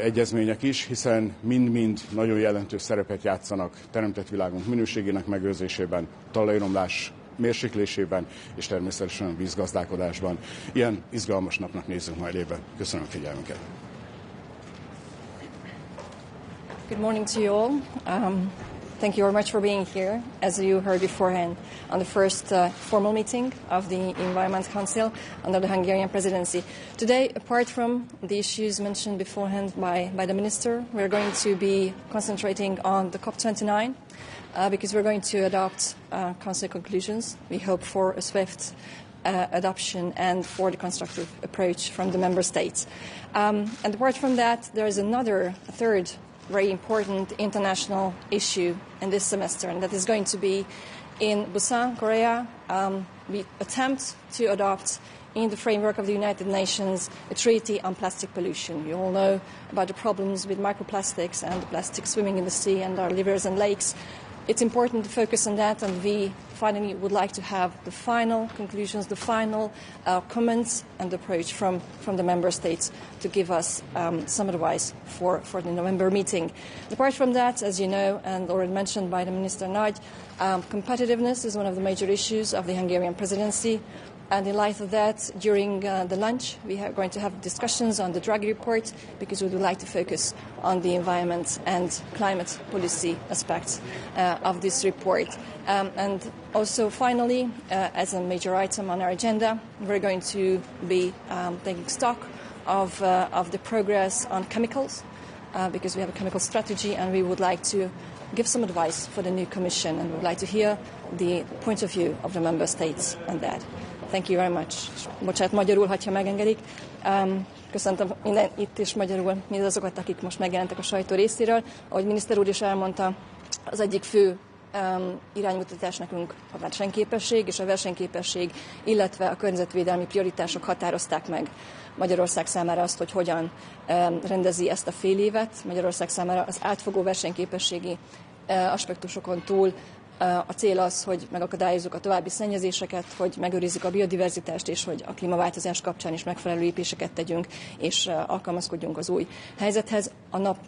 egyezmények is, hiszen mind-mind nagyon jelentős szerepet játszanak teremtett világunk minőségének megőrzésében, talajromlás mérséklésében és természetesen a vízgazdálkodásban. Ilyen izgalmas napnak nézzünk majd ébe. Köszönöm a figyelmünket. Good morning to you all. Thank you very much for being here. As you heard beforehand, on the first formal meeting of the Environment Council under the Hungarian presidency. Today, apart from the issues mentioned beforehand by the Minister, we're going to be concentrating on the COP29 because we're going to adopt Council conclusions. We hope for a swift adoption and for the constructive approach from the Member States. And apart from that, there is a third very important international issue in this semester, and that is going to be in Busan, Korea. We attempt to adopt in the framework of the United Nations a treaty on plastic pollution. You all know about the problems with microplastics and the plastic swimming in the sea and our rivers and lakes. It's important to focus on that, and we finally would like to have the final conclusions, the final comments and approach from the Member States to give us some advice for the November meeting. Apart from that, as you know, and already mentioned by the Minister Nagy, competitiveness is one of the major issues of the Hungarian presidency. And in light of that, during the lunch, we are going to have discussions on the Draghi report because we would like to focus on the environment and climate policy aspects of this report. And also, finally, as a major item on our agenda, we're going to be taking stock of the progress on chemicals because we have a chemical strategy and we would like to give some advice for the new Commission, and we would like to hear the point of view of the Member States on that. Thank you very much. Bocsánat, magyarul, ha megengedik. Köszöntöm innen itt is magyarul mindazokat, akik most megjelentek a sajtó részéről. Ahogy miniszter úr is elmondta, az egyik fő iránymutatás nekünk a versenyképesség, és a versenyképesség, illetve a környezetvédelmi prioritások határozták meg Magyarország számára azt, hogy hogyan rendezi ezt a fél évet. Magyarország számára az átfogó versenyképességi aspektusokon túl a cél az, hogy megakadályozzuk a további szennyezéseket, hogy megőrizzük a biodiverzitást, és hogy a klímaváltozás kapcsán is megfelelő lépéseket tegyünk, és alkalmazkodjunk az új helyzethez.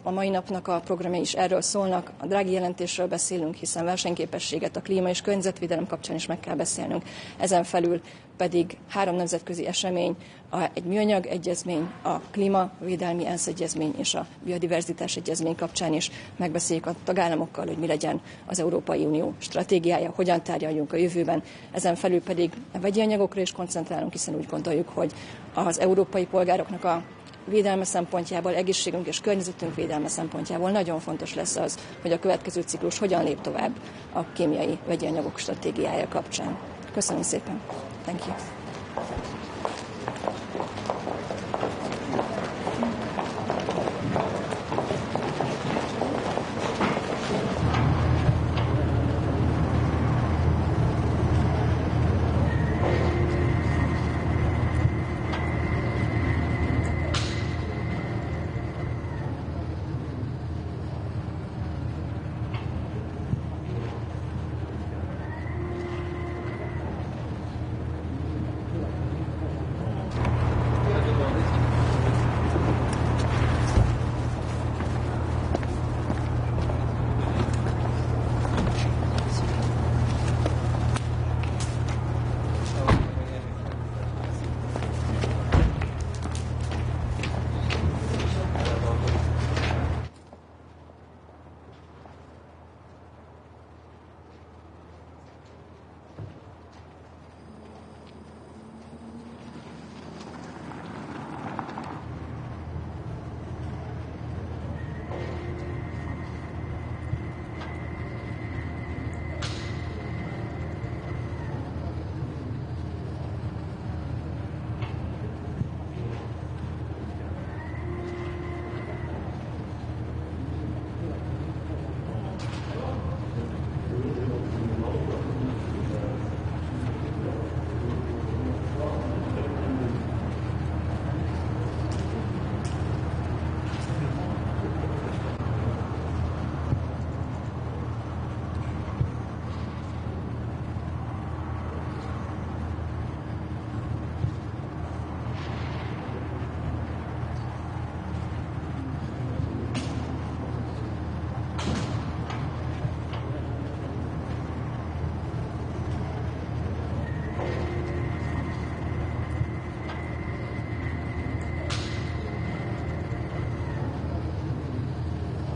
A mai napnak a programjai is erről szólnak, a Draghi jelentésről beszélünk, hiszen versenyképességet a klíma és környezetvédelem kapcsán is meg kell beszélnünk. Ezen felül pedig 3 nemzetközi esemény, egy műanyag egyezmény, a klímavédelmi ENSZ egyezmény és a biodiverzitás egyezmény kapcsán is megbeszéljük a tagállamokkal, hogy mi legyen az Európai Unió stratégiája, hogyan tárgyaljunk a jövőben. Ezen felül pedig a vegyi anyagokra is koncentrálunk, hiszen úgy gondoljuk, hogy az európai polgároknak a védelme szempontjából, egészségünk és környezetünk védelme szempontjából nagyon fontos lesz az, hogy a következő ciklus hogyan lép tovább a kémiai vegyi anyagok stratégiája kapcsán. Köszönöm szépen. Thank you.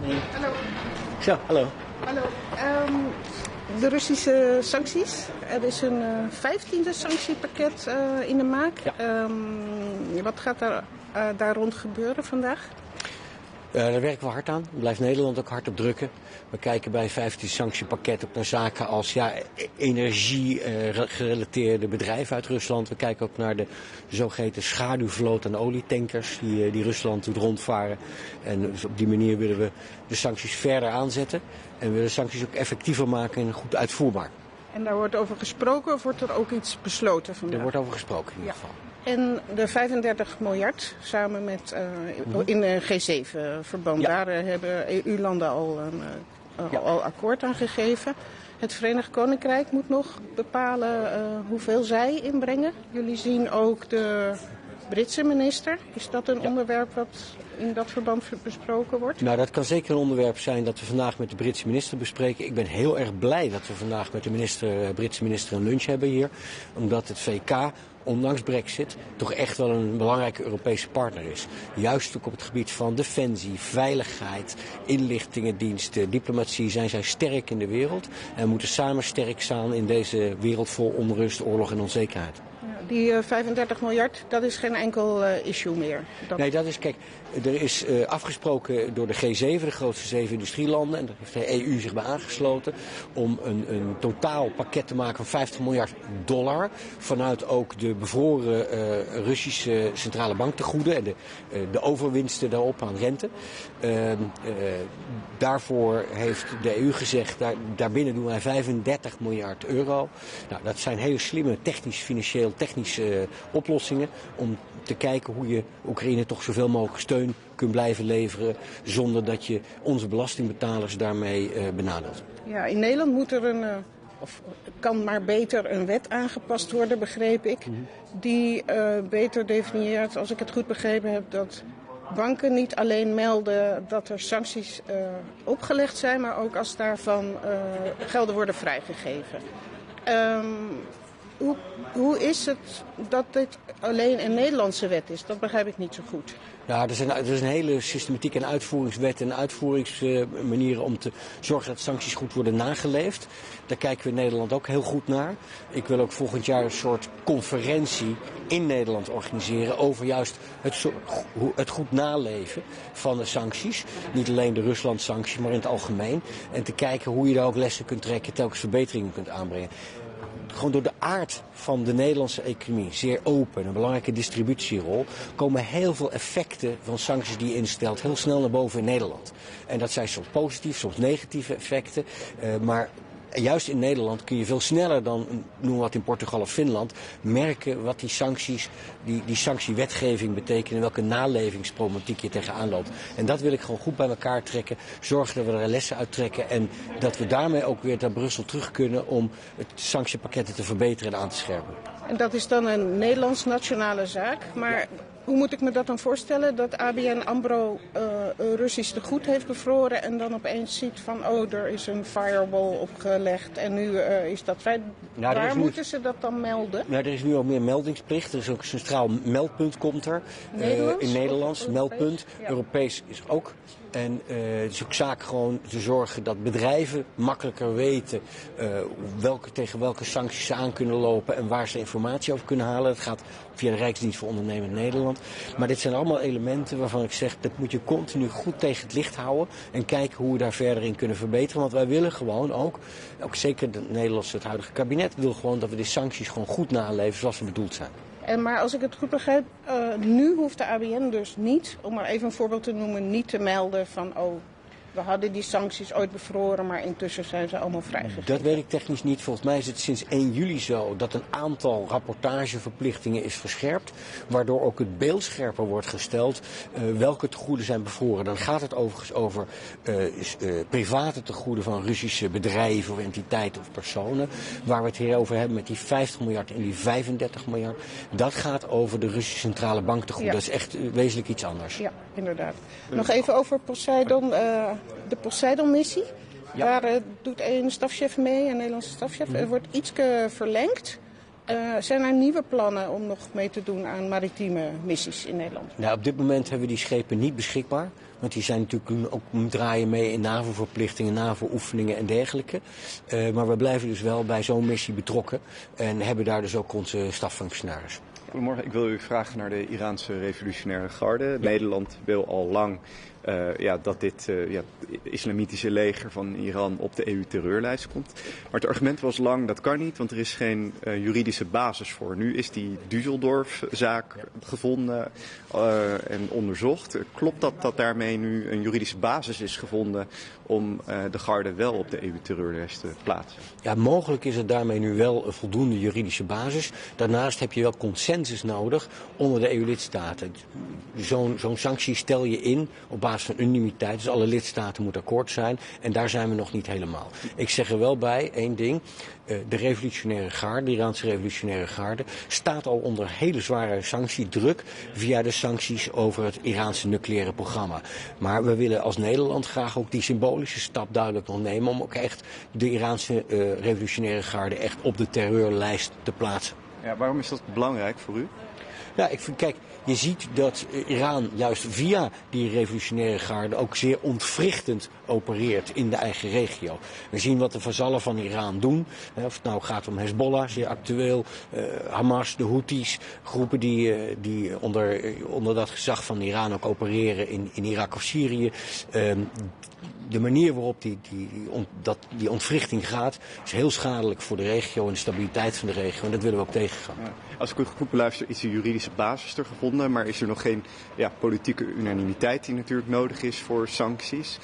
Hallo. Zo, hallo. Hallo. De Russische sancties. Er is een 15e sanctiepakket in de maak. Ja. Wat gaat daar rond gebeuren vandaag? Daar werken we hard aan. Daar blijft Nederland ook hard op drukken. We kijken bij 15 sanctiepakket ook naar zaken als energie-gerelateerde bedrijven uit Rusland. We kijken ook naar de zogeheten schaduwvloot aan olietankers die Rusland doet rondvaren. En dus op die manier willen we de sancties verder aanzetten. En we willen de sancties ook effectiever maken en goed uitvoerbaar. En daar wordt over gesproken of wordt er ook iets besloten vandaag? Er wordt over gesproken in ieder geval. En de 35 miljard samen met in G7-verband, daar hebben EU-landen al akkoord aan gegeven. Het Verenigd Koninkrijk moet nog bepalen hoeveel zij inbrengen. Jullie zien ook de Britse minister. Is dat een onderwerp wat in dat verband besproken wordt? Nou, dat kan zeker een onderwerp zijn dat we vandaag met de Britse minister bespreken. Ik ben heel erg blij dat we vandaag met de Britse minister een lunch hebben hier. Omdat het VK, ondanks Brexit, toch echt wel een belangrijke Europese partner is. Juist ook op het gebied van defensie, veiligheid, inlichtingendiensten, diplomatie zijn zij sterk in de wereld. En moeten samen sterk staan in deze wereld vol onrust, oorlog en onzekerheid. Die 35 miljard, dat is geen enkel issue meer. Nee, dat is, kijk, er is afgesproken door de G7, de grootste 7 industrielanden, en daar heeft de EU zich bij aangesloten, om een totaal pakket te maken van 50 miljard dollar. Vanuit ook de bevroren Russische centrale banktegoeden en de overwinsten daarop aan rente. Daarvoor heeft de EU gezegd, daarbinnen doen wij 35 miljard euro. Nou, dat zijn hele slimme technische oplossingen om te kijken hoe je Oekraïne toch zoveel mogelijk steun kunt blijven leveren zonder dat je onze belastingbetalers daarmee benadeelt. Ja, in Nederland moet er kan maar beter een wet aangepast worden, begreep ik. Die beter definieert, als ik het goed begrepen heb, dat banken niet alleen melden dat er sancties opgelegd zijn, maar ook als daarvan gelden worden vrijgegeven. Hoe is het dat dit alleen een Nederlandse wet is? Dat begrijp ik niet zo goed. Ja, er is een hele systematiek en uitvoeringswet en uitvoeringsmanieren om te zorgen dat sancties goed worden nageleefd. Daar kijken we in Nederland ook heel goed naar. Ik wil ook volgend jaar een soort conferentie in Nederland organiseren over juist het goed naleven van de sancties. Niet alleen de Rusland-sancties, maar in het algemeen. En te kijken hoe je daar ook lessen kunt trekken, telkens verbeteringen kunt aanbrengen. Gewoon door de aard van de Nederlandse economie, zeer open, een belangrijke distributierol, komen heel veel effecten van sancties die je instelt heel snel naar boven in Nederland. En dat zijn soms positieve, soms negatieve effecten, maar juist in Nederland kun je veel sneller dan, noem wat in Portugal of Finland, merken wat die sancties, die sanctiewetgeving betekenen en welke nalevingsproblematiek je tegenaan loopt. En dat wil ik gewoon goed bij elkaar trekken, zorgen dat we er lessen uit trekken en dat we daarmee ook weer naar Brussel terug kunnen om het sanctiepakketten te verbeteren en aan te scherpen. En dat is dan een Nederlands nationale zaak, maar hoe moet ik me dat dan voorstellen? Dat ABN AMRO Russisch tegoed heeft bevroren en dan opeens ziet van er is een firewall opgelegd en nu is dat vrij. Nou, waar moeten ze dat dan melden? Nou, er is nu ook meer meldingsplicht. Er is ook een centraal meldpunt komt er. In Nederlands, meldpunt. Ja. Europees is ook. En het is ook zaak gewoon te zorgen dat bedrijven makkelijker weten tegen welke sancties ze aan kunnen lopen en waar ze informatie over kunnen halen. Dat gaat via de Rijksdienst voor Ondernemend Nederland. Maar dit zijn allemaal elementen waarvan ik zeg, dat moet je continu goed tegen het licht houden en kijken hoe we daar verder in kunnen verbeteren. Want wij willen gewoon ook zeker het huidige kabinet, wil gewoon dat we die sancties gewoon goed naleven zoals ze bedoeld zijn. Maar als ik het goed begrijp, nu hoeft de ABN dus niet, om maar even een voorbeeld te noemen, niet te melden van we hadden die sancties ooit bevroren, maar intussen zijn ze allemaal vrijgegeven. Dat weet ik technisch niet. Volgens mij is het sinds 1 juli zo dat een aantal rapportageverplichtingen is verscherpt. Waardoor ook het beeld scherper wordt gesteld welke tegoeden zijn bevroren. Dan gaat het overigens over private tegoeden van Russische bedrijven of entiteiten of personen. Waar we het hier over hebben met die 50 miljard en die 35 miljard. Dat gaat over de Russische centrale banktegoeden. Ja. Dat is echt wezenlijk iets anders. Ja, inderdaad. Nog even over Poseidon. De Poseidon-missie, daar doet een stafchef mee, een Nederlandse stafchef. Er wordt iets verlengd. Zijn er nieuwe plannen om nog mee te doen aan maritieme missies in Nederland? Nou, op dit moment hebben we die schepen niet beschikbaar. Want die zijn natuurlijk ook draaien mee in NAVO-verplichtingen, NAVO-oefeningen en dergelijke. Maar we blijven dus wel bij zo'n missie betrokken en hebben daar dus ook onze staffunctionaris. Goedemorgen, ik wil u vragen naar de Iraanse revolutionaire garde. Ja. Nederland wil al lang dat dit islamitische leger van Iran op de EU-terreurlijst komt. Maar het argument was lang, dat kan niet, want er is geen juridische basis voor. Nu is die Düsseldorf-zaak gevonden en onderzocht. Klopt dat daarmee nu een juridische basis is gevonden om de garde wel op de EU-terreurlijst te plaatsen? Ja, mogelijk is er daarmee nu wel een voldoende juridische basis. Daarnaast heb je wel consensus nodig onder de EU-lidstaten. Zo'n sanctie stel je in op basis van unanimiteit. Dus alle lidstaten moeten akkoord zijn. En daar zijn we nog niet helemaal. Ik zeg er wel bij, één ding. De revolutionaire garde, de Iraanse revolutionaire garde, staat al onder hele zware sanctiedruk via de sancties over het Iraanse nucleaire programma. Maar we willen als Nederland graag ook die symbolische stap duidelijk nog nemen om ook echt de Iraanse revolutionaire garde echt op de terreurlijst te plaatsen. Ja, waarom is dat belangrijk voor u? Ja, kijk, je ziet dat Iran juist via die revolutionaire garde ook zeer ontwrichtend opereert in de eigen regio. We zien wat de vazallen van Iran doen. Of het nou gaat om Hezbollah, zeer actueel, Hamas, de Houthis, groepen die onder dat gezag van Iran ook opereren in Irak of Syrië. De manier waarop die ontwrichting gaat is heel schadelijk voor de regio en de stabiliteit van de regio. En dat willen we ook tegengaan. Ja. Als ik u goed beluister, is de juridische basis er gevonden, maar is er nog geen politieke unanimiteit die natuurlijk nodig is voor sancties.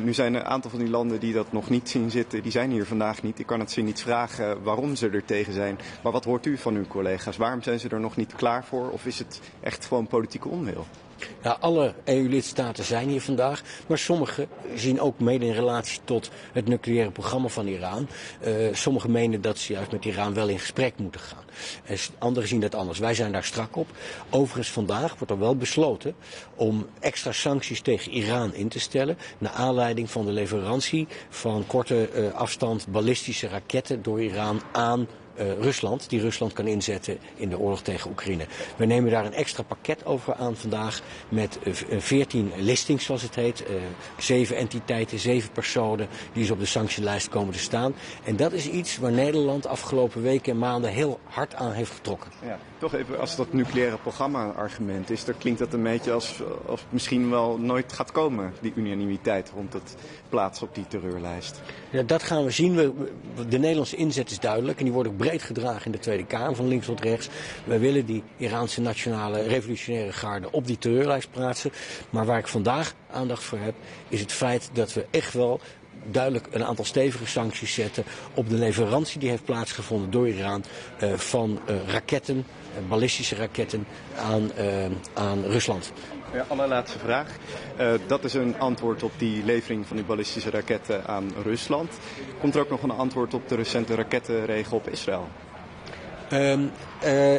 Nu zijn een aantal van die landen die dat nog niet zien zitten, die zijn hier vandaag niet. Ik kan het ze niet vragen waarom ze er tegen zijn. Maar wat hoort u van uw collega's? Waarom zijn ze er nog niet klaar voor? Of is het echt gewoon politieke onwil? Ja, alle EU-lidstaten zijn hier vandaag, maar sommigen zien ook mede in relatie tot het nucleaire programma van Iran. Sommigen menen dat ze juist met Iran wel in gesprek moeten gaan. En anderen zien dat anders. Wij zijn daar strak op. Overigens vandaag wordt er wel besloten om extra sancties tegen Iran in te stellen, naar aanleiding van de leverantie van korte afstand ballistische raketten door Iran aan Rusland, die Rusland kan inzetten in de oorlog tegen Oekraïne. We nemen daar een extra pakket over aan vandaag met 14 listings, zoals het heet. 7 entiteiten, 7 personen die dus op de sanctielijst komen te staan. En dat is iets waar Nederland afgelopen weken en maanden heel hard aan heeft getrokken. Ja, toch even, als dat nucleaire programma een argument is, dan klinkt dat een beetje als het misschien wel nooit gaat komen, die unanimiteit rond het plaatsen op die terreurlijst. Ja, dat gaan we zien. De Nederlandse inzet is duidelijk en die wordt ook breed gedragen in de Tweede Kamer, van links tot rechts. Wij willen die Iraanse nationale revolutionaire garde op die terreurlijst plaatsen. Maar waar ik vandaag aandacht voor heb, is het feit dat we echt wel duidelijk een aantal stevige sancties zetten op de leverantie die heeft plaatsgevonden door Iran van raketten, ballistische raketten aan Rusland. Ja, allerlaatste vraag. Dat is een antwoord op die levering van die ballistische raketten aan Rusland. Komt er ook nog een antwoord op de recente rakettenregen op Israël?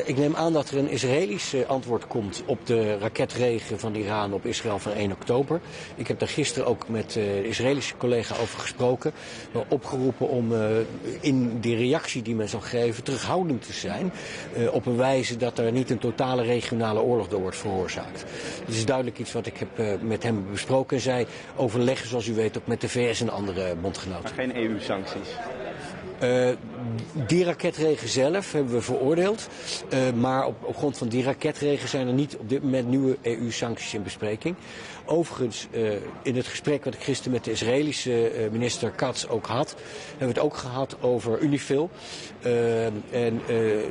Ik neem aan dat er een Israëlisch antwoord komt op de raketregen van Iran op Israël van 1 oktober. Ik heb daar gisteren ook met de Israëlische collega over gesproken. Opgeroepen om in die reactie die men zal geven terughoudend te zijn. Op een wijze dat er niet een totale regionale oorlog door wordt veroorzaakt. Dat is duidelijk iets wat ik heb met hem besproken. En zij overleggen, zoals u weet, ook met de VS en andere bondgenoten. Maar geen EU-sancties? Die raketregen zelf hebben we veroordeeld. Maar op grond van die raketregen zijn er niet op dit moment nieuwe EU-sancties in bespreking. Overigens, in het gesprek wat ik gisteren met de Israëlische minister Katz ook had, hebben we het ook gehad over Unifil. En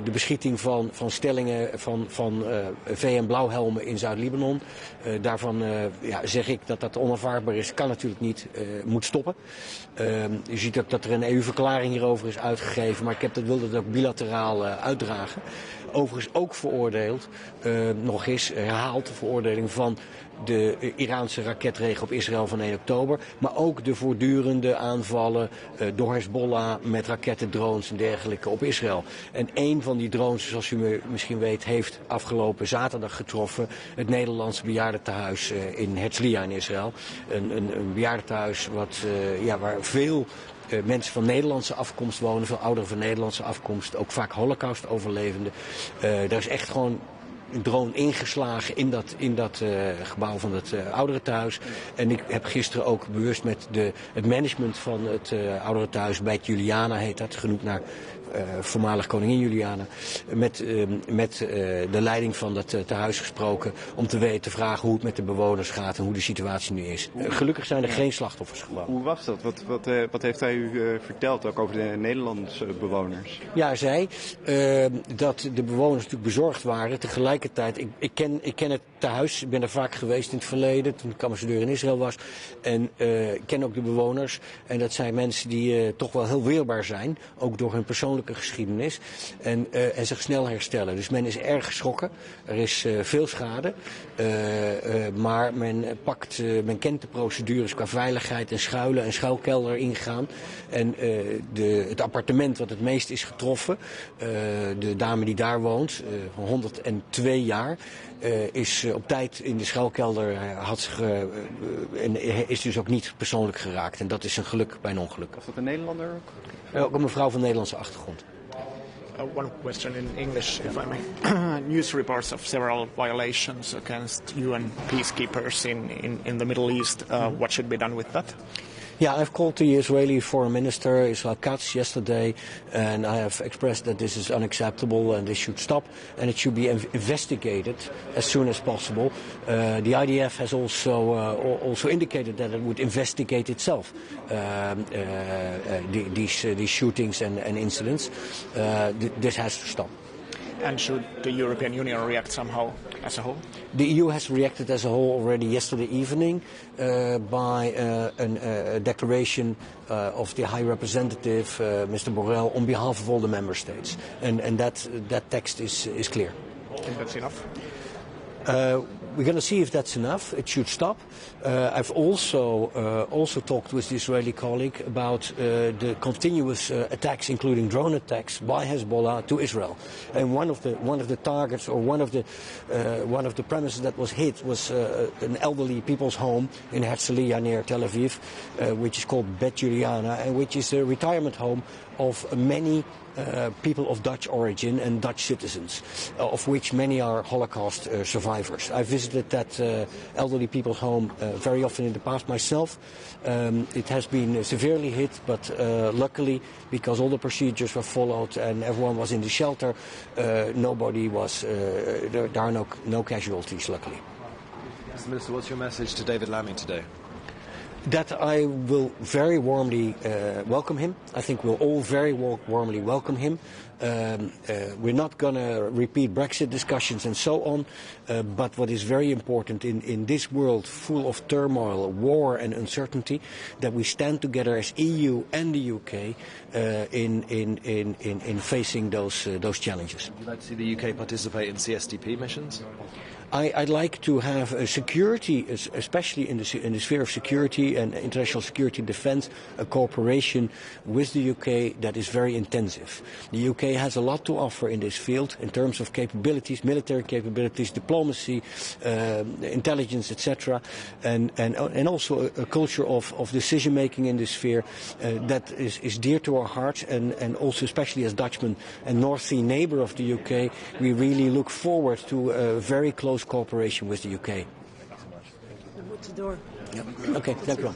de beschieting van stellingen van VN-blauwhelmen in Zuid-Libanon. Daarvan zeg ik dat dat onaanvaardbaar is. Kan natuurlijk niet, moet stoppen. Je ziet ook dat er een EU-verklaring hierover is uitgegeven, maar wilde dat ook bilateraal uitdragen. Overigens ook veroordeeld, nog eens herhaald de veroordeling van de Iraanse raketregen op Israël van 1 oktober. Maar ook de voortdurende aanvallen door Hezbollah met raketten, drones en dergelijke op Israël. En één van die drones, zoals u misschien weet, heeft afgelopen zaterdag getroffen het Nederlandse bejaardentehuis in Herzliya in Israël. Een bejaardentehuis waar veel mensen van Nederlandse afkomst wonen, veel ouderen van Nederlandse afkomst, ook vaak Holocaust-overlevenden. Daar is echt gewoon een drone ingeslagen in dat gebouw van het ouderentehuis. En ik heb gisteren ook bewust met het management van het ouderentehuis bij Juliana, heet dat, genoemd naar voormalig koningin Juliana, met de leiding van dat tehuis gesproken om te vragen hoe het met de bewoners gaat en hoe de situatie nu is. Gelukkig zijn er geen slachtoffers gevallen. Hoe was dat? Wat heeft hij u verteld, ook over de Nederlandse bewoners? Ja, hij zei dat de bewoners natuurlijk bezorgd waren. Tegelijkertijd, ik ken het tehuis, ik ben er vaak geweest in het verleden, toen ik ambassadeur in Israël was. En ik ken ook de bewoners. En dat zijn mensen die toch wel heel weerbaar zijn, ook door hun persoonlijke geschiedenis. En zich snel herstellen. Dus men is erg geschrokken. Er is veel schade. Maar men kent de procedures qua veiligheid en schuilen en schuilkelder ingaan. En het appartement wat het meest is getroffen, de dame die daar woont, 102 jaar, is op tijd in de schuilkelder, en is dus ook niet persoonlijk geraakt. En dat is een geluk bij een ongeluk. Was dat een Nederlander ook? Ook een mevrouw van Nederlandse achtergrond. One question in English, if I may. News reports of several violations against UN peacekeepers in the Middle East. What should be done with that? Yeah, I've called the Israeli Foreign Minister, Israel Katz, yesterday, and I have expressed that this is unacceptable and this should stop, and it should be investigated as soon as possible. The IDF has also indicated that it would investigate itself these shootings and incidents. This has to stop. And should the European Union react somehow as a whole? The EU has reacted as a whole already yesterday evening by a declaration of the High Representative, Mr. Borrell, on behalf of all the member states. And that text is clear. I think that's enough. We're going to see if that's enough. It should stop. I've also talked with the Israeli colleague about the continuous attacks, including drone attacks by Hezbollah to Israel. And one of the targets, or one of the premises that was hit, was an elderly people's home in Herzliya near Tel Aviv, which is called Bet Juliana, and which is a retirement home of many people of Dutch origin and Dutch citizens, of which many are Holocaust survivors. I visited that elderly people's home very often in the past myself. It has been severely hit, but luckily, because all the procedures were followed and everyone was in the shelter, there are no casualties, luckily. Mr. Minister, what's your message to David Lammy today? That I will very warmly welcome him. I think we'll all very warmly welcome him. We're not going to repeat Brexit discussions and so on, but what is very important in this world full of turmoil, war and uncertainty, that we stand together as EU and the UK in facing those challenges. Would you like to see the UK participate in CSDP missions? I'd like to have a security, especially in the sphere of security and international security and defence, a cooperation with the UK that is very intensive. The UK has a lot to offer in this field in terms of capabilities, military capabilities, diplomacy, intelligence, etc., and also a culture of decision making in this sphere that is dear to our hearts, and also especially as Dutchmen and North Sea neighbour of the UK, we really look forward to a very close cooperation with the UK. What's the door? Yeah. Okay, thank you.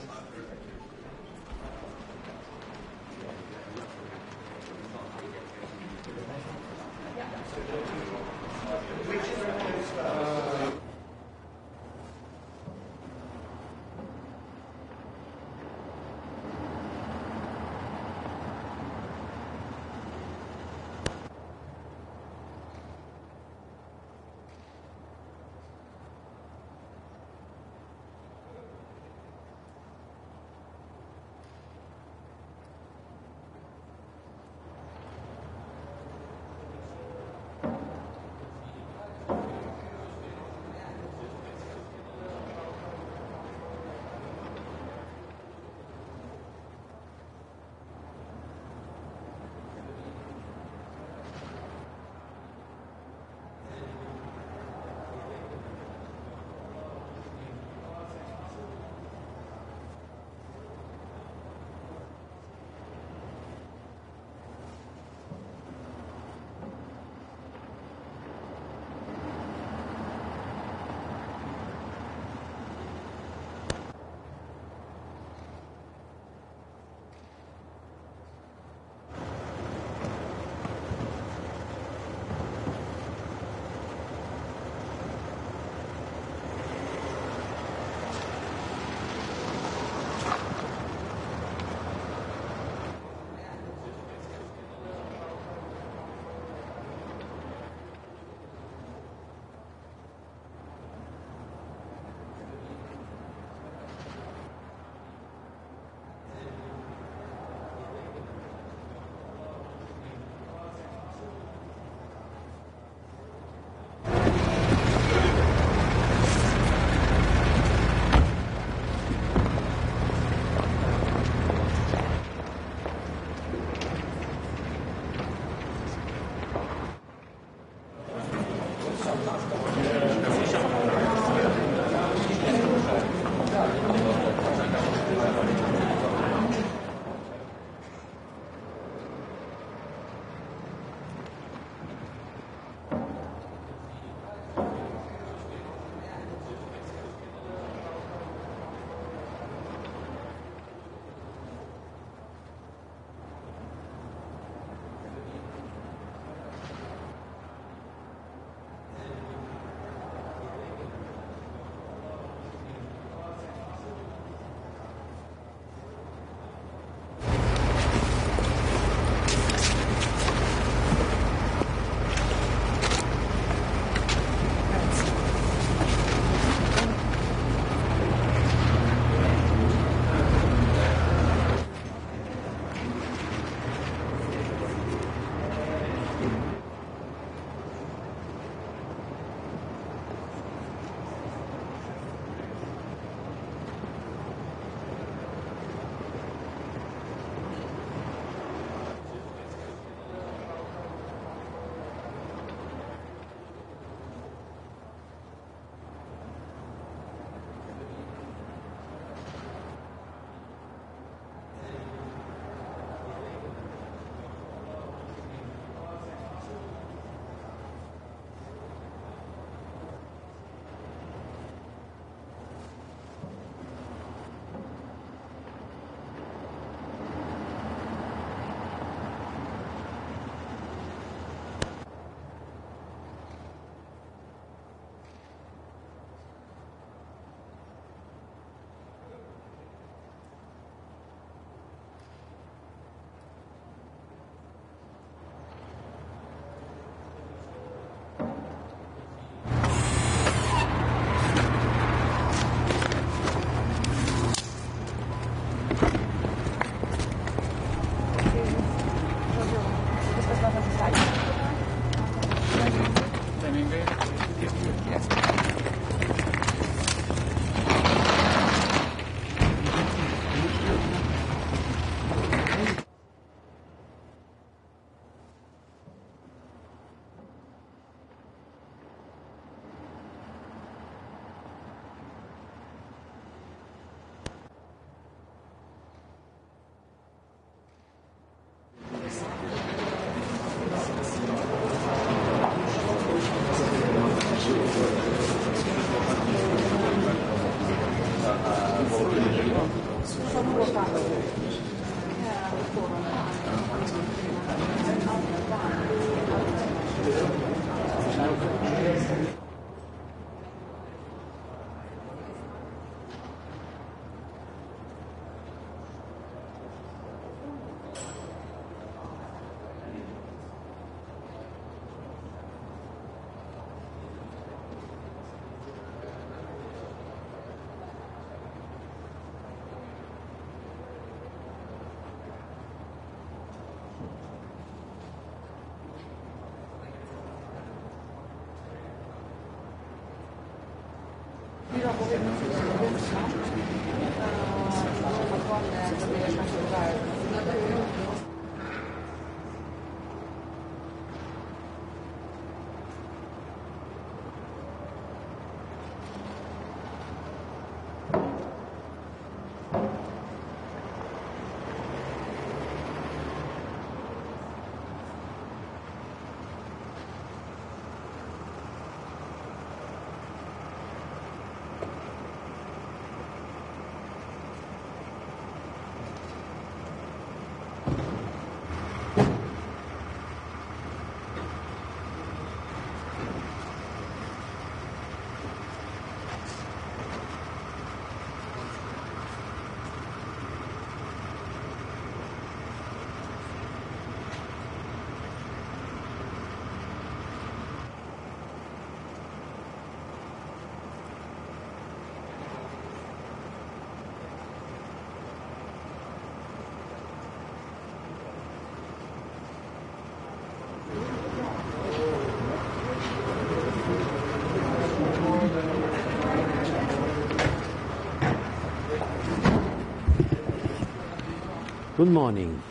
Good morning.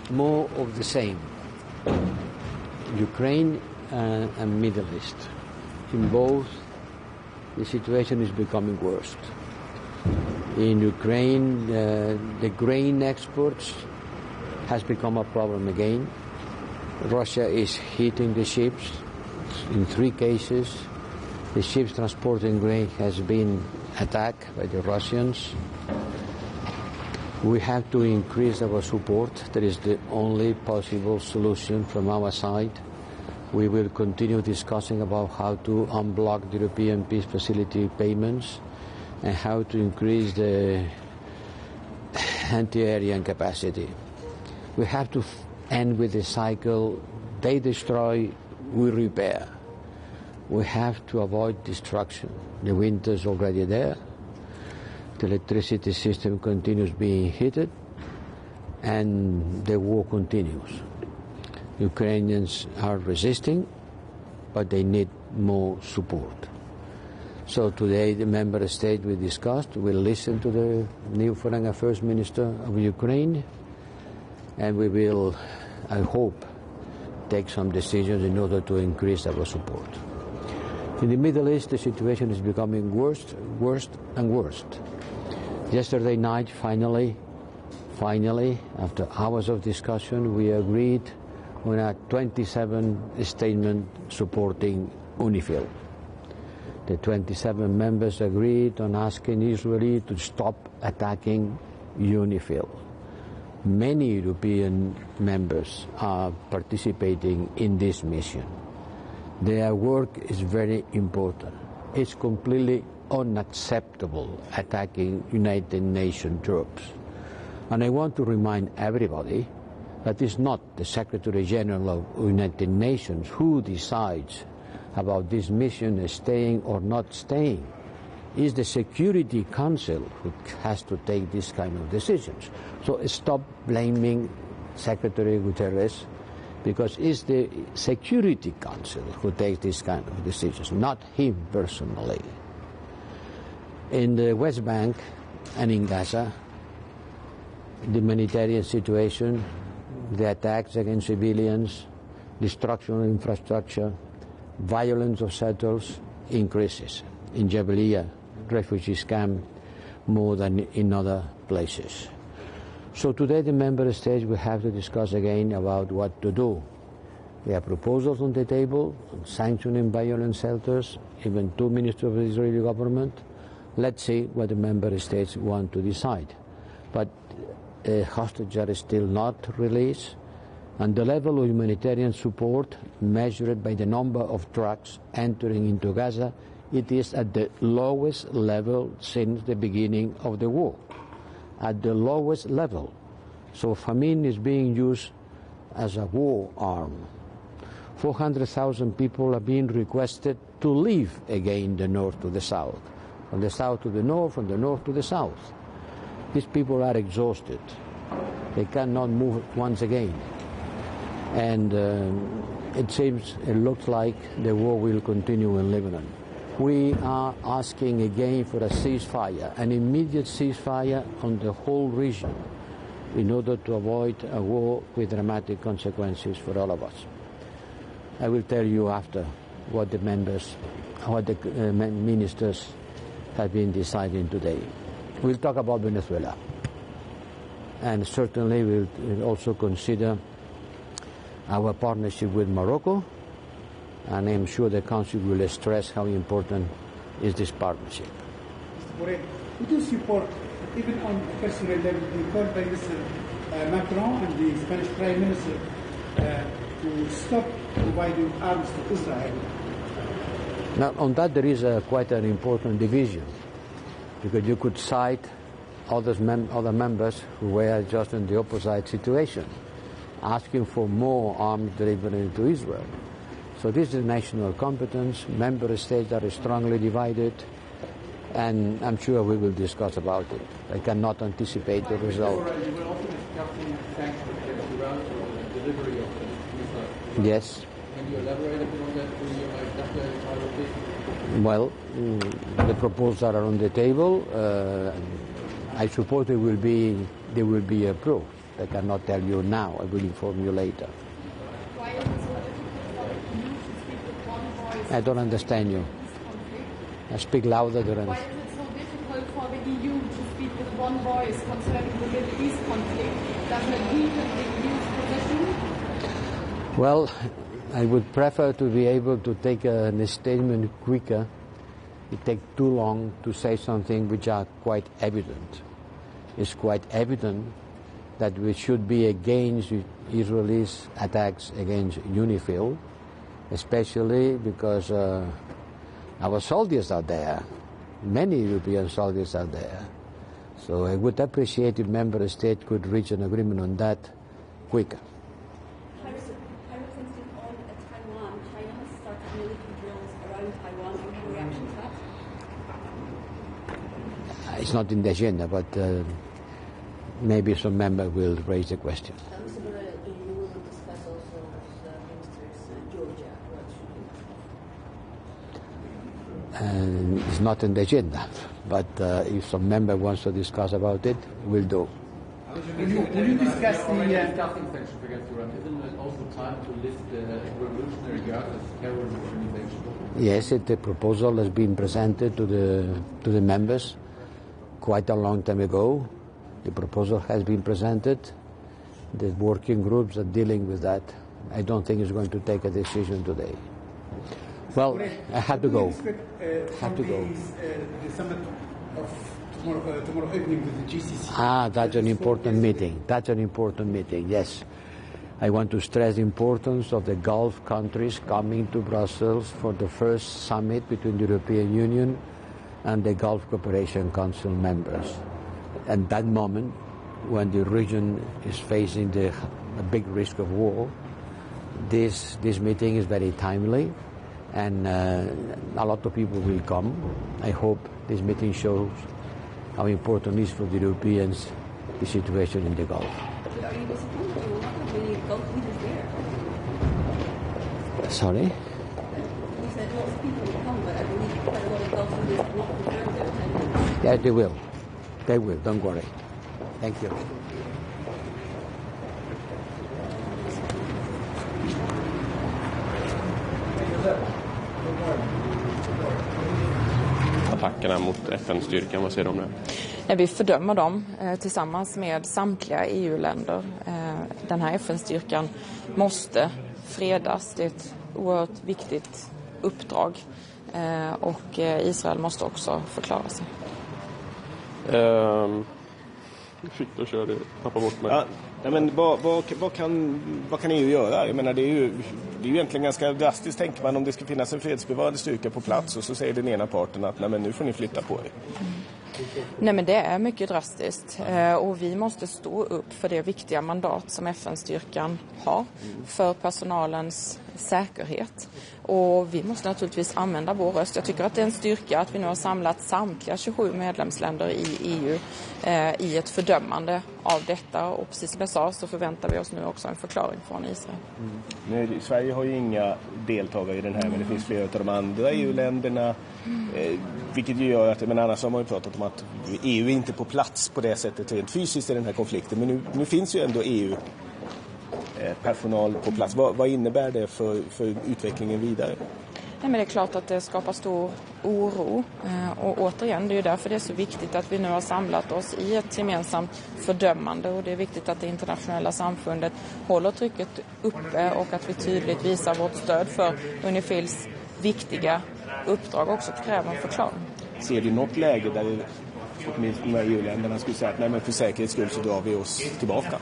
More of the same. Ukraine and Middle East. In both, the situation is becoming worse. In Ukraine, the grain exports has become a problem again. Russia is hitting the ships. In 3 cases, the ships transporting grain has been attacked by the Russians. We have to increase our support. That is the only possible solution from our side. We will continue discussing about how to unblock the European Peace Facility payments and how to increase the anti-aerial capacity. We have to end with the cycle, they destroy, we repair. We have to avoid destruction. The winter is already there. The electricity system continues being heated, and the war continues. Ukrainians are resisting, but they need more support. So today the member state we discussed will listen to the new Foreign Affairs Minister of Ukraine, and we will, I hope, take some decisions in order to increase our support. In the Middle East, the situation is becoming worse and worse. Yesterday night, finally, after hours of discussion, we agreed on a 27 statement supporting UNIFIL. The 27 members agreed on asking Israel to stop attacking UNIFIL. Many European members are participating in this mission. Their work is very important. It's completely unacceptable attacking United Nations troops. And I want to remind everybody that it's not the Secretary General of United Nations who decides about this mission staying or not staying. It's the Security Council who has to take these kind of decisions. So stop blaming Secretary Guterres, because it's the Security Council who takes these kind of decisions, not him personally. In the West Bank and in Gaza, the humanitarian situation, the attacks against civilians, destruction of infrastructure, violence of settlers increases. In Jabalia, refugees camp more than in other places. So today the member states will have to discuss again about what to do. We have proposals on the table on sanctioning violent shelters, even 2 ministers of the Israeli government. Let's see what the member states want to decide. but hostages are still not released. And the level of humanitarian support measured by the number of trucks entering into Gaza, it is at the lowest level since the beginning of the war. At the lowest level. So famine is being used as a war arm. 400,000 people are being requested to leave again the north to the south, from the south to the north, from the north to the south. These people are exhausted. They cannot move once again. And it looks like the war will continue in Lebanon. We are asking again for a ceasefire, an immediate ceasefire on the whole region in order to avoid a war with dramatic consequences for all of us. I will tell you after what the ministers have been deciding today. We'll talk about Venezuela. And certainly we'll also consider our partnership with Morocco, and I'm sure the Council will stress how important is this partnership. Mr. Borrell, would you support, even on a personal level, the call by Mr. Macron and the Spanish Prime Minister to stop providing arms to Israel? Now, on that there is quite an important division, because you could cite other members who were just in the opposite situation, asking for more arms delivered into Israel. So this is national competence. Member states are strongly divided, and I'm sure we will discuss about it. I cannot anticipate the result. Yes. Can you elaborate a bit on that? Well, the proposals are on the table. I suppose they will be approved. I cannot tell you now. I will inform you later. Why is it so difficult for you to speak with one voice? I don't understand you. I speak louder. Why is it so difficult for the EU to speak with one voice concerning the Middle East conflict? Doesn't it weaken the EU's position? Well, I would prefer to be able to take a statement quicker. It takes too long to say something which are quite evident. It's quite evident that we should be against Israelis' attacks against UNIFIL, especially because our soldiers are there. Many European soldiers are there. So I would appreciate if member states could reach an agreement on that quicker. Taiwan. China has started military drills around Taiwan. Do you have a reaction to that? It's not in the agenda, but maybe some member will raise the question. Mr. Borrell, do you will discuss also with ministers Georgia? It's not in the agenda, but if some member wants to discuss about it, we'll do. Will you discuss the discussing sanctions against Iran? Isn't it also time to list the Revolutionary Guard as a terrorist organization? Yes, the proposal has been presented to the members quite a long time ago. The proposal has been presented. The working groups are dealing with that. I don't think it's going to take a decision today. Well, I have to go. The summit of tomorrow evening with the GCC. That's an important meeting. That's an important meeting, yes. I want to stress the importance of the Gulf countries coming to Brussels for the first summit between the European Union and the Gulf Cooperation Council members. At that moment, when the region is facing a big risk of war, this meeting is very timely, and a lot of people will come. I hope this meeting shows how important it is for the Europeans, the situation in the Gulf. But are you disappointed? You will not have many Gulf leaders there. Sorry? You said lots of people will come, but I believe quite a lot of Gulf leaders will not confirm their attendance. Yeah, they will. They will, don't worry. Thank you. Attackerna mot FN-styrkan, vad säger du om det? Vi fördömer dem tillsammans med samtliga EU-länder. Den här FN-styrkan måste fredas. Det är ett oerhört viktigt uppdrag. Och Israel måste också förklara sig. Fick kör det, tappa bort mig. Ja, men vad kan EU göra? Jag menar, det är ju egentligen ganska drastiskt, tänker man, om det ska finnas en fredsbevarande styrka på plats och så säger den ena parten att nej, men nu får ni flytta på er. Nej, men det är mycket drastiskt och vi måste stå upp för det viktiga mandat som FN-styrkan har för personalens säkerhet. Och vi måste naturligtvis använda vår röst. Jag tycker att det är en styrka att vi nu har samlat samtliga 27 medlemsländer i EU i ett fördömande av detta. Och precis som jag sa så förväntar vi oss nu också en förklaring från Israel. Nu, Sverige har ju inga deltagare i den här, men det finns flera av de andra EU-länderna. Vilket ju gör att, men annars har man ju pratat om att EU är inte på plats på det sättet rent fysiskt i den här konflikten. Men nu finns ju ändå EU personal på plats. Vad innebär det för utvecklingen vidare? Nej, men det är klart att det skapar stor oro och återigen, det är ju därför det är så viktigt att vi nu har samlat oss i ett gemensamt fördömande och det är viktigt att det internationella samfundet håller trycket uppe och att vi tydligt visar vårt stöd för UNIFILs viktiga uppdrag också att kräva en förklaring. Ser du något läge där åtminstone EU-länderna skulle säga att nej, men för säkerhets skull så drar vi oss tillbaka?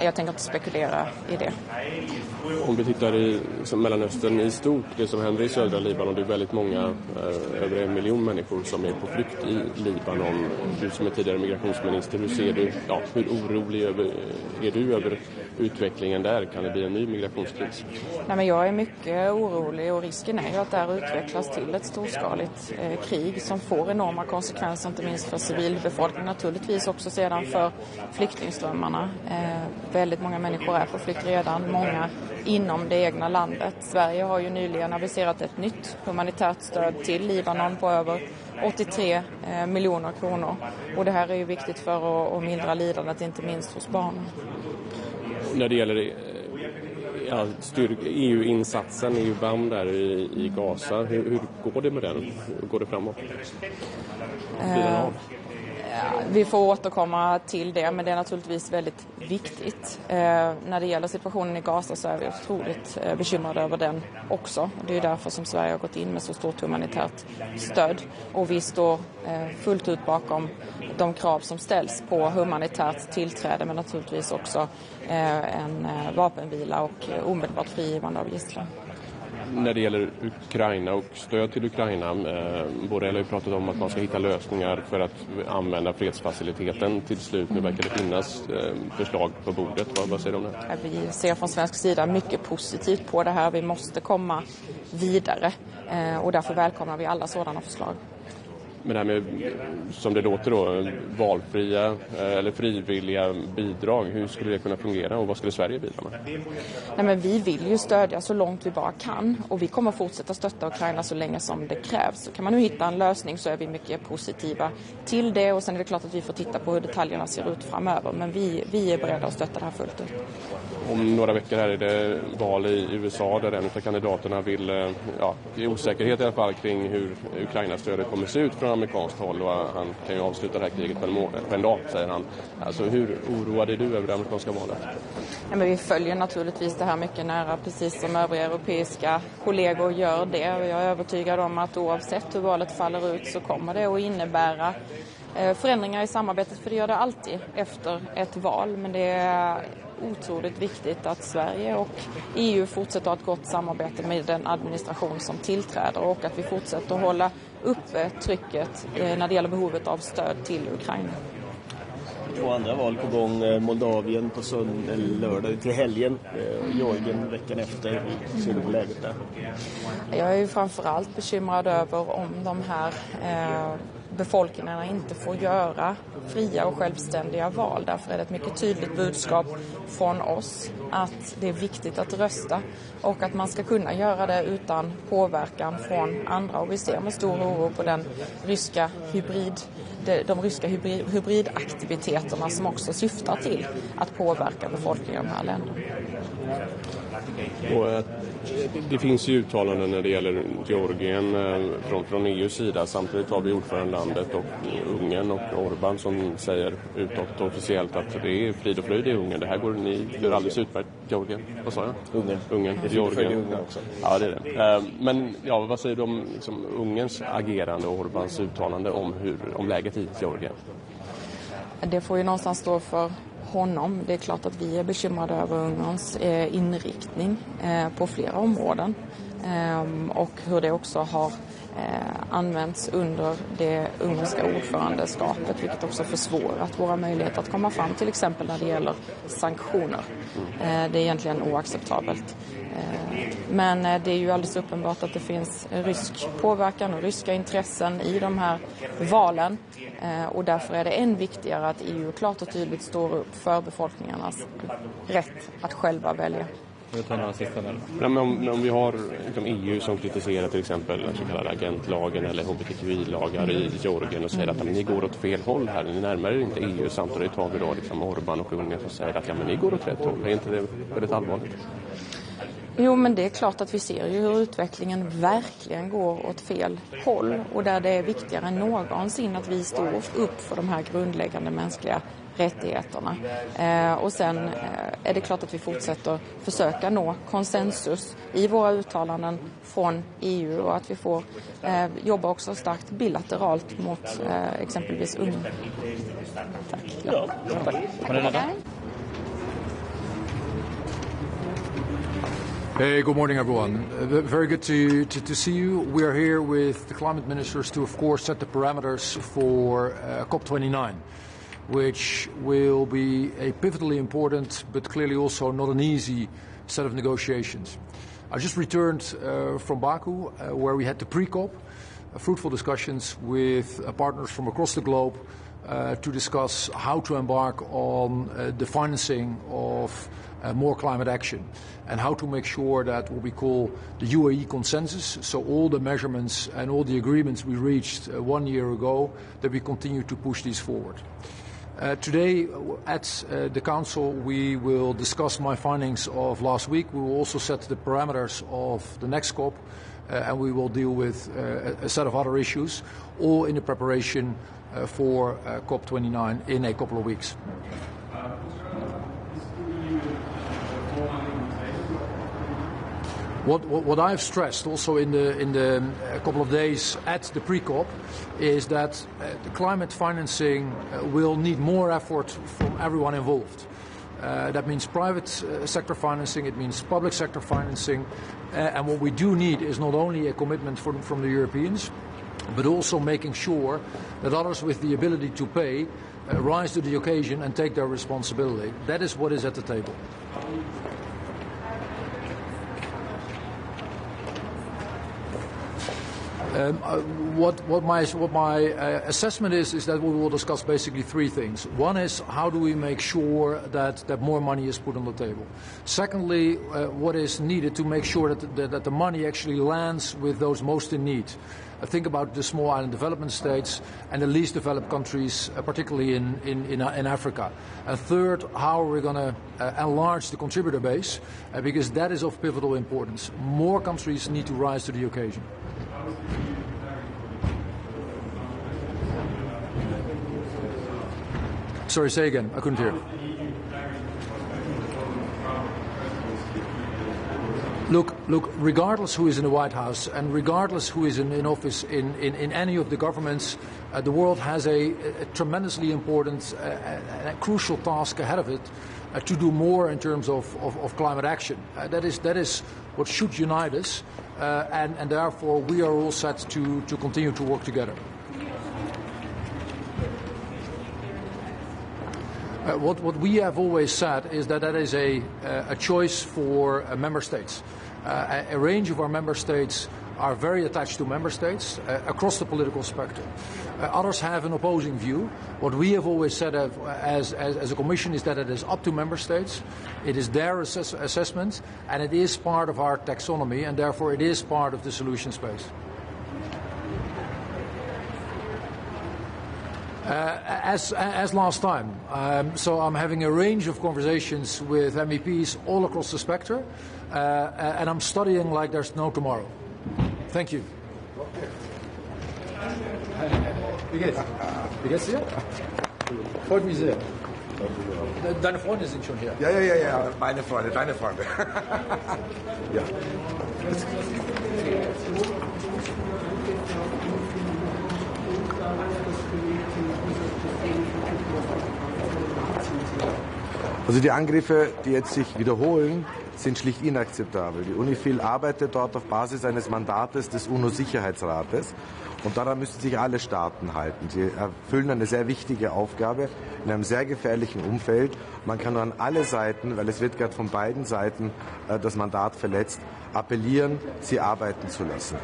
Jag tänker inte spekulera i det. Om vi tittar i Mellanöstern i stort, det som händer i södra Libanon, det är väldigt många, över 1 miljon människor som är på flykt i Libanon. Du som är tidigare migrationsminister, hur ser du, hur orolig är du över utvecklingen där? Kan det bli en ny migrationskris? Nej, men jag är mycket orolig och risken är ju att det här utvecklas till ett storskaligt krig som får enorma konsekvenser, inte minst för civilbefolkningen, naturligtvis också sedan för flyktingströmmarna. Väldigt många människor är på flykt redan, många inom det egna landet. Sverige har ju nyligen aviserat ett nytt humanitärt stöd till Libanon på över 83 miljoner kronor. Och det här är ju viktigt för att mildra lidandet, inte minst hos barnen. När det gäller EU-insatsen, EU-BAM där i Gaza, hur går det med den? Hur går det framåt? Vi får återkomma till det, men det är naturligtvis väldigt viktigt. När det gäller situationen i Gaza så är vi otroligt bekymrade över den också. Det är därför som Sverige har gått in med så stort humanitärt stöd. Och vi står fullt ut bakom de krav som ställs på humanitärt tillträde, men naturligtvis också en vapenvila och omedelbart frigivande av gisslan. När det gäller Ukraina och stöd till Ukraina, Borrell har ju pratat om att man ska hitta lösningar för att använda fredsfaciliteten till slut. Nu verkar det finnas förslag på bordet. Vad säger du om det? Vi ser från svensk sida mycket positivt på det här. Vi måste komma vidare och därför välkomnar vi alla sådana förslag. Men det här med, som det låter då, valfria eller frivilliga bidrag, hur skulle det kunna fungera och vad skulle Sverige bidra med? Nej, men vi vill ju stödja så långt vi bara kan och vi kommer fortsätta stötta Ukraina så länge som det krävs. Så kan man nu hitta en lösning så är vi mycket positiva till det och sen är det klart att vi får titta på hur detaljerna ser ut framöver, men vi är beredda att stötta det här fullt ut. Om några veckor här är det val i USA där en av kandidaterna vill, det är osäkerhet i alla fall kring hur Ukraina-stödet kommer se ut från amerikanskt håll och han kan ju avsluta det här kriget på en dag, säger han. Alltså hur oroad är du över det amerikanska valet? Ja, men vi följer naturligtvis det här mycket nära, precis som övriga europeiska kollegor gör det. Och jag är övertygad om att oavsett hur valet faller ut så kommer det att innebära förändringar i samarbetet, för det gör det alltid efter ett val. Men det är otroligt viktigt att Sverige och EU fortsätter att ha ett gott samarbete med den administration som tillträder och att vi fortsätter att hålla uppe trycket när det gäller behovet av stöd till Ukraina. 2 andra val på gång, Moldavien på lördag till helgen, Georgien veckan efter. Ser du på läget där? Jag är ju framförallt bekymrad över om de här befolkningarna inte får göra fria och självständiga val. Därför är det ett mycket tydligt budskap från oss att det är viktigt att rösta och att man ska kunna göra det utan påverkan från andra. Och vi ser med stor oro på de ryska hybridaktiviteterna som också syftar till att påverka befolkningen i de här länderna. Och det finns ju uttalanden när det gäller Georgien från EUs sida. Samtidigt har vi ordförandelandet och Ungern och Orbán som säger utåt officiellt att det är frid och fröjd i Ungern. Det här ni gör alldeles utmärkt. Georgien, vad sa jag? Ungern. Georgien. Också. Ja, det är det. Men vad säger du om Ungerns agerande och Orbáns uttalande om läget i Georgien? Det får ju någonstans stå för honom. Det är klart att vi är bekymrade över Ungerns inriktning på flera områden och hur det också har använts under det ungerska ordförandeskapet, vilket också försvårat våra möjligheter att komma fram, till exempel när det gäller sanktioner. Det är egentligen oacceptabelt. Men det är ju alldeles uppenbart att det finns rysk påverkan och ryska intressen i de här valen. Och därför är det än viktigare att EU klart och tydligt står upp för befolkningarnas rätt att själva välja. Om vi har liksom EU som kritiserar till exempel den så kallade agentlagen eller hbtqi-lagar i Georgien och säger att ni går åt fel håll här, ni närmar er inte EU, samtidigt har vi då liksom Orbán och Ungern som säger att ni går åt rätt håll. Är inte det väldigt allvarligt? Jo, men det är klart att vi ser ju hur utvecklingen verkligen går åt fel håll och där det är viktigare än någonsin att vi står upp för de här grundläggande mänskliga rättigheterna. Och sen är det klart att vi fortsätter försöka nå konsensus i våra uttalanden från EU och att vi får jobba också starkt bilateralt mot exempelvis Ungern. Tack. Ja, tack. Hey, good morning, everyone. Very good to see you. We are here with the climate ministers to, of course, set the parameters for COP29, which will be a pivotally important, but clearly also not an easy set of negotiations. I just returned from Baku, where we had the pre-COP, fruitful discussions with partners from across the globe to discuss how to embark on the financing of more climate action and how to make sure that what we call the UAE consensus, so all the measurements and all the agreements we reached 1 year ago, that we continue to push these forward. Today at the Council we will discuss my findings of last week. We will also set the parameters of the next COP and we will deal with a set of other issues, all in the preparation for COP29 in a couple of weeks. What I've stressed also in the couple of days at the pre-COP is that the climate financing will need more effort from everyone involved. That means private sector financing, it means public sector financing, and what we do need is not only a commitment from the Europeans, but also making sure that others with the ability to pay rise to the occasion and take their responsibility. That is what is at the table. What my assessment is that we will discuss basically three things. One is how do we make sure that more money is put on the table. Secondly, what is needed to make sure that the money actually lands with those most in need. Think about the small island development states and the least developed countries, particularly in Africa. And third, how are we going to enlarge the contributor base, because that is of pivotal importance. More countries need to rise to the occasion. Sorry, say again. I couldn't hear. Look, regardless who is in the White House and regardless who is in office in any of the governments, the world has a tremendously important and crucial task ahead of it to do more in terms of climate action. That is what should unite us, and therefore we are all set to continue to work together. What we have always said is that is a choice for member states. A range of our member states are very attached to member states across the political spectrum. Others have an opposing view. What we have always said as a Commission is that it is up to member states. It is their assessment, and it is part of our taxonomy, and therefore it is part of the solution space. As last time. So I'm having a range of conversations with MEPs all across the spectrum, and I'm studying like there's no tomorrow. Thank you. Wie geht's? Wie geht's dir? Freut mich sehr. Deine Freunde sind schon hier. Ja. Meine Freunde, deine Freunde. Ja. Also die Angriffe, die jetzt sich wiederholen, sind schlicht inakzeptabel. Die UNIFIL arbeitet dort auf Basis eines Mandates des UNO-Sicherheitsrates und daran müssen sich alle Staaten halten. Sie erfüllen eine sehr wichtige Aufgabe in einem sehr gefährlichen Umfeld. Man kann nur an alle Seiten, weil es wird gerade von beiden Seiten das Mandat verletzt, appellieren, sie arbeiten zu lassen.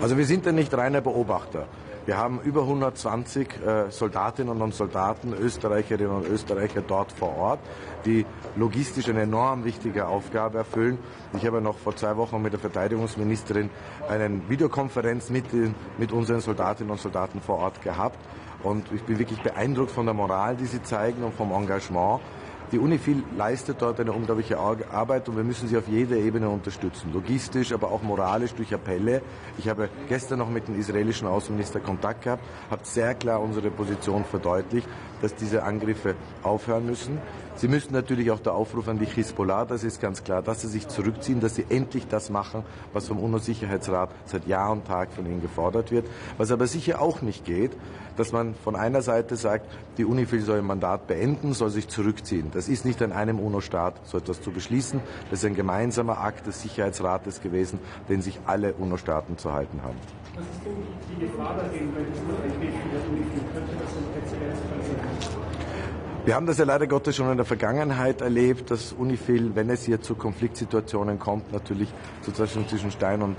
Also wir sind ja nicht reiner Beobachter. Wir haben über 120 Soldatinnen und Soldaten, Österreicherinnen und Österreicher dort vor Ort, die logistisch eine enorm wichtige Aufgabe erfüllen. Ich habe noch vor 2 Wochen mit der Verteidigungsministerin eine Videokonferenz mit unseren Soldatinnen und Soldaten vor Ort gehabt. Und ich bin wirklich beeindruckt von der Moral, die sie zeigen und vom Engagement. Die UNIFIL leistet dort eine unglaubliche Arbeit und wir müssen sie auf jeder Ebene unterstützen. Logistisch, aber auch moralisch durch Appelle. Ich habe gestern noch mit dem israelischen Außenminister Kontakt gehabt, habe sehr klar unsere Position verdeutlicht, dass diese Angriffe aufhören müssen. Sie müssen natürlich auch der Aufruf an die Hisbollah, das ist ganz klar, dass sie sich zurückziehen, dass sie endlich das machen, was vom UNO-Sicherheitsrat seit Jahr und Tag von ihnen gefordert wird. Was aber sicher auch nicht geht, dass man von einer Seite sagt, die UNIFIL soll ihr Mandat beenden, soll sich zurückziehen. Das ist nicht an einem UNO-Staat, so etwas zu beschließen. Das ist ein gemeinsamer Akt des Sicherheitsrates gewesen, den sich alle UNO-Staaten zu halten haben. Was ist denn die Gefahr darin, wenn es nur ein Weg für das UNIFIL könnte, das ein Präzedenzfall sein? Wir haben das ja leider Gottes schon in der Vergangenheit erlebt, dass UNIFIL, wenn es hier zu Konfliktsituationen kommt, natürlich sozusagen zwischen Stein und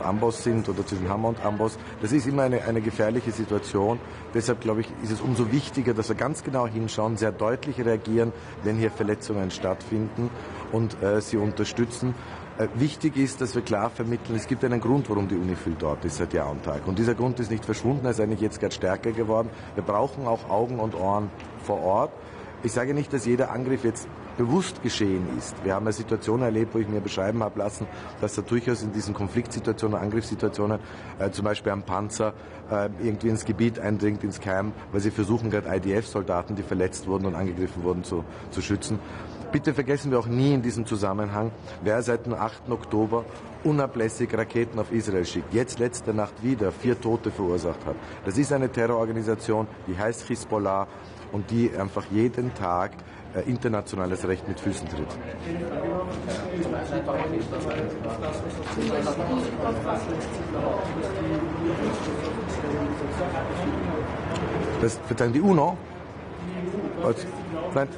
Amboss sind oder zwischen Hammer und Amboss. Das ist immer eine gefährliche Situation. Deshalb, glaube ich, ist es umso wichtiger, dass wir ganz genau hinschauen, sehr deutlich reagieren, wenn hier Verletzungen stattfinden und sie unterstützen. Wichtig ist, dass wir klar vermitteln, es gibt einen Grund, warum die UNIFIL dort ist seit Jahr und Tag. Und dieser Grund ist nicht verschwunden, er ist eigentlich jetzt gerade stärker geworden. Wir brauchen auch Augen und Ohren vor Ort. Ich sage nicht, dass jeder Angriff jetzt bewusst geschehen ist. Wir haben eine Situation erlebt, wo ich mir beschreiben habe lassen, dass da durchaus in diesen Konfliktsituationen, Angriffssituationen, zum Beispiel ein Panzer irgendwie ins Gebiet eindringt, ins Camp, weil sie versuchen gerade IDF-Soldaten, die verletzt wurden und angegriffen wurden, zu schützen. Bitte vergessen wir auch nie in diesem Zusammenhang, wer seit dem 8. Oktober unablässig Raketen auf Israel schickt, jetzt letzte Nacht wieder 4 Tote verursacht hat. Das ist eine Terrororganisation, die heißt Hisbollah und die einfach jeden Tag internationales Recht mit Füßen tritt. Das verteilen die UNO? Nein.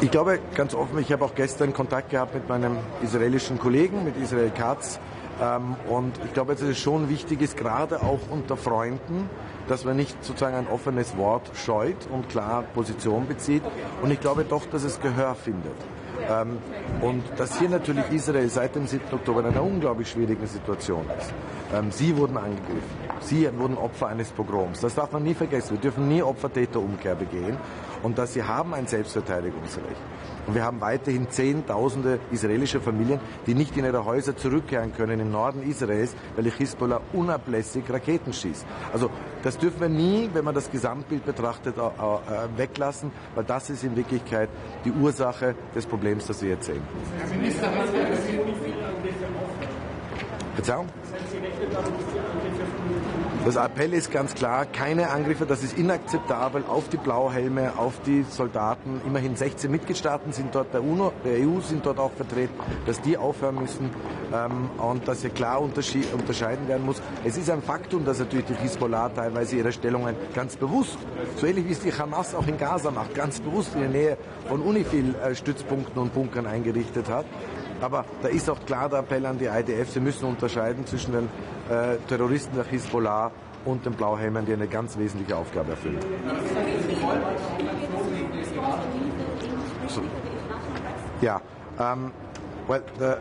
Ich glaube ganz offen, ich habe auch gestern Kontakt gehabt mit meinem israelischen Kollegen, mit Israel Katz. Und ich glaube, dass es schon wichtig ist, gerade auch unter Freunden, dass man nicht sozusagen ein offenes Wort scheut und klar Position bezieht. Und ich glaube doch, dass es Gehör findet. Und dass hier natürlich Israel seit dem 7. Oktober in einer unglaublich schwierigen Situation ist. Sie wurden angegriffen. Sie wurden Opfer eines Pogroms. Das darf man nie vergessen. Wir dürfen nie Opfer-Täter-Umkehr begehen. Und dass sie haben ein Selbstverteidigungsrecht. Und wir haben weiterhin Zehntausende israelische Familien, die nicht in ihre Häuser zurückkehren können im Norden Israels, weil die Hisbollah unablässig Raketen schießt. Also das dürfen wir nie, wenn man das Gesamtbild betrachtet, weglassen, weil das ist in Wirklichkeit die Ursache des Problems, das wir jetzt sehen. Herr Minister, was ist das Angriffe aufhören? Verzeihung? Das heißt, Sie rechnen damit, dass die Angriffe von Das Appell ist ganz klar, keine Angriffe, das ist inakzeptabel auf die Blauhelme, auf die Soldaten. Immerhin 16 Mitgliedstaaten sind dort, der EU sind dort auch vertreten, dass die aufhören müssen und dass hier klar unterscheiden werden muss. Es ist ein Faktum, dass natürlich die Hisbollah teilweise ihre Stellungen ganz bewusst, so ähnlich wie es die Hamas auch in Gaza macht, ganz bewusst in der Nähe von UNIFIL-Stützpunkten und Bunkern eingerichtet hat. Aber da ist auch klar der Appell an die IDF, sie müssen unterscheiden zwischen den Terroristen der Hisbollah und den Blauhelmen, die eine ganz wesentliche Aufgabe erfüllen. So. Yeah. Well, the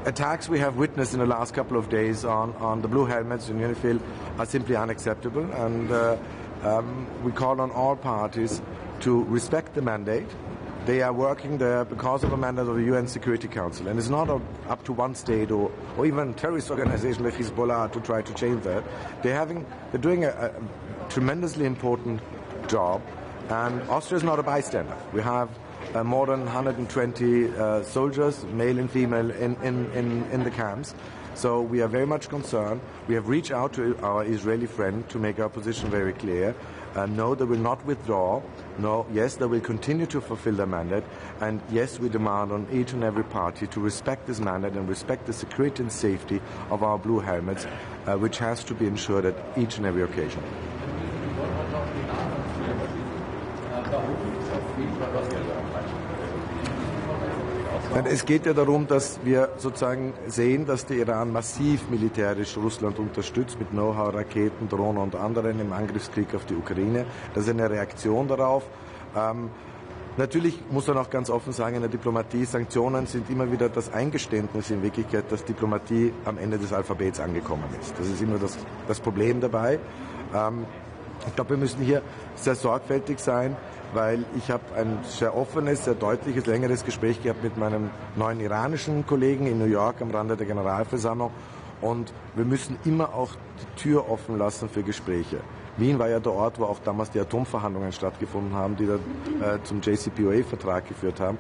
attacks we have witnessed in the last couple of days on the blue helmets in UNIFIL are simply unacceptable, and we call on all parties to respect the mandate. They are working there because of a mandate of the UN Security Council, and it's not up to one state or even terrorist organization like Hezbollah to try to change that. They're doing a tremendously important job, and Austria is not a bystander. We have more than 120 soldiers, male and female, in the camps. So we are very much concerned. We have reached out to our Israeli friend to make our position very clear. No, they will not withdraw. No, yes, they will continue to fulfill their mandate. And yes, we demand on each and every party to respect this mandate and respect the security and safety of our blue helmets, which has to be ensured at each and every occasion. Es geht ja darum, dass wir sozusagen sehen, dass der Iran massiv militärisch Russland unterstützt mit Know-how, Raketen, Drohnen und anderen im Angriffskrieg auf die Ukraine. Das ist eine Reaktion darauf. Natürlich muss man auch ganz offen sagen, in der Diplomatie, Sanktionen sind immer wieder das Eingeständnis in Wirklichkeit, dass Diplomatie am Ende des Alphabets angekommen ist. Das ist immer das Problem dabei. Ich glaube, wir müssen hier sehr sorgfältig sein, weil ich habe ein sehr offenes, sehr deutliches, längeres Gespräch gehabt mit meinem neuen iranischen Kollegen in New York am Rande der Generalversammlung. Und wir müssen immer auch die Tür offen lassen für Gespräche. Wien war ja der Ort, wo auch damals die Atomverhandlungen stattgefunden haben, die dann zum JCPOA-Vertrag geführt haben.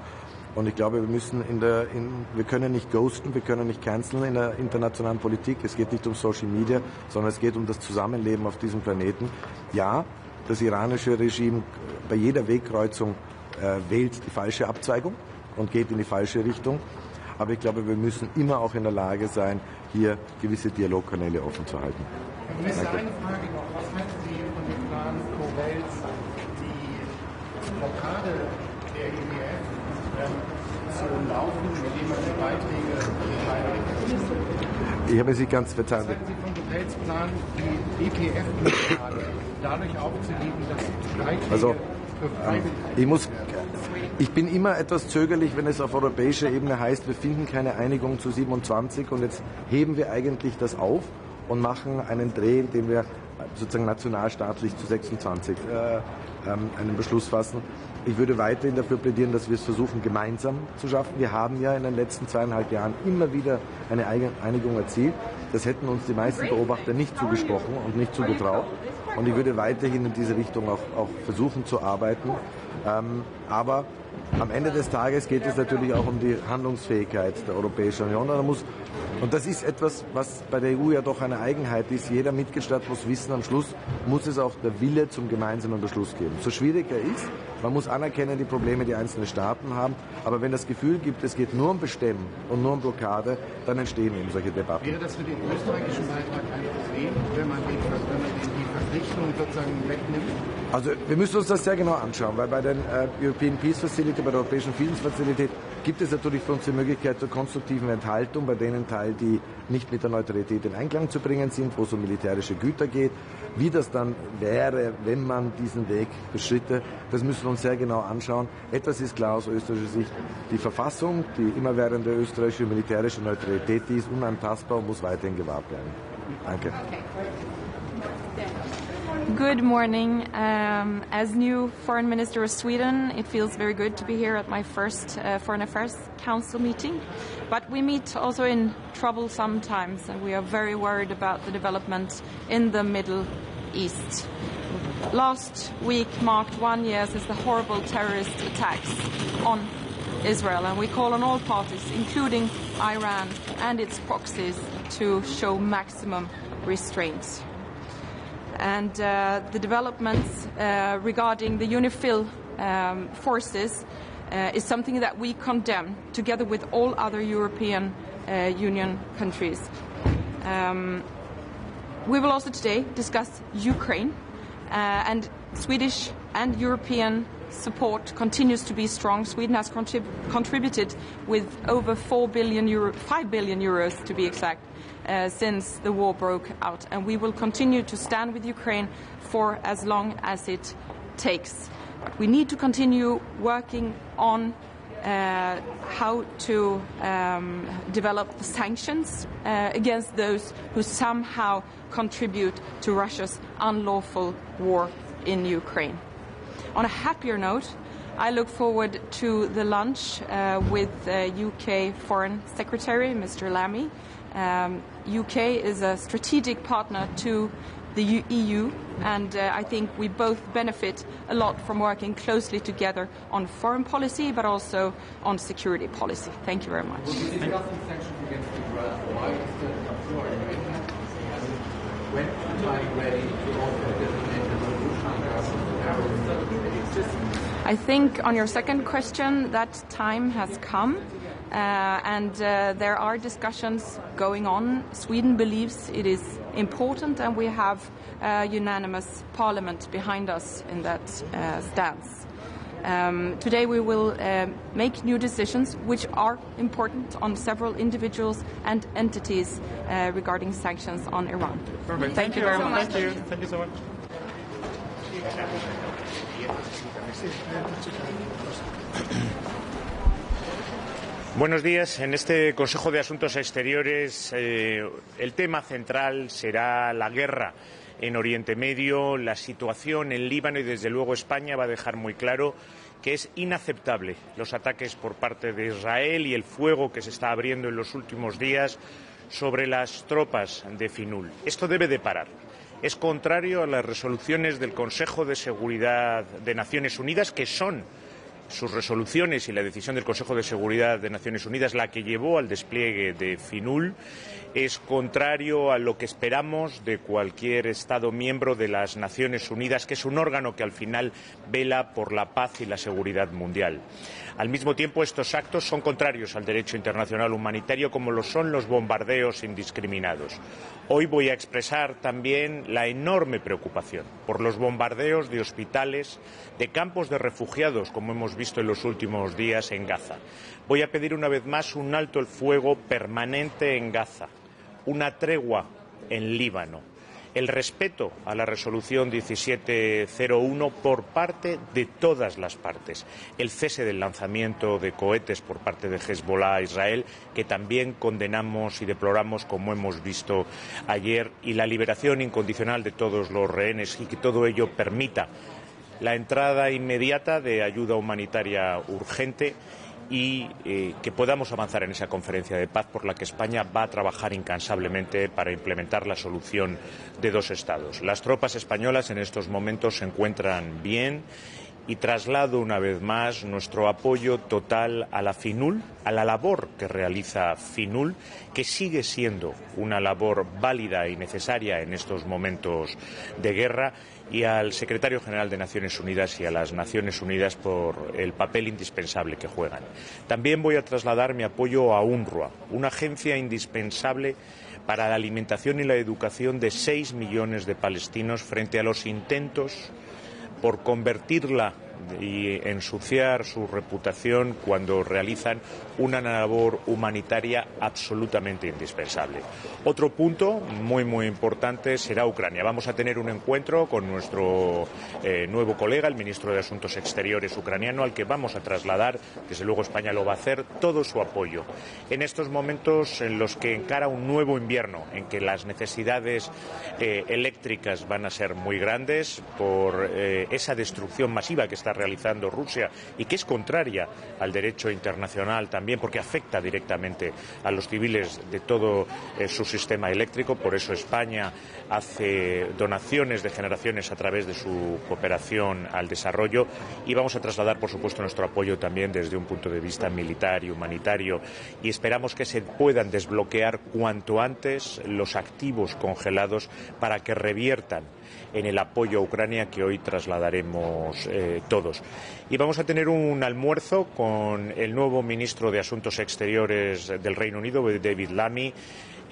Und ich glaube, wir können nicht ghosten, wir können nicht canceln in der internationalen Politik. Es geht nicht um Social Media, sondern es geht um das Zusammenleben auf diesem Planeten. Ja, das iranische Regime bei jeder Wegkreuzung wählt die falsche Abzweigung und geht in die falsche Richtung. Aber ich glaube, wir müssen immer auch in der Lage sein, hier gewisse Dialogkanäle offen zu halten. Herr Minister, eine Frage noch. Was halten Sie von dem Plan Convene, die Blockade der IWF zu laufen, indem man die Beiträge beteiligt? Ich habe Sie ganz verzeiht. Was halten Sie von Convenes Plan, die IPF-Blockade dadurch aufzuliegen, dass Beiträge ich bin immer etwas zögerlich, wenn es auf europäischer Ebene heißt, wir finden keine Einigung zu 27 und jetzt heben wir eigentlich das auf und machen einen Dreh, in dem wir sozusagen nationalstaatlich zu 26 einen Beschluss fassen. Ich würde weiterhin dafür plädieren, dass wir es versuchen, gemeinsam zu schaffen. Wir haben ja in den letzten 2,5 Jahren immer wieder eine Einigung erzielt. Das hätten uns die meisten Beobachter nicht zugesprochen und nicht zugetraut. Und ich würde weiterhin in diese Richtung auch versuchen zu arbeiten. Aber am Ende des Tages geht es natürlich auch um die Handlungsfähigkeit der Europäischen Union. Und das ist etwas, was bei der EU ja doch eine Eigenheit ist. Jeder Mitgliedstaat muss wissen, am Schluss muss es auch der Wille zum gemeinsamen Beschluss geben. So schwierig er ist, man muss anerkennen, die Probleme, die einzelne Staaten haben. Aber wenn das Gefühl gibt, es geht nur um Bestimmen und nur um Blockade, dann entstehen eben solche Debatten. Wäre das für den österreichischen Beitrag ein Problem, wenn man die Verpflichtung sozusagen wegnimmt? Also wir müssen uns das sehr genau anschauen, weil bei der European Peace Facility, bei der Europäischen Friedensfazilität gibt es natürlich für uns die Möglichkeit zur konstruktiven Enthaltung bei denen Teil, die nicht mit der Neutralität in Einklang zu bringen sind, wo es um militärische Güter geht. Wie das dann wäre, wenn man diesen Weg beschritte, das müssen wir uns sehr genau anschauen. Etwas ist klar aus österreichischer Sicht, die Verfassung, die immerwährende österreichische militärische Neutralität, die ist unantastbar und muss weiterhin gewahrt bleiben. Danke. Good morning. As new Foreign Minister of Sweden, it feels very good to be here at my first Foreign Affairs Council meeting. But we meet also in troublesome times, and we are very worried about the development in the Middle East. Last week marked 1 year since the horrible terrorist attacks on Israel, and we call on all parties, including Iran and its proxies, to show maximum restraint. And the developments regarding the UNIFIL forces is something that we condemn, together with all other European Union countries. We will also today discuss Ukraine, and Swedish and European support continues to be strong. Sweden has contributed with over 5 billion euros to be exact, since the war broke out, and we will continue to stand with Ukraine for as long as it takes. But we need to continue working on how to develop the sanctions against those who somehow contribute to Russia's unlawful war in Ukraine. On a happier note, I look forward to the lunch with UK Foreign Secretary, Mr. Lammy. UK is a strategic partner to the EU, and I think we both benefit a lot from working closely together on foreign policy, but also on security policy. Thank you very much. Discussing sanctions against Israel, why is the authority when time ready to also designate the revolutionary terrorists? I think on your second question, that time has come. And there are discussions going on. Sweden believes it is important, and we have a unanimous parliament behind us in that stance. Today we will make new decisions which are important on several individuals and entities regarding sanctions on Iran. Perfect. Thank you very much. Thank you. Thank you so much. Buenos días. En este Consejo de Asuntos Exteriores el tema central será la guerra en Oriente Medio, la situación en Líbano y desde luego España va a dejar muy claro que es inaceptable los ataques por parte de Israel y el fuego que se está abriendo en los últimos días sobre las tropas de Finul. Esto debe de parar. Es contrario a las resoluciones del Consejo de Seguridad de Naciones Unidas, que son sus resoluciones y la decisión del Consejo de Seguridad de Naciones Unidas la que llevó al despliegue de Finul. Es contrario a lo que esperamos de cualquier Estado miembro de las Naciones Unidas, que es un órgano que al final vela por la paz y la seguridad mundial. Al mismo tiempo, estos actos son contrarios al derecho internacional humanitario, como lo son los bombardeos indiscriminados. Hoy voy a expresar también la enorme preocupación por los bombardeos de hospitales, de campos de refugiados, como hemos visto en los últimos días en Gaza. Voy a pedir una vez más un alto el fuego permanente en Gaza, una tregua en Líbano, el respeto a la resolución 1701 por parte de todas las partes, el cese del lanzamiento de cohetes por parte de Hezbollah a Israel, que también condenamos y deploramos, como hemos visto ayer, y la liberación incondicional de todos los rehenes, y que todo ello permita la entrada inmediata de ayuda humanitaria urgente y que podamos avanzar en esa conferencia de paz por la que España va a trabajar incansablemente para implementar la solución de dos estados. Las tropas españolas en estos momentos se encuentran bien y traslado una vez más nuestro apoyo total a la Finul, a la labor que realiza Finul, que sigue siendo una labor válida y necesaria en estos momentos de guerra, y al secretario general de Naciones Unidas y a las Naciones Unidas por el papel indispensable que juegan. También voy a trasladar mi apoyo a UNRWA, una agencia indispensable para la alimentación y la educación de 6 millones de palestinos frente a los intentos por convertirla y ensuciar su reputación cuando realizan una labor humanitaria absolutamente indispensable. Otro punto muy importante será Ucrania. Vamos a tener un encuentro con nuestro nuevo colega, el ministro de Asuntos Exteriores ucraniano, al que vamos a trasladar, desde luego España lo va a hacer, todo su apoyo. En estos momentos en los que encara un nuevo invierno, en que las necesidades eléctricas van a ser muy grandes por esa destrucción masiva que está realizando Rusia y que es contraria al derecho internacional también, porque afecta directamente a los civiles de todo su sistema eléctrico. Por eso España hace donaciones de generaciones a través de su cooperación al desarrollo, y vamos a trasladar, por supuesto, nuestro apoyo también desde un punto de vista militar y humanitario, y esperamos que se puedan desbloquear cuanto antes los activos congelados para que reviertan en el apoyo a Ucrania que hoy trasladaremos todos. Y vamos a tener un almuerzo con el nuevo ministro de Asuntos Exteriores del Reino Unido, David Lammy.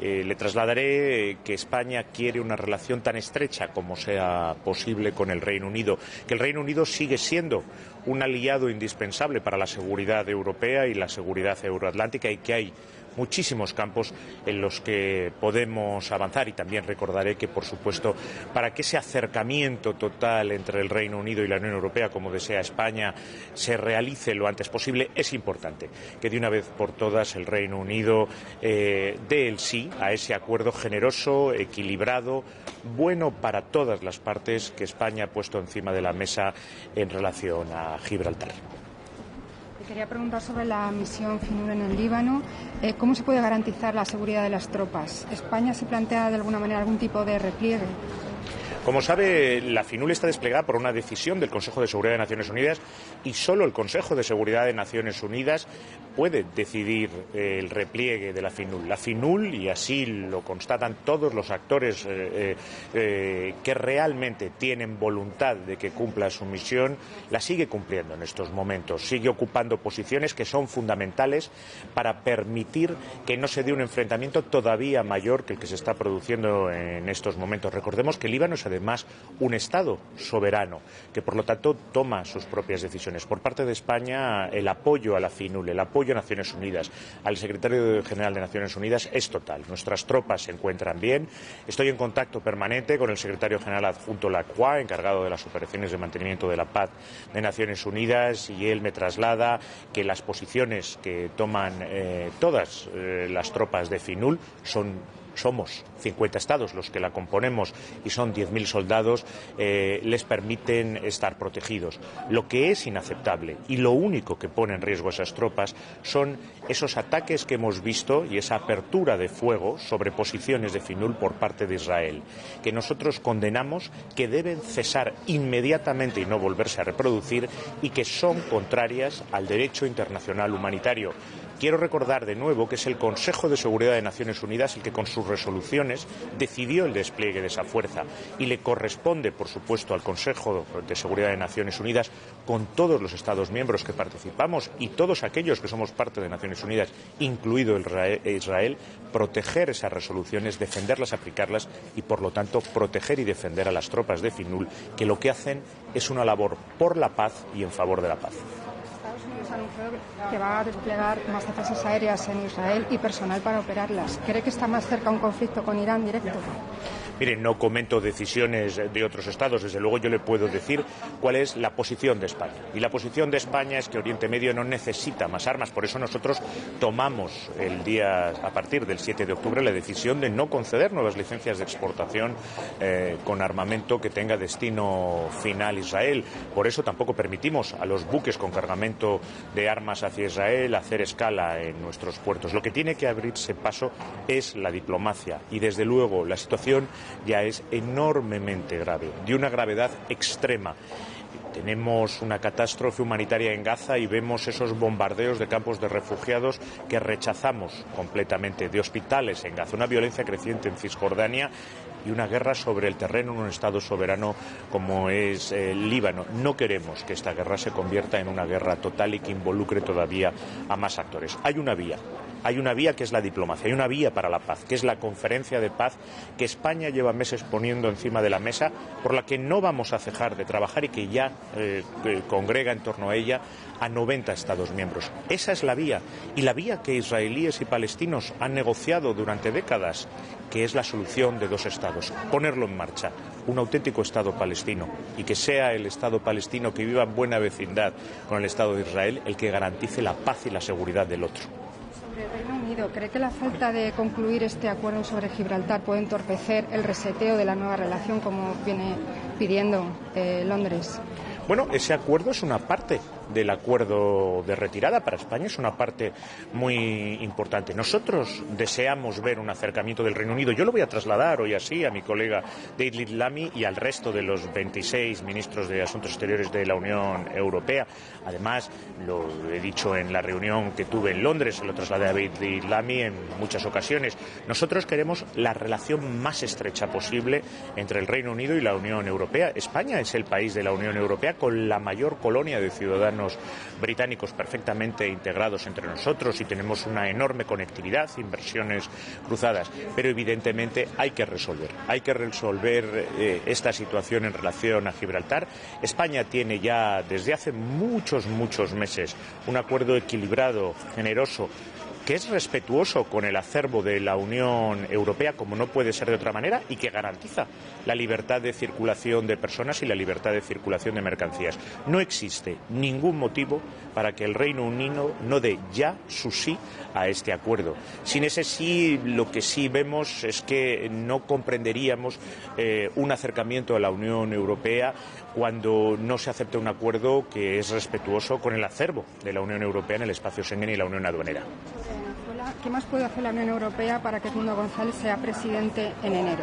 Le trasladaré que España quiere una relación tan estrecha como sea posible con el Reino Unido, que el Reino Unido sigue siendo un aliado indispensable para la seguridad europea y la seguridad euroatlántica, y que hay muchísimos campos en los que podemos avanzar. Y también recordaré que, por supuesto, para que ese acercamiento total entre el Reino Unido y la Unión Europea, como desea España, se realice lo antes posible, es importante que de una vez por todas el Reino Unido dé el sí a ese acuerdo generoso, equilibrado, bueno para todas las partes que España ha puesto encima de la mesa en relación a Gibraltar. Quería preguntar sobre la misión Finul en el Líbano. ¿Cómo se puede garantizar la seguridad de las tropas? ¿España se plantea de alguna manera algún tipo de repliegue? Como sabe, la FINUL está desplegada por una decisión del Consejo de Seguridad de Naciones Unidas y solo el Consejo de Seguridad de Naciones Unidas puede decidir el repliegue de la FINUL. La FINUL, y así lo constatan todos los actores que realmente tienen voluntad de que cumpla su misión, la sigue cumpliendo en estos momentos. Sigue ocupando posiciones que son fundamentales para permitir que no se dé un enfrentamiento todavía mayor que el que se está produciendo en estos momentos. Recordemos que Líbano es además un Estado soberano, que por lo tanto toma sus propias decisiones. Por parte de España, el apoyo a la FINUL, el apoyo a Naciones Unidas, al secretario general de Naciones Unidas es total. Nuestras tropas se encuentran bien. Estoy en contacto permanente con el secretario general adjunto Lacroix, encargado de las operaciones de mantenimiento de la paz de Naciones Unidas, y él me traslada que las posiciones que toman todas las tropas de FINUL somos 50 estados los que la componemos y son 10.000 soldados, les permiten estar protegidos. Lo que es inaceptable y lo único que pone en riesgo a esas tropas son esos ataques que hemos visto y esa apertura de fuego sobre posiciones de FINUL por parte de Israel, que nosotros condenamos, que deben cesar inmediatamente y no volverse a reproducir, y que son contrarias al derecho internacional humanitario. Quiero recordar de nuevo que es el Consejo de Seguridad de Naciones Unidas el que con sus resoluciones decidió el despliegue de esa fuerza, y le corresponde, por supuesto, al Consejo de Seguridad de Naciones Unidas, con todos los Estados miembros que participamos y todos aquellos que somos parte de Naciones Unidas, incluido Israel, proteger esas resoluciones, defenderlas, aplicarlas y, por lo tanto, proteger y defender a las tropas de FINUL, que lo que hacen es una labor por la paz y en favor de la paz. Estados Unidos ha anunciado que va a desplegar más defensas aéreas en Israel y personal para operarlas. ¿Cree que está más cerca un conflicto con Irán directo? Mire, no comento decisiones de otros estados. Desde luego yo le puedo decir cuál es la posición de España. Y la posición de España es que Oriente Medio no necesita más armas. Por eso nosotros tomamos a partir del 7 de octubre, la decisión de no conceder nuevas licencias de exportación con armamento que tenga destino final Israel. Por eso tampoco permitimos a los buques con cargamento de armas hacia Israel hacer escala en nuestros puertos. Lo que tiene que abrirse paso es la diplomacia. Y desde luego la situación ya es enormemente grave, de una gravedad extrema. Tenemos una catástrofe humanitaria en Gaza y vemos esos bombardeos de campos de refugiados que rechazamos completamente, de hospitales en Gaza, una violencia creciente en Cisjordania y una guerra sobre el terreno en un Estado soberano como es el Líbano. No queremos que esta guerra se convierta en una guerra total y que involucre todavía a más actores. Hay una vía que es la diplomacia, hay una vía para la paz, que es la conferencia de paz que España lleva meses poniendo encima de la mesa, por la que no vamos a cejar de trabajar y que ya congrega en torno a ella a 90 Estados miembros. Esa es la vía, y la vía que israelíes y palestinos han negociado durante décadas, que es la solución de dos estados, ponerlo en marcha, un auténtico Estado palestino, y que sea el Estado palestino que viva en buena vecindad con el Estado de Israel el que garantice la paz y la seguridad del otro. Sobre el Reino Unido, ¿cree que la falta de concluir este acuerdo sobre Gibraltar puede entorpecer el reseteo de la nueva relación como viene pidiendo Londres? Bueno, ese acuerdo es una parte del acuerdo de retirada. Para España es una parte muy importante. Nosotros deseamos ver un acercamiento del Reino Unido. Yo lo voy a trasladar hoy así a mi colega David Lammy y al resto de los 26 ministros de Asuntos Exteriores de la Unión Europea. Además, lo he dicho en la reunión que tuve en Londres, se lo trasladé a David Lammy en muchas ocasiones. Nosotros queremos la relación más estrecha posible entre el Reino Unido y la Unión Europea. España es el país de la Unión Europea con la mayor colonia de ciudadanos británicos perfectamente integrados entre nosotros, y tenemos una enorme conectividad, inversiones cruzadas, pero evidentemente hay que resolver esta situación en relación a Gibraltar. España tiene ya desde hace muchos meses un acuerdo equilibrado, generoso, que es respetuoso con el acervo de la Unión Europea, como no puede ser de otra manera, y que garantiza la libertad de circulación de personas y la libertad de circulación de mercancías. No existe ningún motivo para que el Reino Unido no dé ya su sí a este acuerdo. Sin ese sí, lo que sí vemos es que no comprenderíamos un acercamiento a la Unión Europea cuando no se acepta un acuerdo que es respetuoso con el acervo de la Unión Europea en el espacio Schengen y la Unión Aduanera. ¿qué más puede hacer la Unión Europea para que Nuno González sea presidente en enero?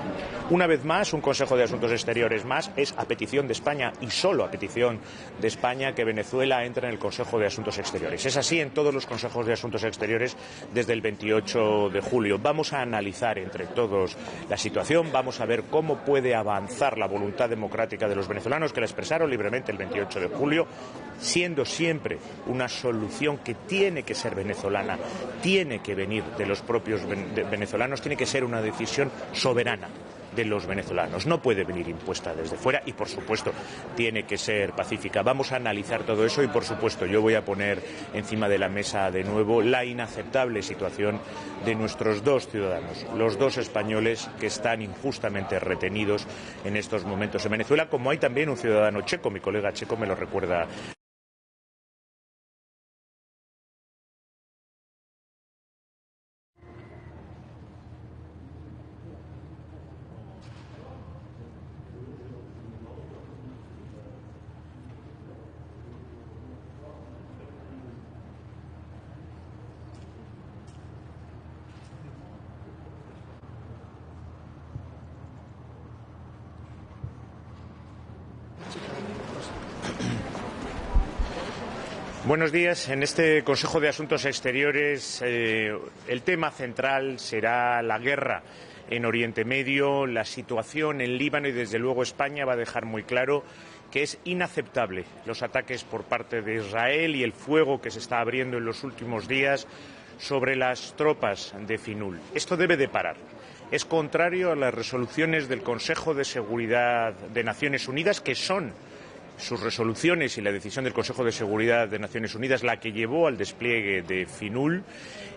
Una vez más, un Consejo de Asuntos Exteriores más es a petición de España y solo a petición de España que Venezuela entre en el Consejo de Asuntos Exteriores. Es así en todos los Consejos de Asuntos Exteriores desde el 28 de julio. Vamos a analizar entre todos la situación, vamos a ver cómo puede avanzar la voluntad democrática de los venezolanos que la expresaron libremente el 28 de julio, siendo siempre una solución que tiene que ser venezolana, tiene que venir de los propios venezolanos, tiene que ser una decisión soberana de los venezolanos. No puede venir impuesta desde fuera y, por supuesto, tiene que ser pacífica. Vamos a analizar todo eso y, por supuesto, yo voy a poner encima de la mesa de nuevo la inaceptable situación de nuestros dos ciudadanos, los dos españoles que están injustamente retenidos en estos momentos en Venezuela, como hay también un ciudadano checo, mi colega checo me lo recuerda. Buenos días. En este Consejo de Asuntos Exteriores el tema central será la guerra en Oriente Medio, la situación en Líbano y, desde luego, España va a dejar muy claro que es inaceptable los ataques por parte de Israel y el fuego que se está abriendo en los últimos días sobre las tropas de Finul. Esto debe de parar. Es contrario a las resoluciones del Consejo de Seguridad de Naciones Unidas, que son sus resoluciones y la decisión del Consejo de Seguridad de Naciones Unidas la que llevó al despliegue de Finul.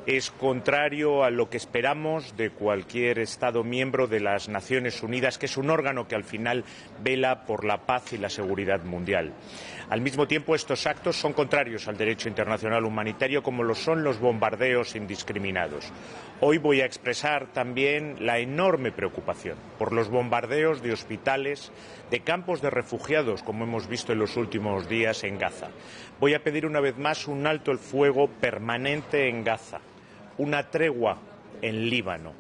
Es contrario a lo que esperamos de cualquier Estado miembro de las Naciones Unidas, que es un órgano que al final vela por la paz y la seguridad mundial. Al mismo tiempo, estos actos son contrarios al derecho internacional humanitario, como lo son los bombardeos indiscriminados. Hoy voy a expresar también la enorme preocupación por los bombardeos de hospitales, de campos de refugiados, como hemos visto en los últimos días en Gaza. Voy a pedir una vez más un alto el fuego permanente en Gaza, una tregua en Líbano,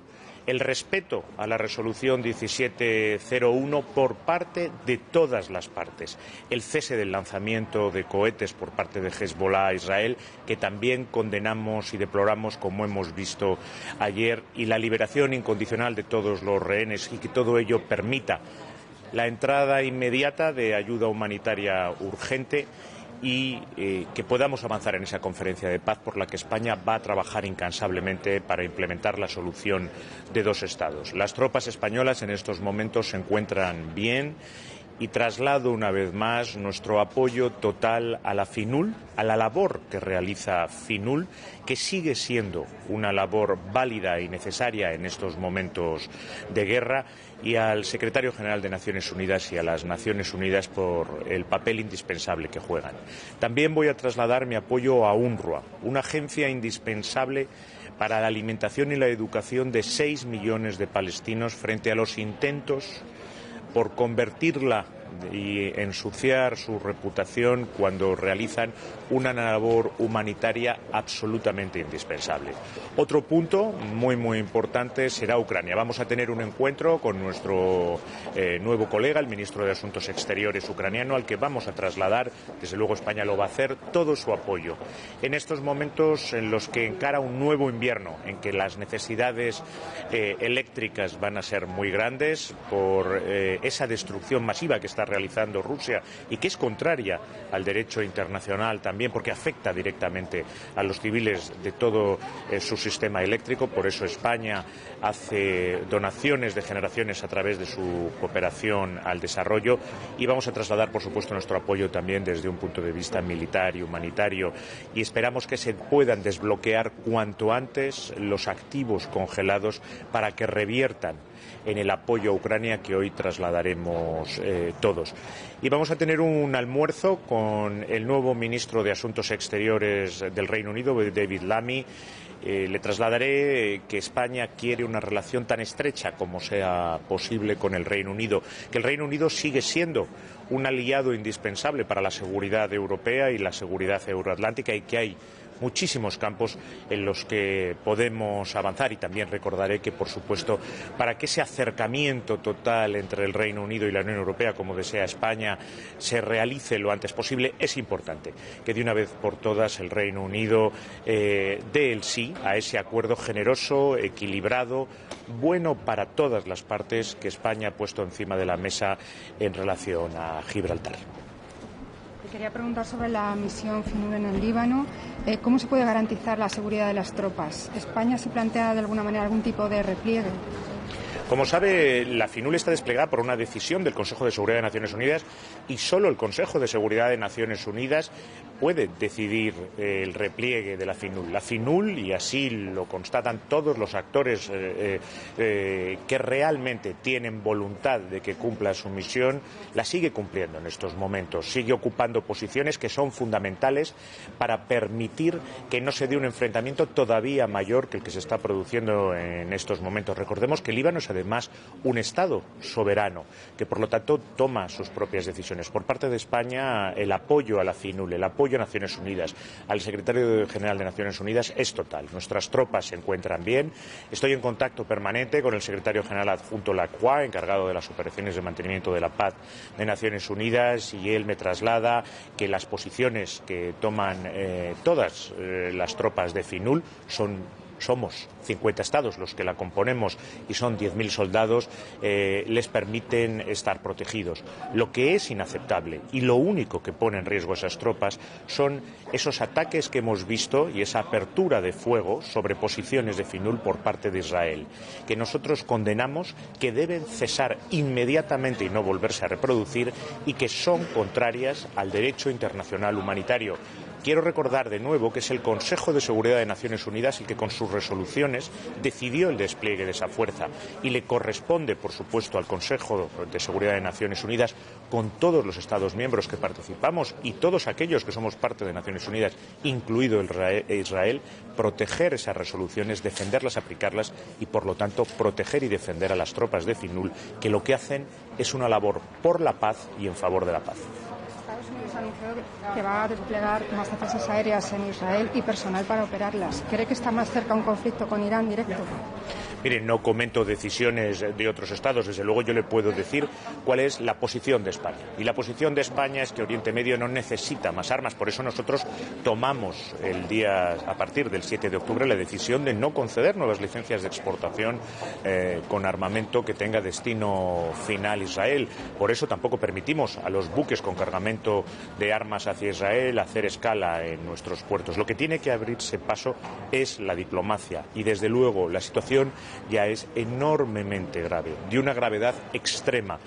el respeto a la resolución 1701 por parte de todas las partes, el cese del lanzamiento de cohetes por parte de Hezbollah a Israel, que también condenamos y deploramos, como hemos visto ayer, y la liberación incondicional de todos los rehenes, y que todo ello permita la entrada inmediata de ayuda humanitaria urgente y que podamos avanzar en esa conferencia de paz por la que España va a trabajar incansablemente para implementar la solución de dos Estados. Las tropas españolas en estos momentos se encuentran bien y traslado una vez más nuestro apoyo total a la Finul, a la labor que realiza Finul, que sigue siendo una labor válida y necesaria en estos momentos de guerra, y al secretario general de Naciones Unidas y a las Naciones Unidas por el papel indispensable que juegan. También voy a trasladar mi apoyo a UNRWA, una agencia indispensable para la alimentación y la educación de 6 millones de palestinos frente a los intentos por convertirla y ensuciar su reputación cuando realizan una labor humanitaria absolutamente indispensable. Otro punto muy importante será Ucrania. Vamos a tener un encuentro con nuestro nuevo colega, el ministro de Asuntos Exteriores ucraniano, al que vamos a trasladar, desde luego España lo va a hacer, todo su apoyo en estos momentos en los que encara un nuevo invierno, en que las necesidades eléctricas van a ser muy grandes por esa destrucción masiva que está realizando Rusia y que es contraria al derecho internacional también, porque afecta directamente a los civiles de todo su sistema eléctrico. Por eso España hace donaciones de generaciones a través de su cooperación al desarrollo, y vamos a trasladar, por supuesto, nuestro apoyo también desde un punto de vista militar y humanitario, y esperamos que se puedan desbloquear cuanto antes los activos congelados para que reviertan en el apoyo a Ucrania que hoy trasladaremos todos. Y vamos a tener un almuerzo con el nuevo ministro de Asuntos Exteriores del Reino Unido, David Lammy. Le trasladaré que España quiere una relación tan estrecha como sea posible con el Reino Unido, que el Reino Unido sigue siendo un aliado indispensable para la seguridad europea y la seguridad euroatlántica, y que hay muchísimos campos en los que podemos avanzar, y también recordaré que, por supuesto, para que ese acercamiento total entre el Reino Unido y la Unión Europea, como desea España, se realice lo antes posible, es importante que de una vez por todas el Reino Unido dé el sí a ese acuerdo generoso, equilibrado, bueno para todas las partes que España ha puesto encima de la mesa en relación a Gibraltar. Te quería preguntar sobre la misión FINUR en el Líbano. ¿Cómo se puede garantizar la seguridad de las tropas? ¿España se plantea de alguna manera algún tipo de repliegue? Como sabe, la FINUL está desplegada por una decisión del Consejo de Seguridad de Naciones Unidas, y solo el Consejo de Seguridad de Naciones Unidas puede decidir el repliegue de la FINUL. La FINUL, y así lo constatan todos los actores que realmente tienen voluntad de que cumpla su misión, la sigue cumpliendo en estos momentos. Sigue ocupando posiciones que son fundamentales para permitir que no se dé un enfrentamiento todavía mayor que el que se está produciendo en estos momentos. Recordemos que el Líbano es además un Estado soberano, que por lo tanto toma sus propias decisiones. Por parte de España, el apoyo a la FINUL, el apoyo a Naciones Unidas, al secretario general de Naciones Unidas es total. Nuestras tropas se encuentran bien. Estoy en contacto permanente con el secretario general adjunto Lacroix, encargado de las operaciones de mantenimiento de la paz de Naciones Unidas, y él me traslada que las posiciones que toman todas las tropas de FINUL somos 50 estados los que la componemos y son 10.000 soldados, les permiten estar protegidos. Lo que es inaceptable y lo único que pone en riesgo a esas tropas son esos ataques que hemos visto y esa apertura de fuego sobre posiciones de FINUL por parte de Israel, que nosotros condenamos, que deben cesar inmediatamente y no volverse a reproducir, y que son contrarias al derecho internacional humanitario. Quiero recordar de nuevo que es el Consejo de Seguridad de Naciones Unidas el que con sus resoluciones decidió el despliegue de esa fuerza, y le corresponde, por supuesto, al Consejo de Seguridad de Naciones Unidas, con todos los Estados miembros que participamos y todos aquellos que somos parte de Naciones Unidas, incluido Israel, proteger esas resoluciones, defenderlas, aplicarlas y, por lo tanto, proteger y defender a las tropas de FINUL, que lo que hacen es una labor por la paz y en favor de la paz. Estados Unidos ha anunciado que va a desplegar más defensas aéreas en Israel y personal para operarlas. ¿Cree que está más cerca un conflicto con Irán directo? Miren, no comento decisiones de otros estados. Desde luego yo le puedo decir cuál es la posición de España. Y la posición de España es que Oriente Medio no necesita más armas. Por eso nosotros tomamos a partir del 7 de octubre, la decisión de no conceder nuevas licencias de exportación con armamento que tenga destino final Israel. Por eso tampoco permitimos a los buques con cargamento de armas hacia Israel hacer escala en nuestros puertos. Lo que tiene que abrirse paso es la diplomacia, y desde luego la situación ya es enormemente grave, de una gravedad extrema.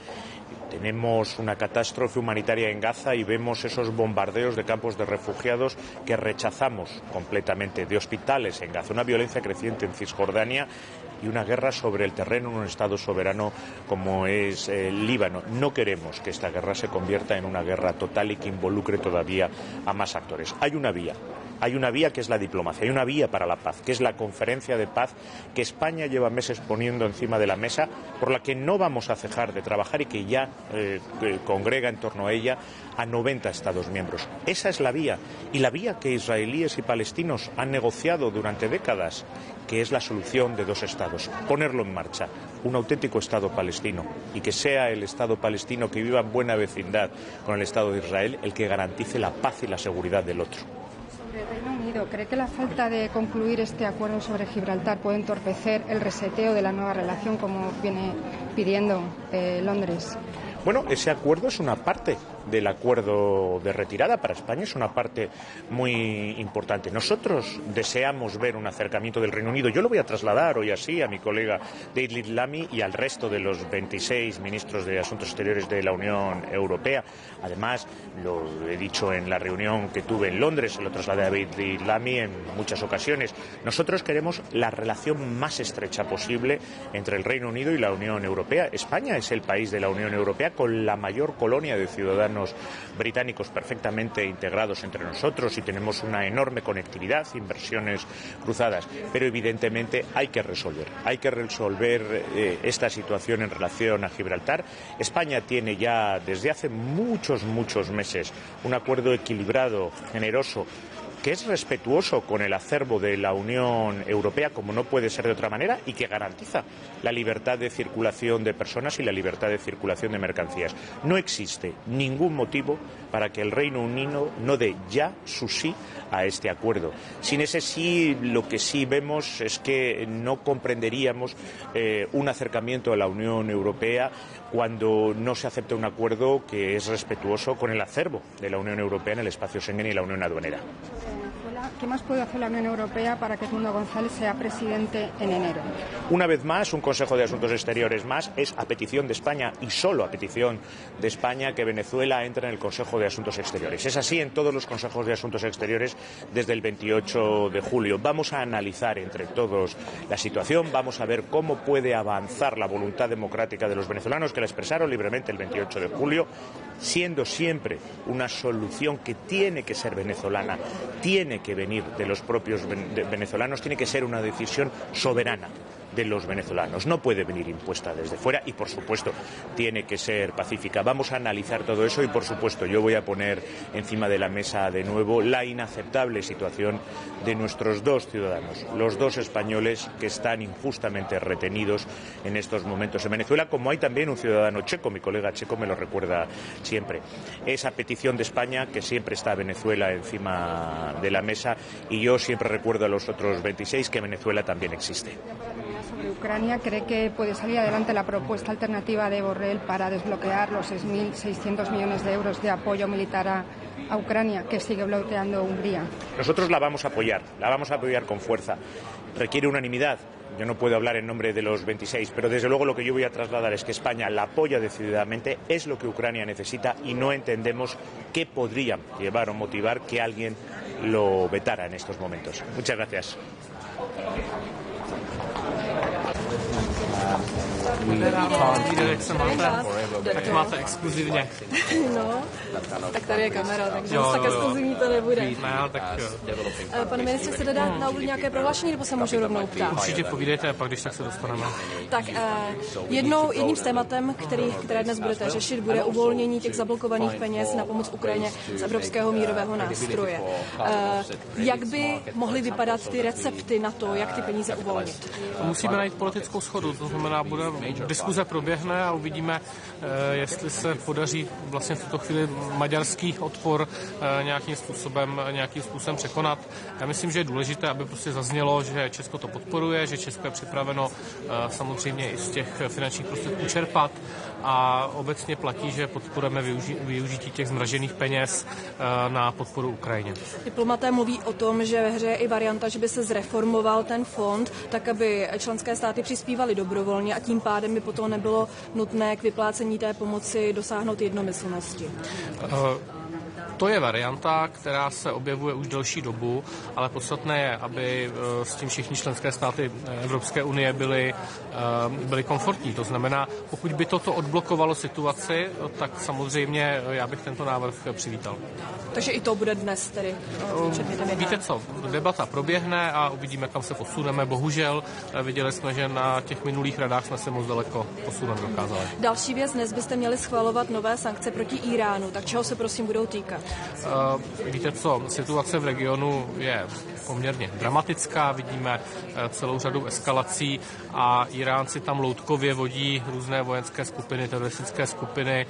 Tenemos una catástrofe humanitaria en Gaza y vemos esos bombardeos de campos de refugiados que rechazamos completamente, de hospitales en Gaza, una violencia creciente en Cisjordania y una guerra sobre el terreno en un Estado soberano como es el Líbano. No queremos que esta guerra se convierta en una guerra total y que involucre todavía a más actores. Hay una vía que es la diplomacia, hay una vía para la paz, que es la conferencia de paz que España lleva meses poniendo encima de la mesa, por la que no vamos a cejar de trabajar y que ya congrega en torno a ella a 90 Estados miembros. Esa es la vía, y la vía que israelíes y palestinos han negociado durante décadas, que es la solución de dos estados, ponerlo en marcha, un auténtico Estado palestino, y que sea el Estado palestino que viva en buena vecindad con el Estado de Israel el que garantice la paz y la seguridad del otro. Sobre el Reino Unido, ¿cree que la falta de concluir este acuerdo sobre Gibraltar puede entorpecer el reseteo de la nueva relación como viene pidiendo Londres? Bueno, ese acuerdo es una parte del acuerdo de retirada. Para España es una parte muy importante. Nosotros deseamos ver un acercamiento del Reino Unido. Yo lo voy a trasladar hoy así a mi colega David Lammy y al resto de los 26 ministros de Asuntos Exteriores de la Unión Europea. Además, lo he dicho en la reunión que tuve en Londres, se lo trasladé a David Lammy en muchas ocasiones. Nosotros queremos la relación más estrecha posible entre el Reino Unido y la Unión Europea. España es el país de la Unión Europea con la mayor colonia de ciudadanos británicos perfectamente integrados entre nosotros, y tenemos una enorme conectividad, inversiones cruzadas, pero evidentemente hay que resolver esta situación en relación a Gibraltar. España tiene ya desde hace muchos meses un acuerdo equilibrado, generoso, que es respetuoso con el acervo de la Unión Europea, como no puede ser de otra manera, y que garantiza la libertad de circulación de personas y la libertad de circulación de mercancías. No existe ningún motivo para que el Reino Unido no dé ya su sí a este acuerdo. Sin ese sí, lo que sí vemos es que no comprenderíamos un acercamiento a la Unión Europea cuando no se acepta un acuerdo que es respetuoso con el acervo de la Unión Europea en el espacio Schengen y la Unión Aduanera. ¿Qué más puede hacer la Unión Europea para que Edmundo González sea presidente en enero? Una vez más, un Consejo de Asuntos Exteriores más es a petición de España y solo a petición de España que Venezuela entre en el Consejo de Asuntos Exteriores. Es así en todos los Consejos de Asuntos Exteriores desde el 28 de julio. Vamos a analizar entre todos la situación, vamos a ver cómo puede avanzar la voluntad democrática de los venezolanos que la expresaron libremente el 28 de julio, siendo siempre una solución que tiene que ser venezolana, tiene que venir de los propios venezolanos, tiene que ser una decisión soberana de los venezolanos. No puede venir impuesta desde fuera y, por supuesto, tiene que ser pacífica. Vamos a analizar todo eso y, por supuesto, yo voy a poner encima de la mesa de nuevo la inaceptable situación de nuestros dos ciudadanos, los dos españoles que están injustamente retenidos en estos momentos en Venezuela, como hay también un ciudadano checo, mi colega checo me lo recuerda siempre. Esa petición de España que siempre está Venezuela encima de la mesa y yo siempre recuerdo a los otros 26 que Venezuela también existe. Sobre Ucrania, ¿cree que puede salir adelante la propuesta alternativa de Borrell para desbloquear los 6.600 millones de euros de apoyo militar a Ucrania, que sigue bloqueando Hungría? Nosotros la vamos a apoyar con fuerza. Requiere unanimidad. Yo no puedo hablar en nombre de los 26, pero desde luego lo que yo voy a trasladar es que España la apoya decididamente, es lo que Ucrania necesita y no entendemos qué podría llevar o motivar que alguien lo vetara en estos momentos. Muchas gracias. Tak máte exkluzivně. No, tak tady je kamera, takže tak exkluzivní to nebude. Ne, tak Pane ministře, chcete dát na úvod nějaké prohlášení, nebo se můžu rovnou ptát? Určitě povídejte, pak když tak se dostaneme. Tak jedním z tématem, které dnes budete řešit, bude uvolnění těch zablokovaných peněz na pomoc Ukrajině z Evropského mírového nástroje. Jak by mohly vypadat ty recepty na to, jak ty peníze uvolnit? Musíme najít politickou shodu, to znamená, diskuze proběhne a uvidíme, jestli se podaří vlastně v tuto chvíli maďarský odpor nějakým způsobem překonat. Já myslím, že je důležité, aby prostě zaznělo, že Česko to podporuje, že Česko je připraveno samozřejmě i z těch finančních prostředků čerpat a obecně platí, že podporujeme využití těch zmražených peněz na podporu Ukrajině. Diplomaté mluví o tom, že ve hře je i varianta, že by se zreformoval ten fond, tak aby členské státy přispívaly dobrovolně a tím pádem by potom nebylo nutné k vyplácení té pomoci dosáhnout jednomyslnosti. To je varianta, která se objevuje už delší dobu, ale podstatné je, aby s tím všichni členské státy Evropské unie byly komfortní. To znamená, pokud by toto odblokovalo situaci, tak samozřejmě já bych tento návrh přivítal. Takže i to bude dnes tedy předmětem jednání. Víte co, debata proběhne a uvidíme, kam se posuneme. Bohužel viděli jsme, že na těch minulých radách jsme se moc daleko posunout dokázali. Další věc, dnes byste měli schvalovat nové sankce proti Iránu, tak čeho se prosím budou týkat? Víte co, situace v regionu je poměrně dramatická, vidíme celou řadu eskalací a Iránci tam loutkově vodí různé vojenské skupiny, teroristické skupiny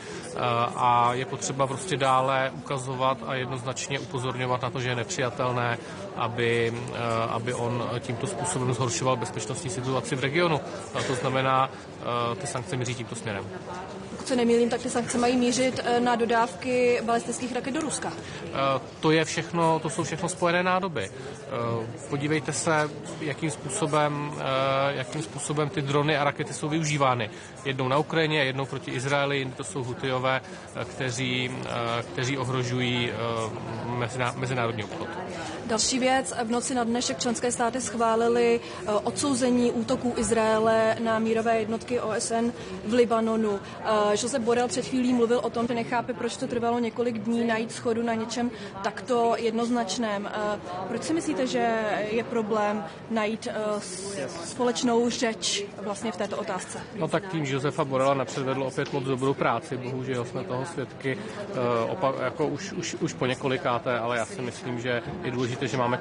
a je potřeba prostě dále ukazovat a jednoznačně upozorňovat na to, že je nepřijatelné, aby on tímto způsobem zhoršoval bezpečnostní situaci v regionu. To znamená, ty sankce míří tímto směrem. Pokud se nemýlím, tak ty sankce mají mířit na dodávky balistických raket do Ruska. To jsou všechno spojené nádoby. Podívejte se, jakým způsobem ty drony a rakety jsou využívány. Jednou na Ukrajině, jednou proti Izraeli, to jsou Hutijové, kteří ohrožují mezinárodní obchod. Další věc, v noci na dnešek členské státy schválily odsouzení útoků Izraele na mírové jednotky OSN v Libanonu. Josep Borrell před chvílí mluvil o tom, že nechápe, proč to trvalo několik dní najít shodu na něčem takto jednoznačném. Proč si myslíte, že je problém najít společnou řeč vlastně v této otázce? No tak tým Josefa Borrella nepředvedl opět moc dobrou práci. Bohužel jsme toho svědky jako už po několikáté, ale já si myslím, že je důležité důležité, že máme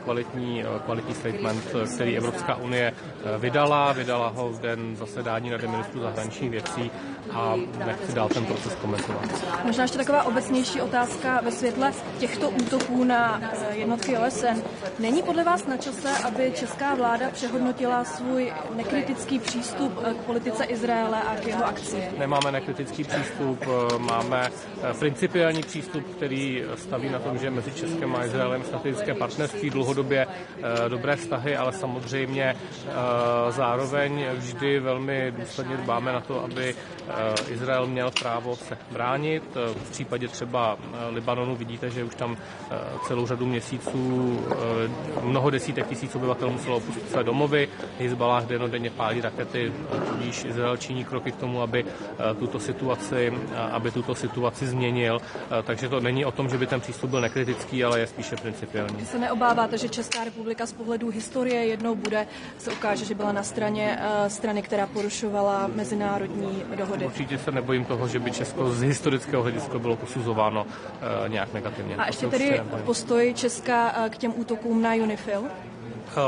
kvalitní statement, který Evropská unie vydala ho v den zasedání Rady ministrů zahraničních věcí a nechci dál ten proces komentovat. Možná ještě taková obecnější otázka ve světle těchto útoků na jednotky OSN. Není podle vás na čase, aby česká vláda přehodnotila svůj nekritický přístup k politice Izraele a k jeho akci? Nemáme nekritický přístup, máme principiální přístup, který staví na tom, že mezi Českem a Izraelem strategické partnerství, dlouhodobě dobré vztahy, ale samozřejmě zároveň vždy velmi důsledně dbáme na to, aby Izrael měl právo se bránit. V případě třeba Libanonu vidíte, že už tam celou řadu měsíců mnoho desítek tisíc obyvatel muselo opustit své domovy. Hizballah dennodenně pálí rakety, tudíž Izrael činí kroky k tomu, aby tuto situaci změnil. Takže to není o tom, že by ten přístup byl nekritický, ale je spíše principiální. Vy se neobáváte, že Česká republika z pohledu historie jednou se ukáže, že byla na straně strany, která porušovala mezinárodní dohody? Určitě se nebojím toho, že by Česko z historického hlediska bylo posuzováno nějak negativně. A ještě tedy postoj Česka k těm útokům na UNIFIL?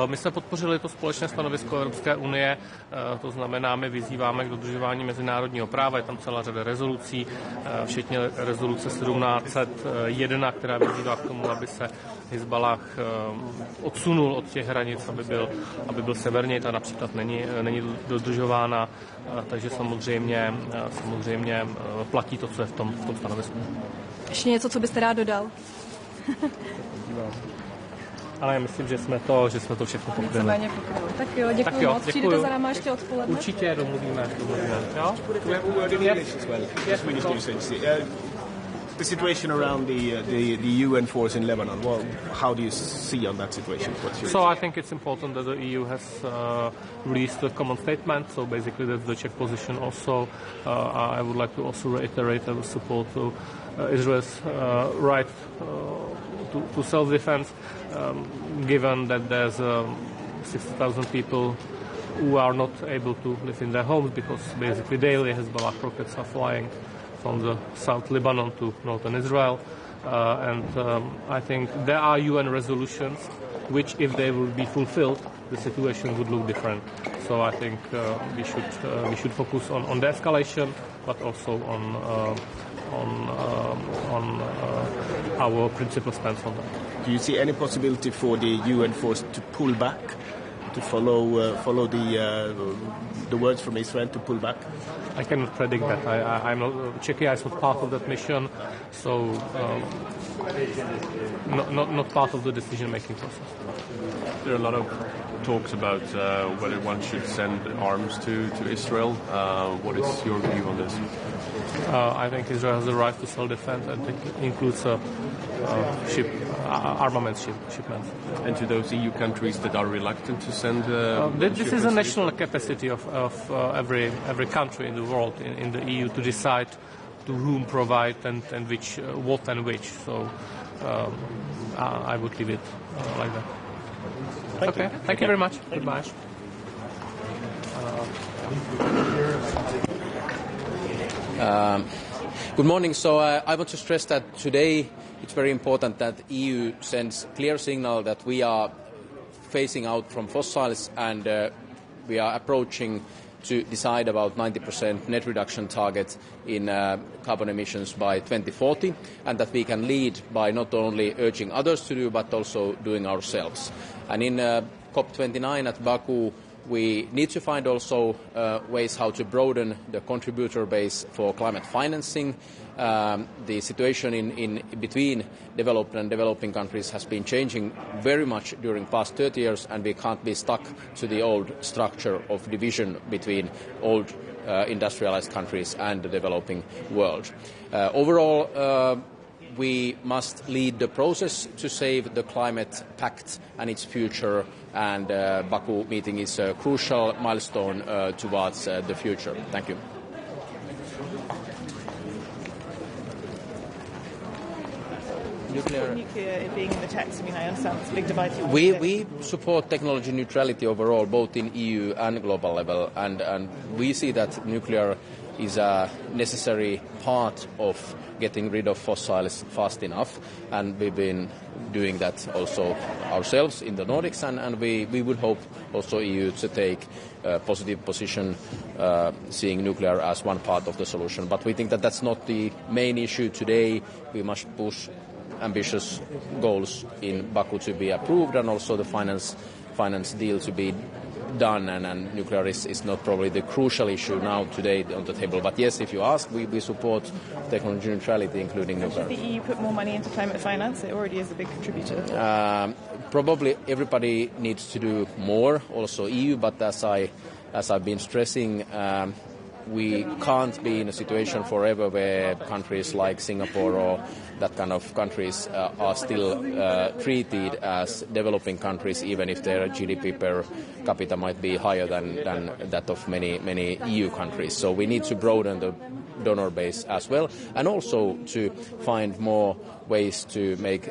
My jsme podpořili to společné stanovisko Evropské unie, to znamená, my vyzýváme k dodržování mezinárodního práva, je tam celá řada rezolucí, včetně rezoluce 1701, která vyzývá k tomu, aby se Hizballah odsunul od těch hranic, aby byl severně, ta například není dodržována, takže samozřejmě platí to, co je v tom stanovisku. Ještě něco, co byste rád dodal? Ale já myslím, že jsme to všechno pokryli. Tak jo, děkuji moc. Přijdete za náma ještě odpoledne? Určitě, domluvíme. Jo? The situation around the UN force in Lebanon, well, how do you see on that situation? So I think it's important that the EU has released a common statement. So basically that's the Czech position also. I would like to also reiterate our support to Israel's right to self-defense, given that there's 60,000 people who are not able to live in their homes because basically daily Hezbollah rockets are flying from the South Lebanon to northern Israel. I think there are UN resolutions which, if they will be fulfilled, the situation would look different. So I think we should focus on the escalation, but also on our principal stance on that. Do you see any possibility for the UN force to pull back, to follow the words from Israel to pull back? I cannot predict that. I'm not, Czechia is not part of that mission, so not part of the decision-making process. There are a lot of talks about whether one should send arms to Israel. What is your view on this? I think Israel has the right to self-defense, and it includes armaments shipments. And to those EU countries that are reluctant to send this is a national capacity of every country in the world, in the EU, to decide to whom provide and which, what and which. So I would leave it like that. Thank you very much. Goodbye. Good morning. So I want to stress that today it's very important that the EU sends clear signal that we are phasing out from fossils and we are approaching to decide about 90% net reduction target in carbon emissions by 2040, and that we can lead by not only urging others to do but also doing ourselves. And in COP29 at Baku, we need to find also ways how to broaden the contributor base for climate financing. The situation in between developed and developing countries has been changing very much during the past 30 years, and we can't be stuck to the old structure of division between old industrialized countries and the developing world. Overall, we must lead the process to save the climate pact and its future, and Baku meeting is a crucial milestone towards the future. Thank you. nuclear being in the text? I mean, I understand it's a big debate. We support technology neutrality overall, both in EU and global level, and we see that nuclear is a necessary part of getting rid of fossils fast enough, and we've been doing that also ourselves in the Nordics, and we would hope also EU to take a positive position, seeing nuclear as one part of the solution. But we think that that's not the main issue today. We must push ambitious goals in Baku to be approved, and also the finance deal to be done, and nuclear is not probably the crucial issue now today on the table. But yes, if you ask, we support technology neutrality, including nuclear. Should the EU put more money into climate finance? It already is a big contributor. Probably everybody needs to do more, also EU, but as I've been stressing, we can't be in a situation forever where countries like Singapore or that kind of countries are still treated as developing countries, even if their GDP per capita might be higher than that of many EU countries. So we need to broaden the donor base as well, and also to find more ways to make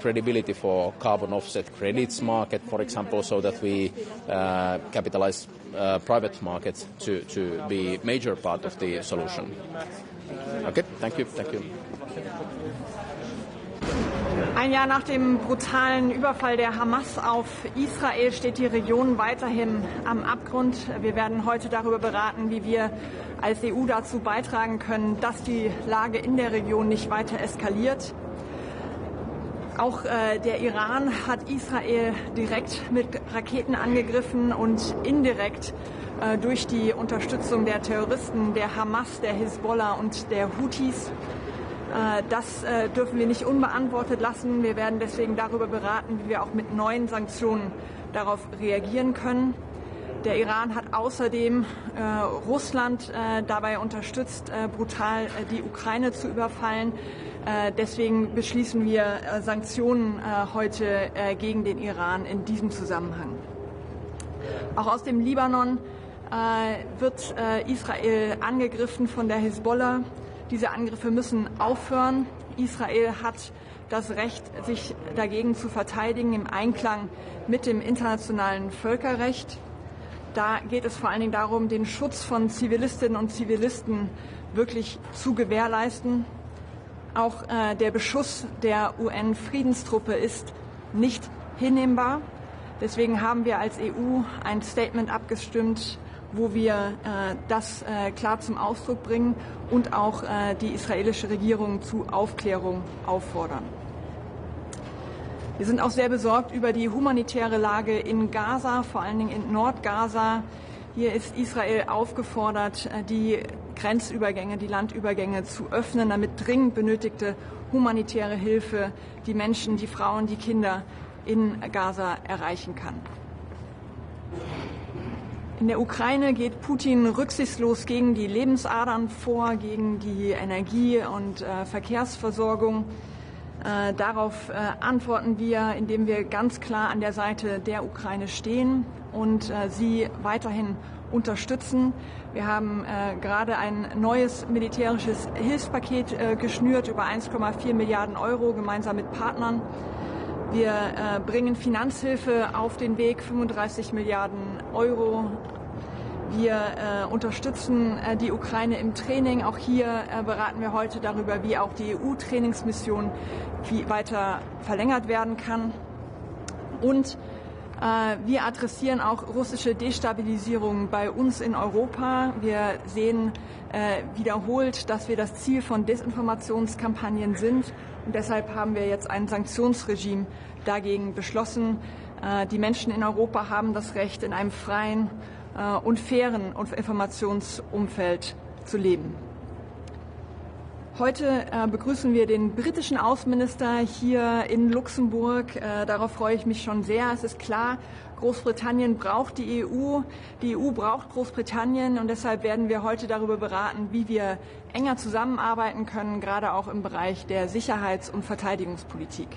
credibility for carbon offset credits market, for example, so that we capitalize private markets to be major part of the solution. Okay, thank you. Ein Jahr nach dem brutalen Überfall der Hamas auf Israel steht die Region weiterhin am Abgrund. Wir werden heute darüber beraten, wie wir als EU dazu beitragen können, dass die Lage in der Region nicht weiter eskaliert. Auch der Iran hat Israel direkt mit Raketen angegriffen und indirekt durch die Unterstützung der Terroristen, der Hamas, der Hisbollah und der Houthis. Das dürfen wir nicht unbeantwortet lassen. Wir werden deswegen darüber beraten, wie wir auch mit neuen Sanktionen darauf reagieren können. Der Iran hat außerdem Russland dabei unterstützt, brutal die Ukraine zu überfallen. Deswegen beschließen wir Sanktionen heute gegen den Iran in diesem Zusammenhang. Auch aus dem Libanon wird Israel angegriffen von der Hisbollah. Diese Angriffe müssen aufhören. Israel hat das Recht, sich dagegen zu verteidigen im Einklang mit dem internationalen Völkerrecht. Da geht es vor allen Dingen darum, den Schutz von Zivilistinnen und Zivilisten wirklich zu gewährleisten. Auch der Beschuss der UN-Friedenstruppe ist nicht hinnehmbar. Deswegen haben wir als EU ein Statement abgestimmt, wo wir das klar zum Ausdruck bringen und auch die israelische Regierung zu Aufklärung auffordern. Wir sind auch sehr besorgt über die humanitäre Lage in Gaza, vor allen Dingen in Nordgaza. Hier ist Israel aufgefordert, die Grenzübergänge, die Landübergänge zu öffnen, damit dringend benötigte humanitäre Hilfe die Menschen, die Frauen, die Kinder in Gaza erreichen kann. In der Ukraine geht Putin rücksichtslos gegen die Lebensadern vor, gegen die Energie- und Verkehrsversorgung. Darauf antworten wir, indem wir ganz klar an der Seite der Ukraine stehen und sie weiterhin unterstützen. Wir haben gerade ein neues militärisches Hilfspaket geschnürt über 1,4 Milliarden Euro gemeinsam mit Partnern. Wir bringen Finanzhilfe auf den Weg, 35 Milliarden Euro. Wir unterstützen die Ukraine im Training. Auch hier beraten wir heute darüber, wie auch die EU-Trainingsmission weiter verlängert werden kann. Und wir adressieren auch russische Destabilisierung bei uns in Europa. Wir sehen wiederholt, dass wir das Ziel von Desinformationskampagnen sind. Und deshalb haben wir jetzt ein Sanktionsregime dagegen beschlossen. Die Menschen in Europa haben das Recht, in einem freien und fairen Informationsumfeld zu leben. Heute begrüßen wir den britischen Außenminister hier in Luxemburg. Darauf freue ich mich schon sehr. Es ist klar, Großbritannien braucht die EU braucht Großbritannien, und deshalb werden wir heute darüber beraten, wie wir enger zusammenarbeiten können, gerade auch im Bereich der Sicherheits- und Verteidigungspolitik.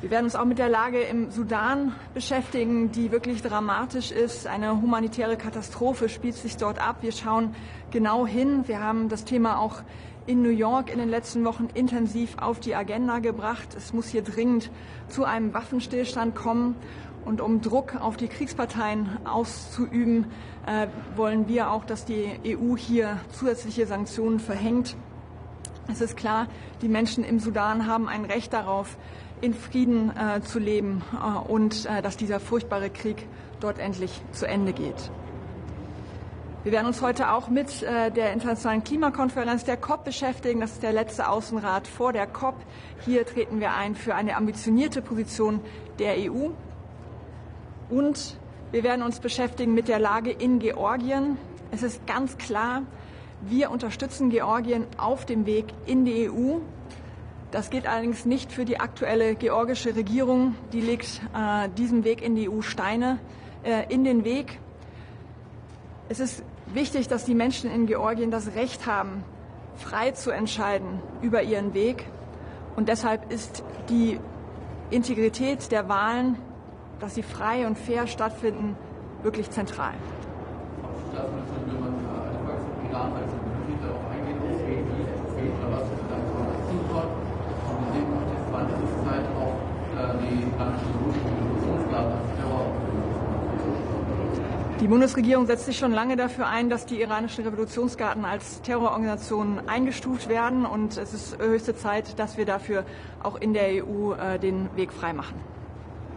Wir werden uns auch mit der Lage im Sudan beschäftigen, die wirklich dramatisch ist. Eine humanitäre Katastrophe spielt sich dort ab. Wir schauen genau hin. Wir haben das Thema auch in New York in den letzten Wochen intensiv auf die Agenda gebracht. Es muss hier dringend zu einem Waffenstillstand kommen. Und um Druck auf die Kriegsparteien auszuüben, wollen wir auch, dass die EU hier zusätzliche Sanktionen verhängt. Es ist klar, die Menschen im Sudan haben ein Recht darauf, in Frieden zu leben und dass dieser furchtbare Krieg dort endlich zu Ende geht. Wir werden uns heute auch mit der internationalen Klimakonferenz der COP beschäftigen. Das ist der letzte Außenrat vor der COP. Hier treten wir ein für eine ambitionierte Position der EU. Und wir werden uns beschäftigen mit der Lage in Georgien. Es ist ganz klar, wir unterstützen Georgien auf dem Weg in die EU. Das gilt allerdings nicht für die aktuelle georgische Regierung. Die legt diesem Weg in die EU Steine in den Weg. Es ist wichtig, dass die Menschen in Georgien das Recht haben, frei zu entscheiden über ihren Weg. Und deshalb ist die Integrität der Wahlen, dass sie frei und fair stattfinden, wirklich zentral. Die Bundesregierung setzt sich schon lange dafür ein, dass die iranischen Revolutionsgarden als Terrororganisationen eingestuft werden. Und es ist höchste Zeit, dass wir dafür auch in der EU den Weg freimachen.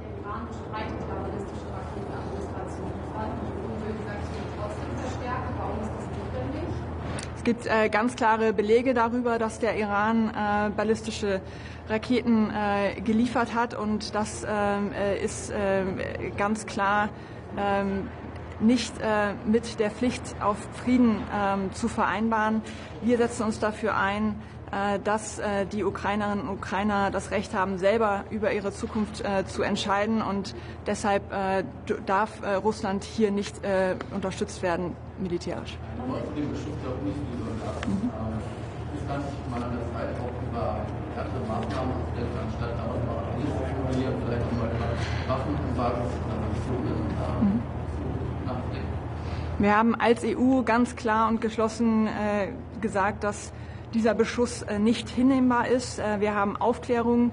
Der Iran bestreitet ja ballistische Raketenadministration. Trotzdem verstärken. Warum ist das notwendig? Es gibt ganz klare Belege darüber, dass der Iran ballistische Raketen geliefert hat. Und das ist ganz klar nicht mit der Pflicht auf Frieden zu vereinbaren. Wir setzen uns dafür ein, dass die Ukrainerinnen und Ukrainer das Recht haben, selber über ihre Zukunft zu entscheiden. Und deshalb darf Russland hier nicht unterstützt werden militärisch. Ist dann mal an der Zeit auch über härtere Maßnahmen anstatt aber formulieren, vielleicht auch mal über Waffenembargos oder Sanktionen nachdenken? Wir haben als EU ganz klar und geschlossen gesagt, dass dieser Beschuss nicht hinnehmbar ist. Wir haben Aufklärung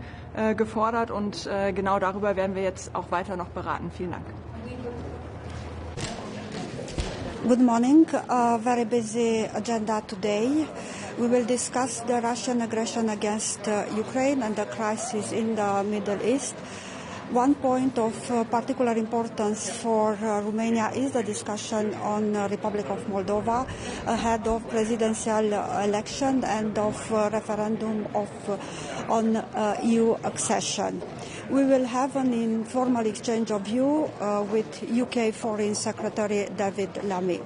gefordert und genau darüber werden wir jetzt auch weiter noch beraten. Vielen Dank. Good morning. Very busy agenda today. We will discuss the Russian aggression against Ukraine and the crisis in the Middle East. One point of particular importance for Romania is the discussion on Republic of Moldova ahead of presidential election and of referendum on EU accession. We will have an informal exchange of view with UK Foreign Secretary David Lammy.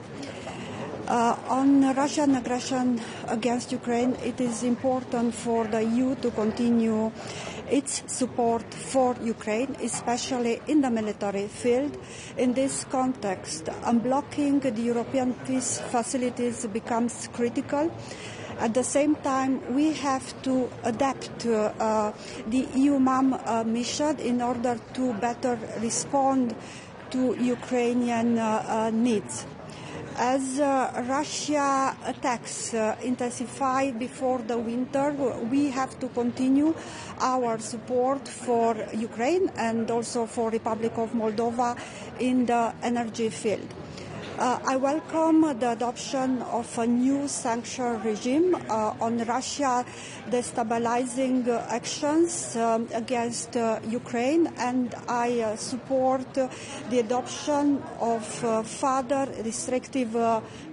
On Russian aggression against Ukraine, it is important for the EU to continue its support for Ukraine, especially in the military field. In this context, unblocking the European peace facilities becomes critical. At the same time, we have to adapt the EUMAM mission in order to better respond to Ukrainian needs. As Russia attacks intensify before the winter, we have to continue our support for Ukraine and also for Republic of Moldova in the energy field. I welcome the adoption of a new sanction regime on Russia destabilizing actions against Ukraine, and I support the adoption of further restrictive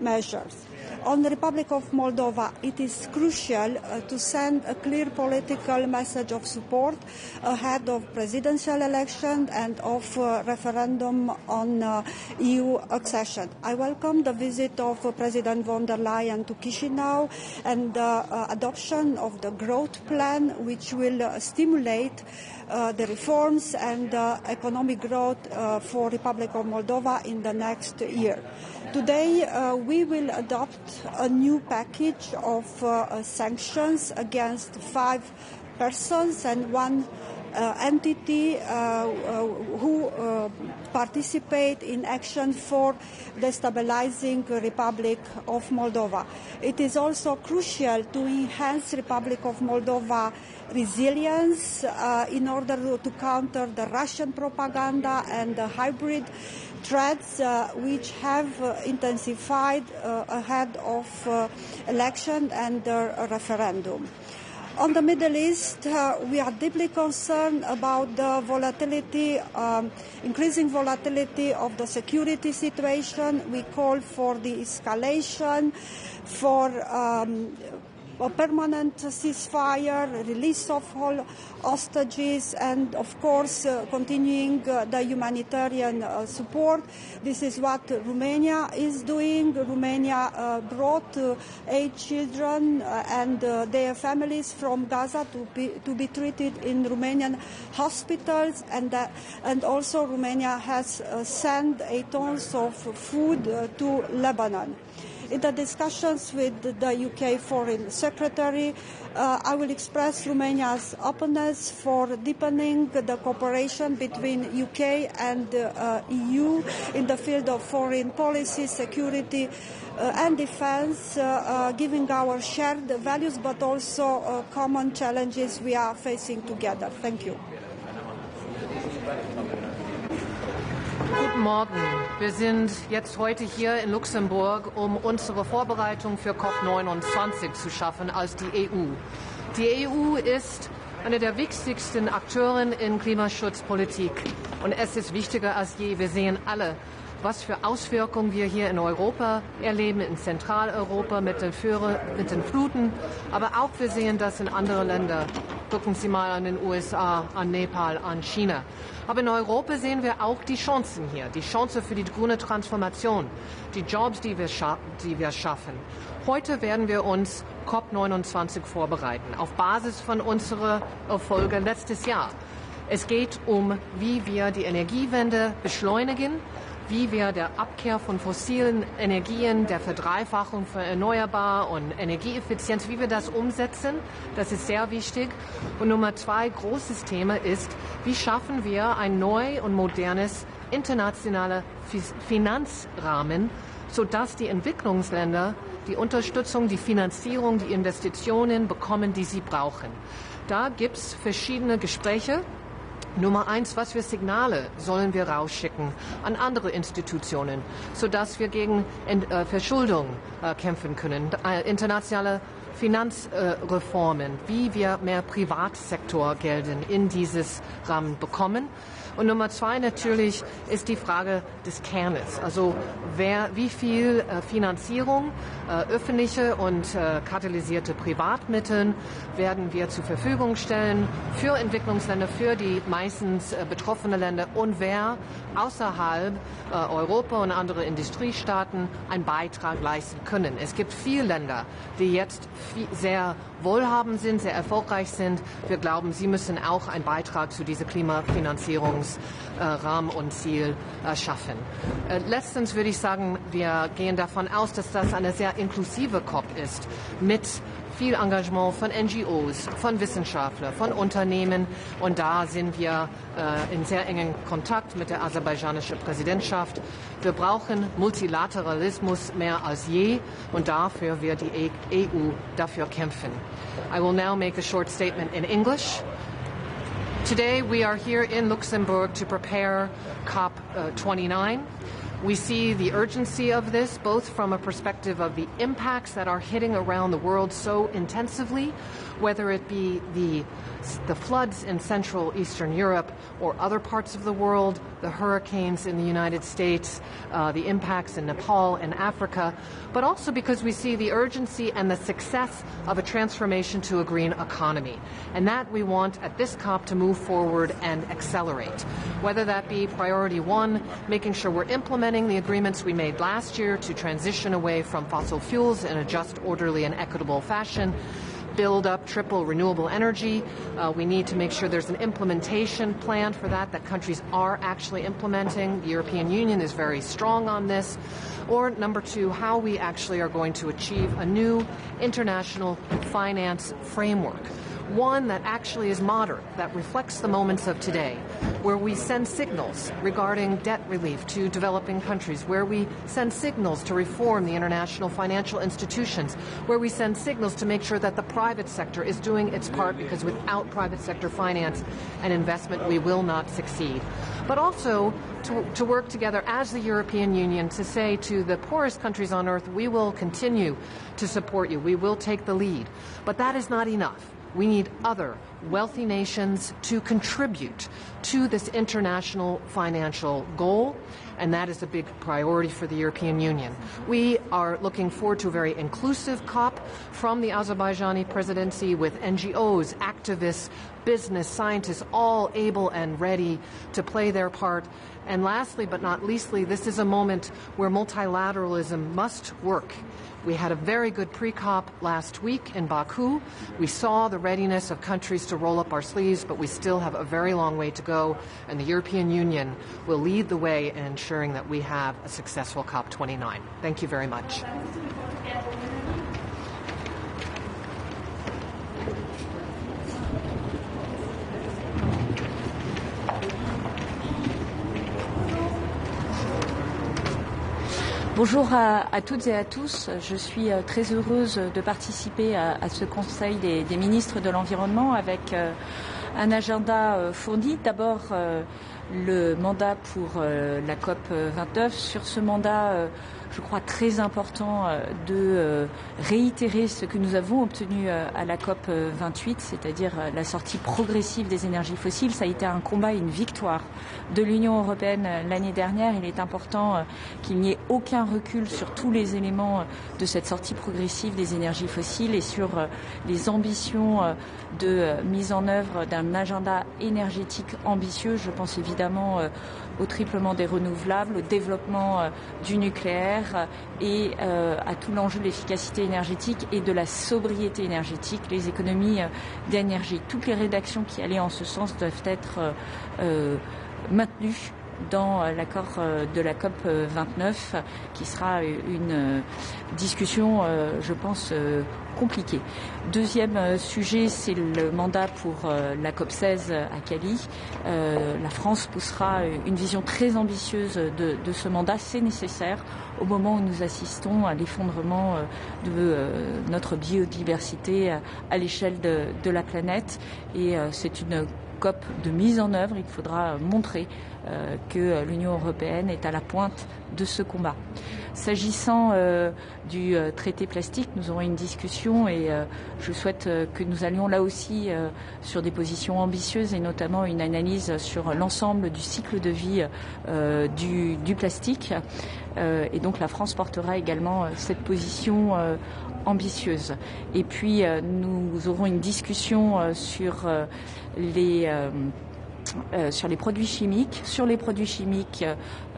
measures. On the Republic of Moldova, it is crucial to send a clear political message of support ahead of presidential election and of referendum on EU accession. I welcome the visit of President von der Leyen to Chisinau and the adoption of the growth plan, which will stimulate the reforms and economic growth for Republic of Moldova in the next year. Today, we will adopt a new package of sanctions against 5 persons and 1 entity who participate in action for destabilizing the Republic of Moldova. It is also crucial to enhance Republic of Moldova resilience in order to counter the Russian propaganda and the hybrid threats which have intensified ahead of election and the referendum. On the Middle East, we are deeply concerned about the volatility, increasing volatility of the security situation. We call for the escalation, for a permanent ceasefire, release of all hostages, and of course continuing the humanitarian support. This is what Romania is doing. Romania brought 8 children and their families from Gaza to be treated in Romanian hospitals, and also Romania has sent 8 tons of food to Lebanon. In the discussions with the UK Foreign Secretary, I will express Romania's openness for deepening the cooperation between UK and EU in the field of foreign policy, security and defence, giving our shared values but also common challenges we are facing together. Thank you. Guten Morgen. Wir sind jetzt heute hier in Luxemburg, um unsere Vorbereitung für COP29 zu schaffen als die EU. Die EU ist eine der wichtigsten Akteure in Klimaschutzpolitik. Und es ist wichtiger als je. Wir sehen alle, was für Auswirkungen wir hier in Europa erleben, in Zentraleuropa mit den Fluten. Aber auch wir sehen das in anderen Ländern. Gucken Sie mal an den USA, an Nepal, an China. Aber in Europa sehen wir auch die Chancen hier. Die Chance für die grüne Transformation, die Jobs, die wir schaffen. Heute werden wir uns COP29 vorbereiten, auf Basis von unserer Erfolge letztes Jahr. Es geht um, wie wir die Energiewende beschleunigen, wie wir der Abkehr von fossilen Energien, der Verdreifachung von Erneuerbar und Energieeffizienz, wie wir das umsetzen. Das ist sehr wichtig. Und Nummer 2, großes Thema ist, wie schaffen wir ein neu und modernes internationaler Finanzrahmen, sodass die Entwicklungsländer die Unterstützung, die Finanzierung, die Investitionen bekommen, die sie brauchen. Da gibt es verschiedene Gespräche. Nummer 1, was für Signale sollen wir rausschicken an andere Institutionen, sodass wir gegen Verschuldung kämpfen können, internationale Finanzreformen, wie wir mehr Privatsektorgelder in dieses Rahmen bekommen. Und Nummer 2 natürlich ist die Frage des Kernes. Also wie viel Finanzierung, öffentliche und katalysierte Privatmittel werden wir zur Verfügung stellen für Entwicklungsländer, für die meistens betroffenen Länder und wer außerhalb Europa und andere Industriestaaten einen Beitrag leisten können. Es gibt viele Länder, die jetzt sehr wohlhabend sind, sehr erfolgreich sind. Wir glauben, sie müssen auch einen Beitrag zu dieser Klimafinanzierungsrahmen und Ziel schaffen. Letztens würde ich sagen, wir gehen davon aus, dass das eine sehr inklusive COP ist, mit viel Engagement von NGOs, von Wissenschaftlern, von Unternehmen. Und da sind wir in sehr engem Kontakt mit der aserbaidschanischen Präsidentschaft. Wir brauchen Multilateralismus mehr als je und dafür wird die EU dafür kämpfen. I will now make a short statement in English. Today we are here in Luxembourg to prepare COP29. We see the urgency of this, both from a perspective of the impacts that are hitting around the world so intensively, whether it be the floods in Central Eastern Europe or other parts of the world, the hurricanes in the United States, the impacts in Nepal and Africa, but also because we see the urgency and the success of a transformation to a green economy. And that we want at this COP to move forward and accelerate. Whether that be priority 1, making sure we're implementing the agreements we made last year to transition away from fossil fuels in a just, orderly, and equitable fashion, build up triple renewable energy. We need to make sure there's an implementation plan for that countries are actually implementing. The European Union is very strong on this. Or number 2, how we actually are going to achieve a new international finance framework one that actually is modern, that reflects the moments of today, where we send signals regarding debt relief to developing countries, where we send signals to reform the international financial institutions, where we send signals to make sure that the private sector is doing its part, because without private sector finance and investment, we will not succeed. But also to work together as the European Union to say to the poorest countries on earth, we will continue to support you, we will take the lead. But that is not enough. We need other wealthy nations to contribute to this international financial goal, and that is a big priority for the European Union. We are looking forward to a very inclusive COP from the Azerbaijani presidency, with NGOs, activists, business, scientists, all able and ready to play their part. And lastly, but not leastly, this is a moment where multilateralism must work. We had a very good pre-COP last week in Baku. We saw the readiness of countries to roll up our sleeves, but we still have a very long way to go, and the European Union will lead the way in ensuring that we have a successful COP29. Thank you very much. Bonjour à toutes et à tous. Je suis très heureuse de participer à ce Conseil des ministres de l'Environnement avec un agenda fourni. D'abord, le mandat pour la COP 29. Sur ce mandat, je crois très important de réitérer ce que nous avons obtenu à la COP 28, c'est-à-dire la sortie progressive des énergies fossiles. Ça a été un combat et une victoire de l'Union européenne l'année dernière. Il est important qu'il n'y ait aucun recul sur tous les éléments de cette sortie progressive des énergies fossiles et sur les ambitions de mise en œuvre d'un agenda énergétique ambitieux. Je pense évidemment au triplement des renouvelables, au développement du nucléaire et à tout l'enjeu de l'efficacité énergétique et de la sobriété énergétique, les économies d'énergie. Toutes les rédactions qui allaient en ce sens doivent être maintenues dans l'accord de la COP 29, qui sera une discussion, je pense, compliquée. Deuxième sujet, c'est le mandat pour la COP 16 à Cali. La France poussera une vision très ambitieuse de ce mandat. C'est nécessaire au moment où nous assistons à l'effondrement de notre biodiversité à l'échelle de la planète. Et c'est une COP de mise en œuvre. Il faudra montrer que l'Union européenne est à la pointe de ce combat. S'agissant du traité plastique, nous aurons une discussion et je souhaite que nous allions là aussi sur des positions ambitieuses et notamment une analyse sur l'ensemble du cycle de vie du plastique. Et donc la France portera également cette position ambitieuse. Et puis nous aurons une discussion sur les produits chimiques. Sur les produits chimiques,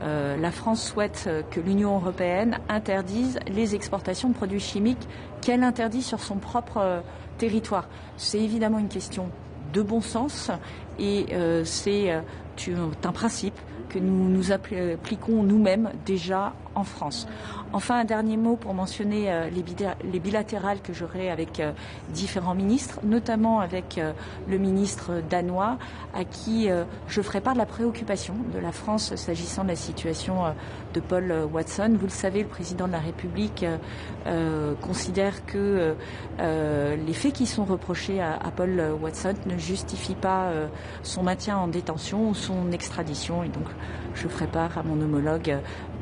la France souhaite que l'Union européenne interdise les exportations de produits chimiques qu'elle interdit sur son propre territoire. C'est évidemment une question de bon sens et c'est un principe que nous appliquons nous-mêmes déjà en France. Enfin, un dernier mot pour mentionner les bilatérales que j'aurai avec différents ministres, notamment avec le ministre danois, à qui je ferai part de la préoccupation de la France s'agissant de la situation de Paul Watson. Vous le savez, le président de la République considère que les faits qui sont reprochés à Paul Watson ne justifient pas son maintien en détention ou son extradition. Et donc, je ferai part à mon homologue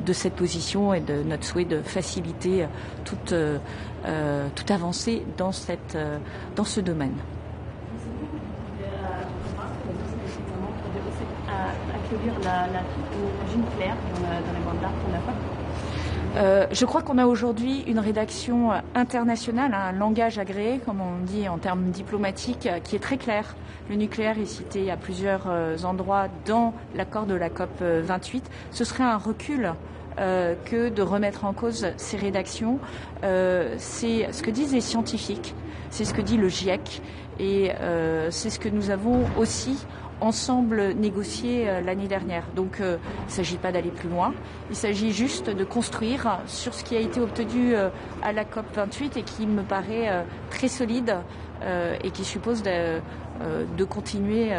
de cette position et de notre souhait de faciliter toute avancée dans ce domaine. Accueillir la technologie nucléaire dans les mandats qu'on n'a pas. Je crois qu'on a aujourd'hui une rédaction internationale, un langage agréé, comme on dit en termes diplomatiques, qui est très clair. Le nucléaire est cité à plusieurs endroits dans l'accord de la COP 28. Ce serait un recul que de remettre en cause ces rédactions. C'est ce que disent les scientifiques, c'est ce que dit le GIEC et c'est ce que nous avons aussi ensemble négocié l'année dernière. Donc il ne s'agit pas d'aller plus loin, il s'agit juste de construire sur ce qui a été obtenu à la COP28 et qui me paraît très solide et qui suppose de continuer,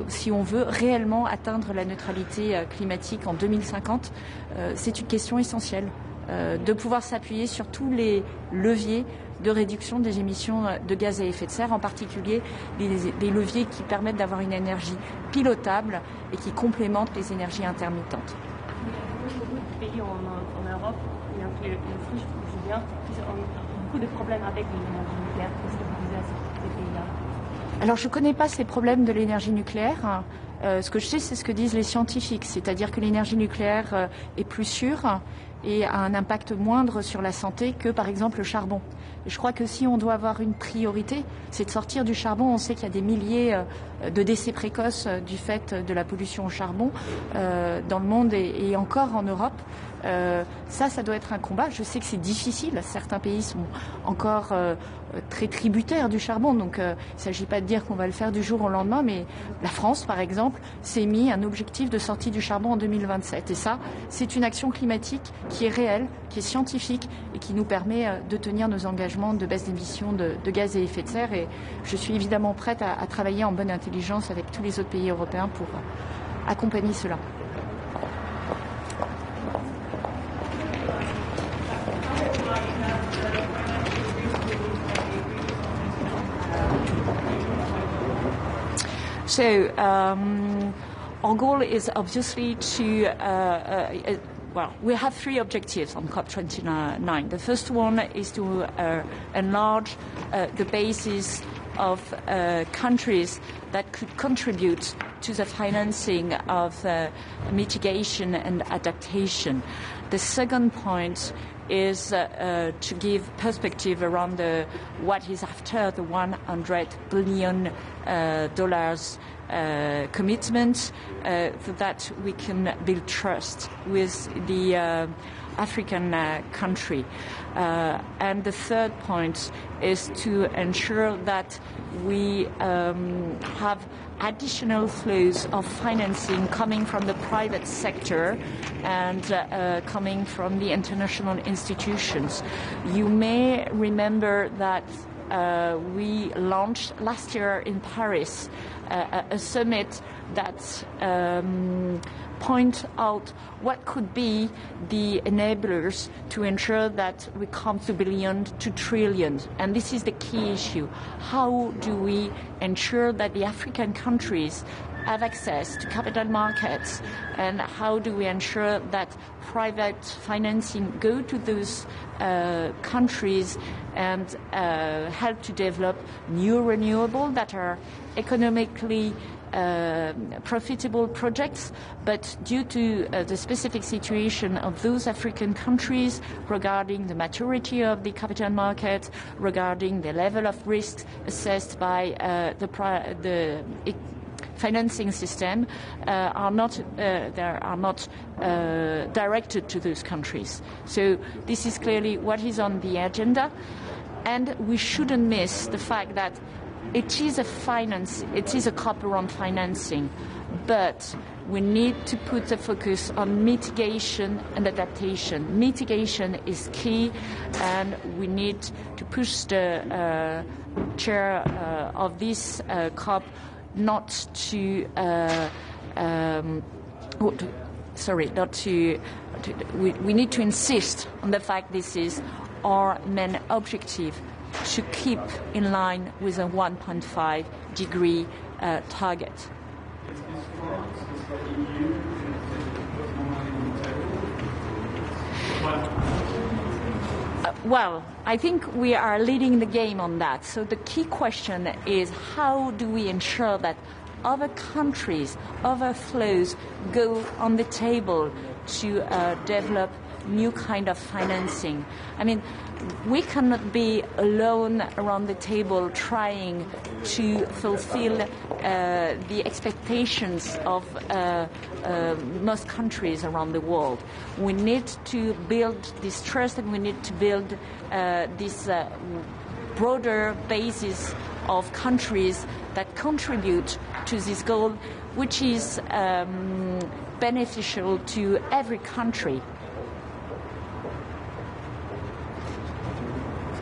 si on veut réellement atteindre la neutralité climatique en 2050. C'est une question essentielle, de pouvoir s'appuyer sur tous les leviers de réduction des émissions de gaz à effet de serre, en particulier les leviers qui permettent d'avoir une énergie pilotable et qui complémentent les énergies intermittentes. Beaucoup de pays en Europe, il y a beaucoup de problèmes avec l'énergie nucléaire. Qu'est-ce que vous disiez à ces pays-là? Alors je ne connais pas ces problèmes de l'énergie nucléaire. Ce que je sais, c'est ce que disent les scientifiques, c'est-à-dire que l'énergie nucléaire est plus sûre et a un impact moindre sur la santé que par exemple le charbon. Et je crois que si on doit avoir une priorité, c'est de sortir du charbon. On sait qu'il y a des milliers de décès précoces du fait de la pollution au charbon dans le monde et encore en Europe. Ça doit être un combat. Je sais que c'est difficile. Certains pays sont encore très tributaires du charbon. Donc il ne s'agit pas de dire qu'on va le faire du jour au lendemain, mais la France, par exemple, s'est mis un objectif de sortie du charbon en 2027. Et ça, c'est une action climatique qui est réelle, qui est scientifique et qui nous permet de tenir nos engagements de baisse d'émissions de gaz à effet de serre. Et je suis évidemment prête à travailler en bonne intelligence avec tous les autres pays européens pour accompagner cela. So our goal is obviously to, well, we have three objectives on COP29. The first one is to enlarge the basis of countries that could contribute to the financing of mitigation and adaptation. The second point is to give perspective around what is after the $100 billion commitment, so that we can build trust with the African country. And the third point is to ensure that we have additional flows of financing coming from the private sector and coming from the international institutions. You may remember that we launched last year in Paris a summit that point out what could be the enablers to ensure that we come to billion to trillion. And this is the key issue. How do we ensure that the African countries have access to capital markets, and how do we ensure that private financing go to those countries and help to develop new renewable that are economically profitable projects, but due to the specific situation of those African countries regarding the maturity of the capital market, regarding the level of risk assessed by the financing system, are not directed to those countries. So this is clearly what is on the agenda, and we shouldn't miss the fact that it is a COP around financing, but we need to put the focus on mitigation and adaptation. Mitigation is key, and we need to push the chair of this COP not to we need to insist on the fact this is our main objective, to keep in line with a 1.5 degree target. Well, I think we are leading the game on that. So the key question is, how do we ensure that other countries, other flows go on the table to develop new kind of financing? I mean, we cannot be alone around the table trying to fulfill the expectations of most countries around the world. We need to build this trust, and we need to build this broader basis of countries that contribute to this goal, which is beneficial to every country.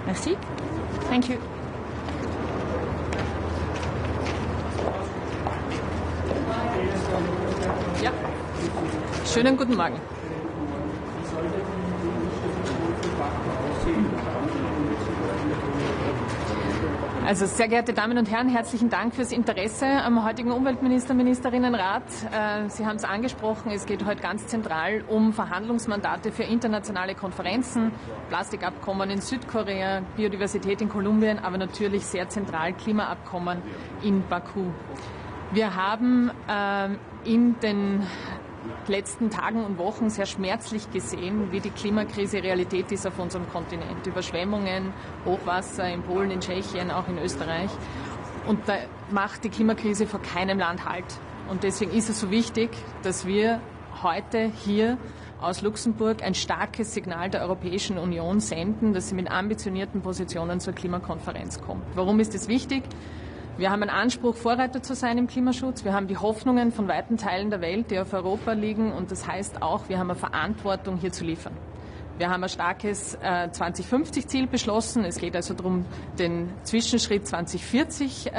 Merci. Thank you. Ja, schönen guten Morgen. Also sehr geehrte Damen und Herren, herzlichen Dank fürs Interesse am heutigen Umweltminister-Ministerinnenrat. Sie haben es angesprochen, es geht heute ganz zentral um Verhandlungsmandate für internationale Konferenzen, Plastikabkommen in Südkorea, Biodiversität in Kolumbien, aber natürlich sehr zentral Klimaabkommen in Baku. Wir haben in den letzten Tagen und Wochen sehr schmerzlich gesehen, wie die Klimakrise Realität ist auf unserem Kontinent. Überschwemmungen, Hochwasser in Polen, in Tschechien, auch in Österreich. Und da macht die Klimakrise vor keinem Land Halt. Und deswegen ist es so wichtig, dass wir heute hier aus Luxemburg ein starkes Signal der Europäischen Union senden, dass sie mit ambitionierten Positionen zur Klimakonferenz kommt. Warum ist es wichtig? Wir haben einen Anspruch, Vorreiter zu sein im Klimaschutz. Wir haben die Hoffnungen von weiten Teilen der Welt, die auf Europa liegen. Und das heißt auch, wir haben eine Verantwortung, hier zu liefern. Wir haben ein starkes 2050-Ziel beschlossen. Es geht also darum, den Zwischenschritt 2040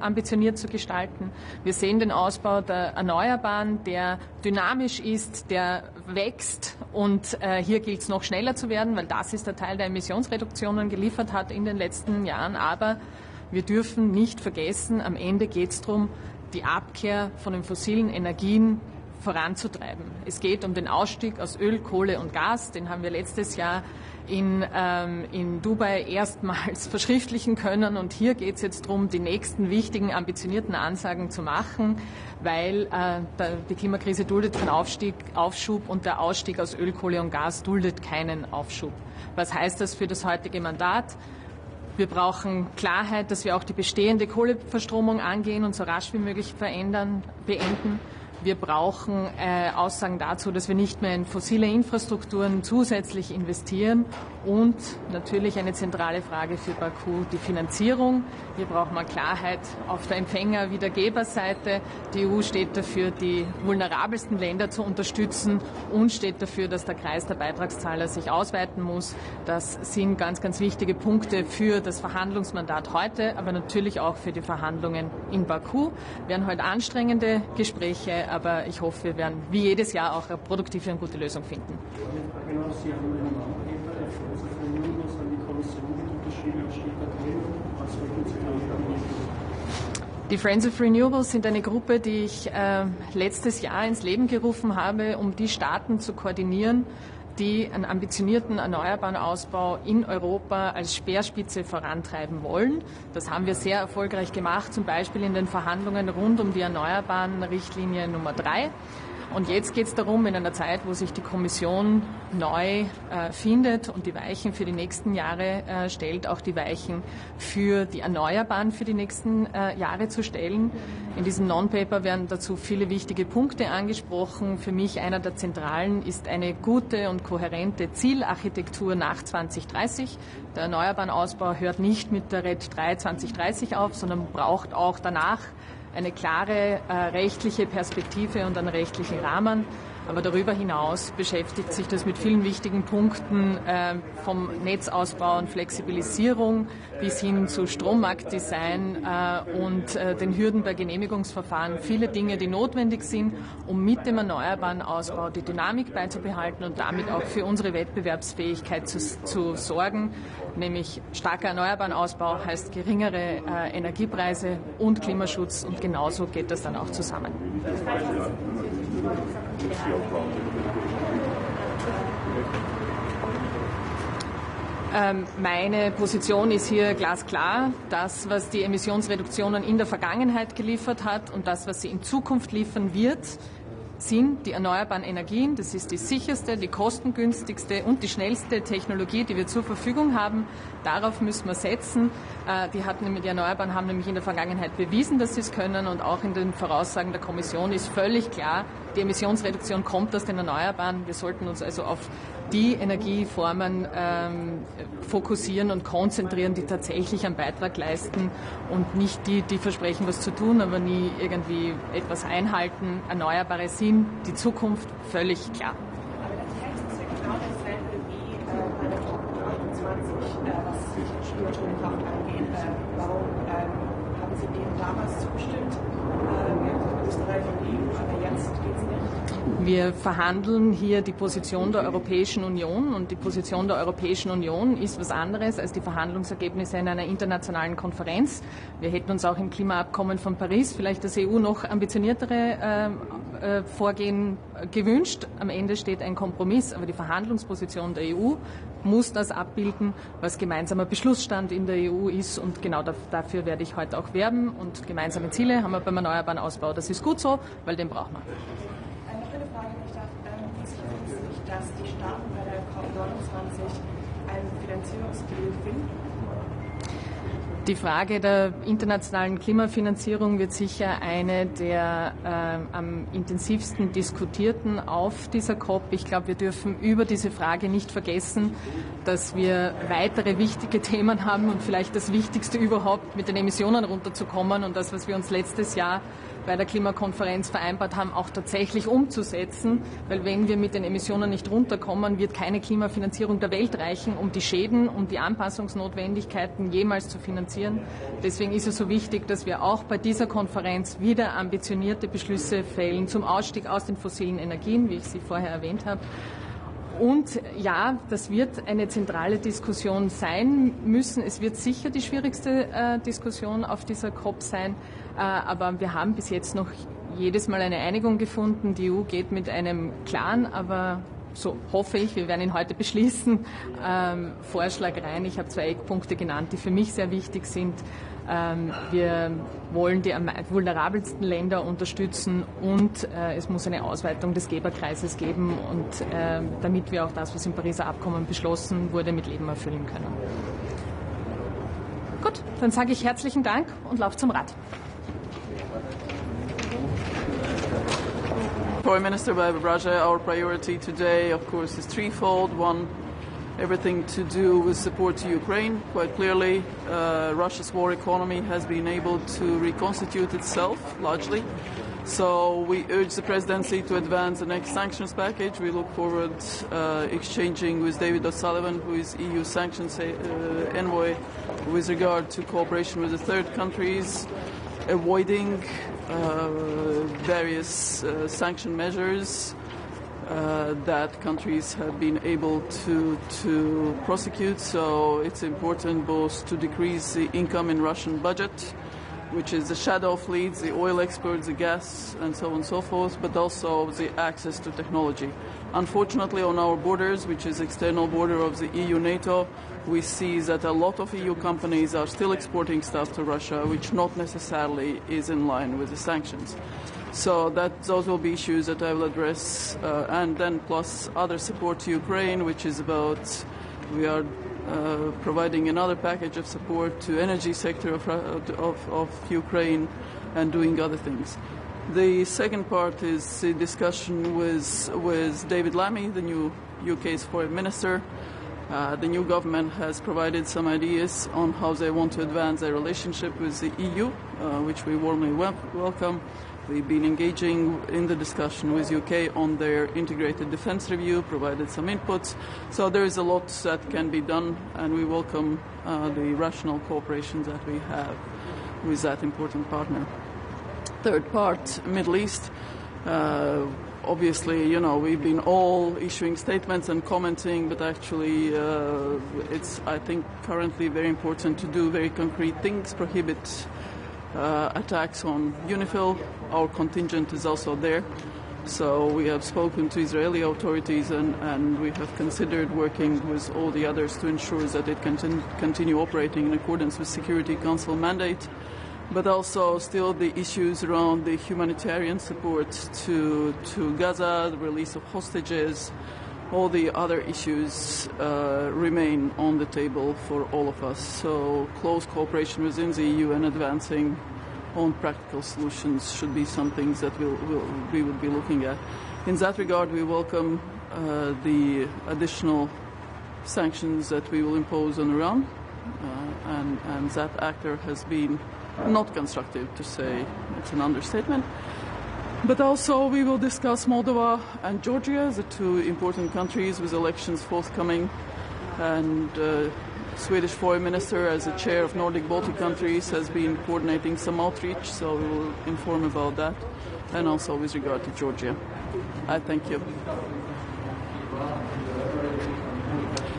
ambitioniert zu gestalten. Wir sehen den Ausbau der Erneuerbaren, der dynamisch ist, der wächst. Und hier gilt es noch schneller zu werden, weil das ist der Teil, der Emissionsreduktionen geliefert hat in den letzten Jahren. Aber wir dürfen nicht vergessen, am Ende geht es darum, die Abkehr von den fossilen Energien voranzutreiben. Es geht um den Ausstieg aus Öl, Kohle und Gas. Den haben wir letztes Jahr in Dubai erstmals verschriftlichen können. Und hier geht es jetzt darum, die nächsten wichtigen, ambitionierten Ansagen zu machen, weil die Klimakrise duldet keinen Aufschub und der Ausstieg aus Öl, Kohle und Gas duldet keinen Aufschub. Was heißt das für das heutige Mandat? Wir brauchen Klarheit, dass wir auch die bestehende Kohleverstromung angehen und so rasch wie möglich beenden. Wir brauchen Aussagen dazu, dass wir nicht mehr in fossile Infrastrukturen zusätzlich investieren und natürlich eine zentrale Frage für Baku, die Finanzierung. Hier brauchen wir Klarheit auf der Empfänger- wie der Geberseite. Die EU steht dafür, die vulnerabelsten Länder zu unterstützen und steht dafür, dass der Kreis der Beitragszahler sich ausweiten muss. Das sind ganz, ganz wichtige Punkte für das Verhandlungsmandat heute, aber natürlich auch für die Verhandlungen in Baku. Wir werden heute anstrengende Gespräche, aber ich hoffe, wir werden wie jedes Jahr auch eine produktive und gute Lösung finden. Sie haben einen Non-Paper der Friends of Renewables an die Kommission unterschrieben. Was steht da drin? Was wollten Sie damit? Die Friends of Renewables sind eine Gruppe, die ich letztes Jahr ins Leben gerufen habe, um die Staaten zu koordinieren, die einen ambitionierten erneuerbaren Ausbau in Europa als Speerspitze vorantreiben wollen. Das haben wir sehr erfolgreich gemacht, zum Beispiel in den Verhandlungen rund um die Erneuerbaren Richtlinie Nummer 3. Und jetzt geht es darum, in einer Zeit, wo sich die Kommission neu findet und die Weichen für die nächsten Jahre stellt, auch die Weichen für die Erneuerbaren für die nächsten Jahre zu stellen. In diesem Non-Paper werden dazu viele wichtige Punkte angesprochen. Für mich einer der zentralen ist eine gute und kohärente Zielarchitektur nach 2030. Der erneuerbaren Ausbau hört nicht mit der RED 3 2030 auf, sondern braucht auch danach eine klare rechtliche Perspektive und einen rechtlichen Rahmen. Aber darüber hinaus beschäftigt sich das mit vielen wichtigen Punkten vom Netzausbau und Flexibilisierung bis hin zu Strommarktdesign und den Hürden bei Genehmigungsverfahren. Viele Dinge, die notwendig sind, um mit dem erneuerbaren Ausbau die Dynamik beizubehalten und damit auch für unsere Wettbewerbsfähigkeit zu sorgen. Nämlich starker erneuerbaren Ausbau heißt geringere Energiepreise und Klimaschutz und genauso geht das dann auch zusammen. Meine Position ist hier glasklar. Das, was die Emissionsreduktionen in der Vergangenheit geliefert hat und das, was sie in Zukunft liefern wird, sind die erneuerbaren Energien. Das ist die sicherste, die kostengünstigste und die schnellste Technologie, die wir zur Verfügung haben. Darauf müssen wir setzen. Die Erneuerbaren haben nämlich in der Vergangenheit bewiesen, dass sie es können. Und auch in den Voraussagen der Kommission ist völlig klar, Die Emissionsreduktion kommt aus den Erneuerbaren. Wir sollten uns also auf die Energieformen fokussieren und konzentrieren, die tatsächlich einen Beitrag leisten und nicht die versprechen, was zu tun, aber nie irgendwie etwas einhalten. Erneuerbare sind die Zukunft, völlig klar. Aber der Text ist ja genau dasselbe wie bei der COP28, was die Atomkraft angeht. Warum haben Sie dem damals zugestimmt? Österreich und EU, aber jetzt geht es nicht. Wir verhandeln hier die Position der Europäischen Union und die Position der Europäischen Union ist was anderes als die Verhandlungsergebnisse in einer internationalen Konferenz. Wir hätten uns auch im Klimaabkommen von Paris vielleicht das EU noch ambitioniertere Vorgehen gewünscht. Am Ende steht ein Kompromiss, aber die Verhandlungsposition der EU muss das abbilden, was gemeinsamer Beschlussstand in der EU ist und genau dafür werde ich heute auch werben und gemeinsame Ziele haben wir beim erneuerbaren Ausbau. Das ist gut so, weil den brauchen wir. Noch eine Frage, wenn ich darf. Wie sicher sind Sie sich, dass die Staaten bei der COP29 einen Finanzierungsdeal finden? Die Frage der internationalen Klimafinanzierung wird sicher eine der am intensivsten diskutierten auf dieser COP. Ich glaube, wir dürfen über diese Frage nicht vergessen, dass wir weitere wichtige Themen haben und vielleicht das Wichtigste überhaupt, mit den Emissionen runterzukommen und das, was wir uns letztes Jahr bei der Klimakonferenz vereinbart haben, auch tatsächlich umzusetzen. Weil wenn wir mit den Emissionen nicht runterkommen, wird keine Klimafinanzierung der Welt reichen, um die Schäden und die Anpassungsnotwendigkeiten jemals zu finanzieren. Deswegen ist es so wichtig, dass wir auch bei dieser Konferenz wieder ambitionierte Beschlüsse fällen zum Ausstieg aus den fossilen Energien, wie ich sie vorher erwähnt habe. Und ja, das wird eine zentrale Diskussion sein müssen. Es wird sicher die schwierigste Diskussion auf dieser COP sein. Aber wir haben bis jetzt noch jedes Mal eine Einigung gefunden. Die EU geht mit einem klaren, aber so hoffe ich, wir werden ihn heute beschließen, Vorschlag rein. Ich habe 2 Eckpunkte genannt, die für mich sehr wichtig sind. Wir wollen die am vulnerabelsten Länder unterstützen und es muss eine Ausweitung des Geberkreises geben, und damit wir auch das, was im Pariser Abkommen beschlossen wurde, mit Leben erfüllen können. Gut, dann sage ich herzlichen Dank und lauf zum Rat. Foreign Minister Raja, our priority today, of course, is threefold. One, everything to do with support to Ukraine. Quite clearly, Russia's war economy has been able to reconstitute itself largely. So we urge the presidency to advance the next sanctions package. We look forward exchanging with David O'Sullivan, who is EU sanctions envoy, with regard to cooperation with the third countries, avoiding various sanction measures that countries have been able to prosecute. So it's important both to decrease the income in Russian budget, which is the shadow fleets, the oil exports, the gas, and so on and so forth, but also the access to technology. Unfortunately, on our borders, which is external border of the EU-NATO, we see that a lot of EU companies are still exporting stuff to Russia, which not necessarily is in line with the sanctions. So those will be issues that I will address, and then plus other support to Ukraine, which is about, we are providing another package of support to energy sector of Ukraine and doing other things. The second part is the discussion with David Lammy, the new UK's foreign minister. The new government has provided some ideas on how they want to advance their relationship with the EU, which we warmly welcome. We've been engaging in the discussion with UK on their integrated defence review, provided some inputs. So there is a lot that can be done, and we welcome the rational cooperation that we have with that important partner. Third part, Middle East. Obviously, you know, we've been all issuing statements and commenting, but actually it's, I think, currently very important to do very concrete things, prohibit attacks on UNIFIL. Our contingent is also there. So we have spoken to Israeli authorities and we have considered working with all the others to ensure that it can continue operating in accordance with Security Council mandate. But also still the issues around the humanitarian support to Gaza, the release of hostages, all the other issues remain on the table for all of us. So close cooperation within the EU and advancing own practical solutions should be some things that we would be looking at. In that regard, we welcome the additional sanctions that we will impose on Iran, and that actor has been not constructive, to say it's an understatement. But also we will discuss Moldova and Georgia, the two important countries with elections forthcoming, and Swedish Foreign Minister, as the chair of Nordic Baltic countries, has been coordinating some outreach, so we will inform about that, and also with regard to Georgia. I thank you.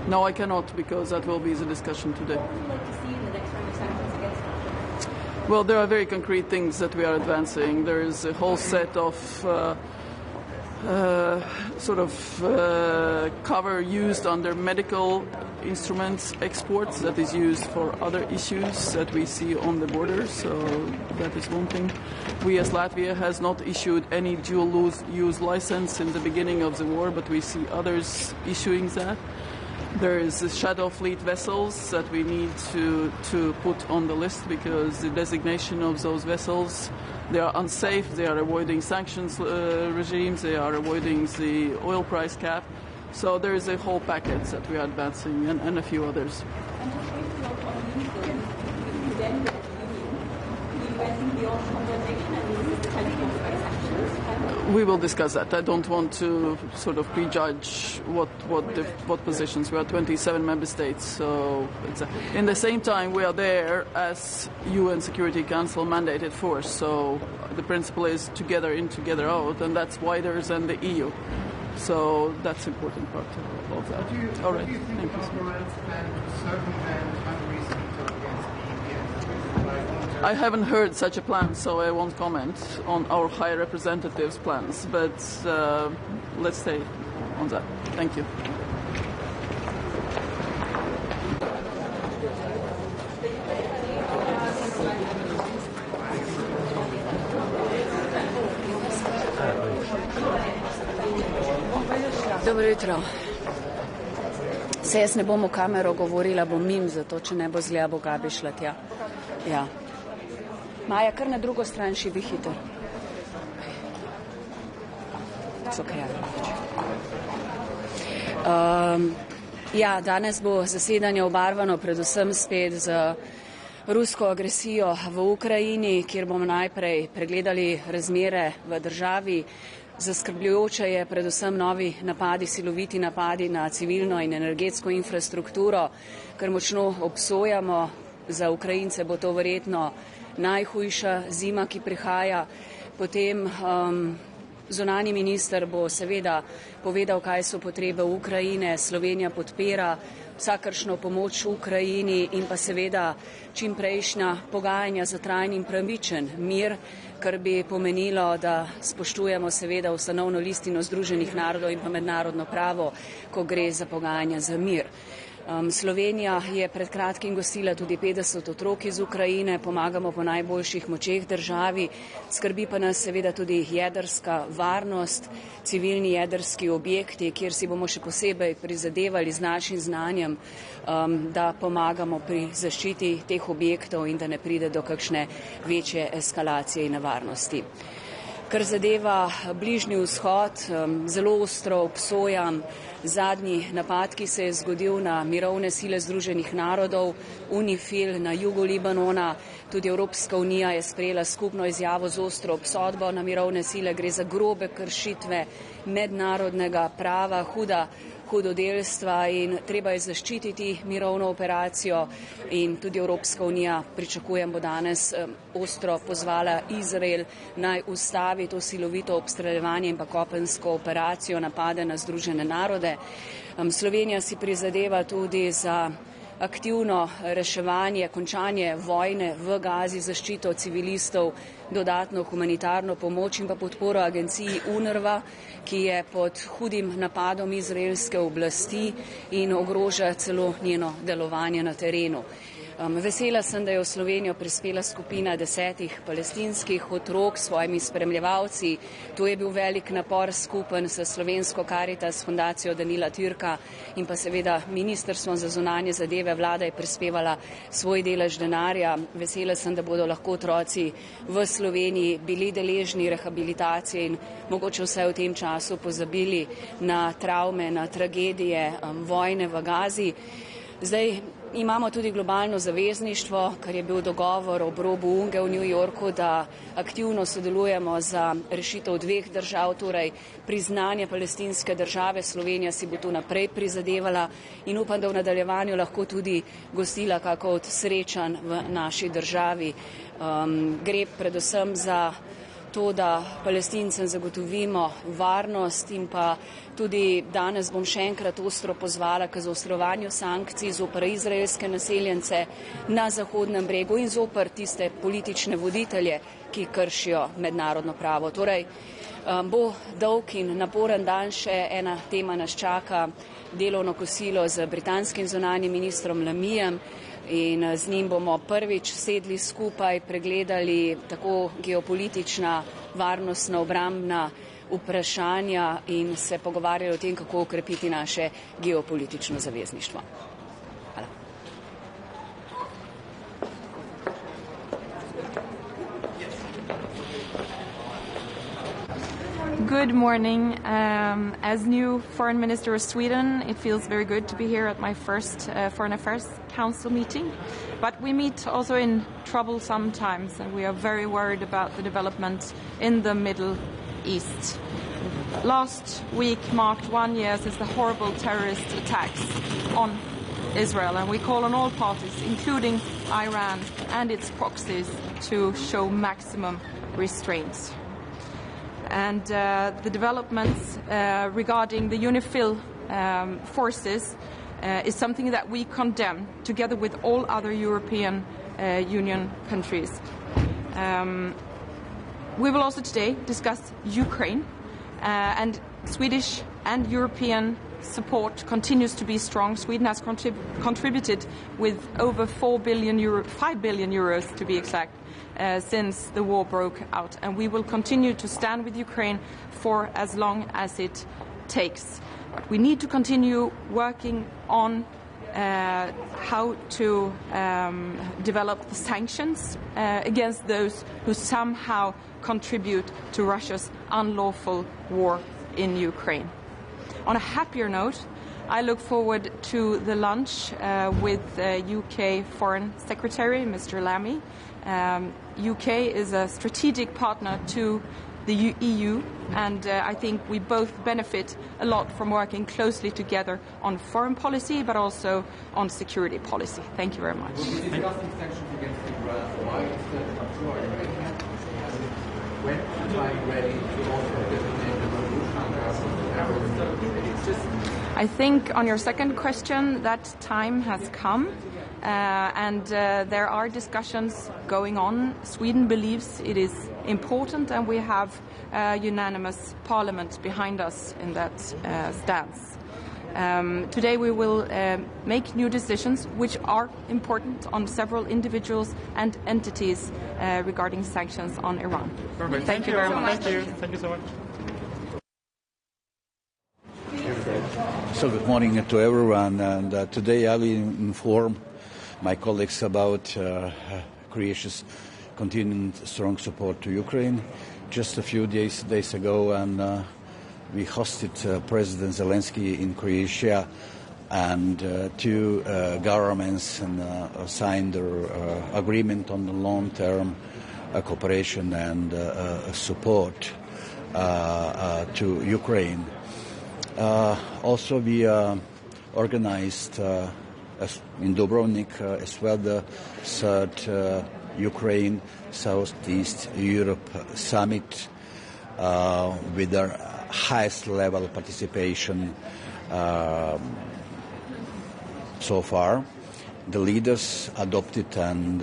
No, I cannot, because that will be the discussion today. Well, there are very concrete things that we are advancing. There is a whole set of cover used under medical instruments exports that is used for other issues that we see on the border. So that is one thing. We, as Latvia, has not issued any dual-use license in the beginning of the war, but we see others issuing that. There is the shadow fleet vessels that we need to put on the list, because the designation of those vessels, they are unsafe, they are avoiding sanctions regimes, they are avoiding the oil price cap. So there is a whole package that we are advancing, and a few others. We will discuss that. I don't want to sort of prejudge what positions. We are 27 member states, so in the same time we are there as UN Security Council mandated force. So the principle is together in, together out, and that's wider than the EU. So that's an important part of that. All right. Thank you. I haven't heard such a plan, so I won't comment on our High Representative's plans, but let's stay on that. Thank you. Dobro jutro. Se jaz ne bom v kamero govorila, bom mim, zato če ne bo zlja, boga bi šla tja. Ja. Maja, kar na drugo stran šibi hitro. Ja, danes bo zasedanje obarvano predvsem spet z rusko agresijo v Ukrajini, kjer bomo najprej pregledali razmere v državi. Zaskrbljujoče je predvsem novi napadi, siloviti napadi na civilno in energetsko infrastrukturo, kar močno obsojamo. Za Ukrajince bo to verjetno najhujša zima, ki prihaja. Potem zunanji minister bo seveda povedal, kaj so potrebe Ukrajine. Slovenija podpira vsakršno pomoč Ukrajini in pa seveda čimprejšnja pogajanja za trajni in pravičen mir, kar bi pomenilo, da spoštujemo seveda ustanovno listino Združenih narodov in pa mednarodno pravo, ko gre za pogajanja za mir. Slovenija je pred kratkim gostila tudi 50 otrok iz Ukrajine, pomagamo po najboljših močeh državi, skrbi pa nas seveda tudi jedrska varnost, civilni jedrski objekti, kjer si bomo še posebej prizadevali z našim znanjem, da pomagamo pri zaščiti teh objektov in da ne pride do kakšne večje eskalacije in nevarnosti. Kar zadeva Bližnji vzhod, zelo ostro obsojam zadnji napad, ki se je zgodil na mirovne sile Združenih narodov, UNIFIL na jugu Libanona. Tudi Evropska unija je sprejela skupno izjavo z ostro obsodbo na mirovne sile. Gre za grobe kršitve mednarodnega prava, hudodelstva in treba je zaščititi mirovno operacijo in tudi Evropska unija, pričakujem, bo danes ostro pozvala Izrael naj ustavi to silovito obstreljevanje in pa kopensko operacijo napade na Združene narode. Slovenija si prizadeva tudi za aktivno reševanje, končanje vojne v Gazi, zaščito civilistov, dodatno humanitarno pomoč in pa podporo agenciji UNRWA, ki je pod hudim napadom izraelske oblasti in ogroža celo njeno delovanje na terenu. Vesela sem, da je v Slovenijo prispela skupina 10 palestinskih otrok s svojimi spremljevalci. To je bil velik napor skupen s slovensko Karitas, fundacijo Danila Türka in pa seveda Ministrstvom za zunanje zadeve. Vlada je prispevala svoj delež denarja. Vesela sem, da bodo lahko otroci v Sloveniji bili deležni rehabilitacije in mogoče vsaj v tem času pozabili na travme, na tragedije vojne v Gazi. Zdaj imamo tudi globalno zavezništvo, kar je bil dogovor ob robu Unge v New Yorku, da aktivno sodelujemo za rešitev 2 držav, torej priznanje palestinske države. Slovenija si bo tu naprej prizadevala in upam, da v nadaljevanju lahko tudi gostila kako od srečanj v naši državi. Gre predvsem za to, da Palestincem zagotovimo varnost in pa tudi danes bom še enkrat ostro pozvala k zaostrovanju sankcij zoper izraelske naseljence na Zahodnem bregu in zoper tiste politične voditelje, ki kršijo mednarodno pravo. Torej, bo dolg in naporen dan, še ena tema nas čaka, delovno kosilo z britanskim zunanjim ministrom Lamijem. In z njim bomo prvič sedli skupaj, pregledali tako geopolitična, varnostna, obrambna vprašanja in se pogovarjali o tem, kako okrepiti naše geopolitično zavezništvo. Hvala. Good morning. As new Foreign Minister of Sweden, it feels very good to be here at my first Foreign Affairs Council meeting. But we meet also in troublesome times, and we are very worried about the development in the Middle East. Last week marked 1 year since the horrible terrorist attacks on Israel, and we call on all parties, including Iran and its proxies, to show maximum restraint. And the developments regarding the UNIFIL forces is something that we condemn, together with all other European Union countries. We will also today discuss Ukraine, and Swedish and European support continues to be strong. Sweden has contributed with over 5 billion euros to be exact, since the war broke out, and we will continue to stand with Ukraine for as long as it takes. But we need to continue working on how to develop the sanctions against those who somehow contribute to Russia's unlawful war in Ukraine. On a happier note, I look forward to the lunch with UK Foreign Secretary, Mr. Lammy. UK is a strategic partner to the EU, and I think we both benefit a lot from working closely together on foreign policy, but also on security policy. Thank you very much. I think on your second question, that time has come. And there are discussions going on. Sweden believes it is important, and we have a unanimous parliament behind us in that stance. Today we will make new decisions which are important on several individuals and entities regarding sanctions on Iran. Perfect. Thank you very much. Thank you. Thank you so much. So good morning to everyone, and today I will inform my colleagues about Croatia's continued strong support to Ukraine. Just a few days ago, and we hosted President Zelensky in Croatia, and two governments signed their agreement on the long-term cooperation and support to Ukraine. Also, we organized in Dubrovnik as well the third Ukraine Southeast Europe summit with the highest level of participation so far. The leaders adopted an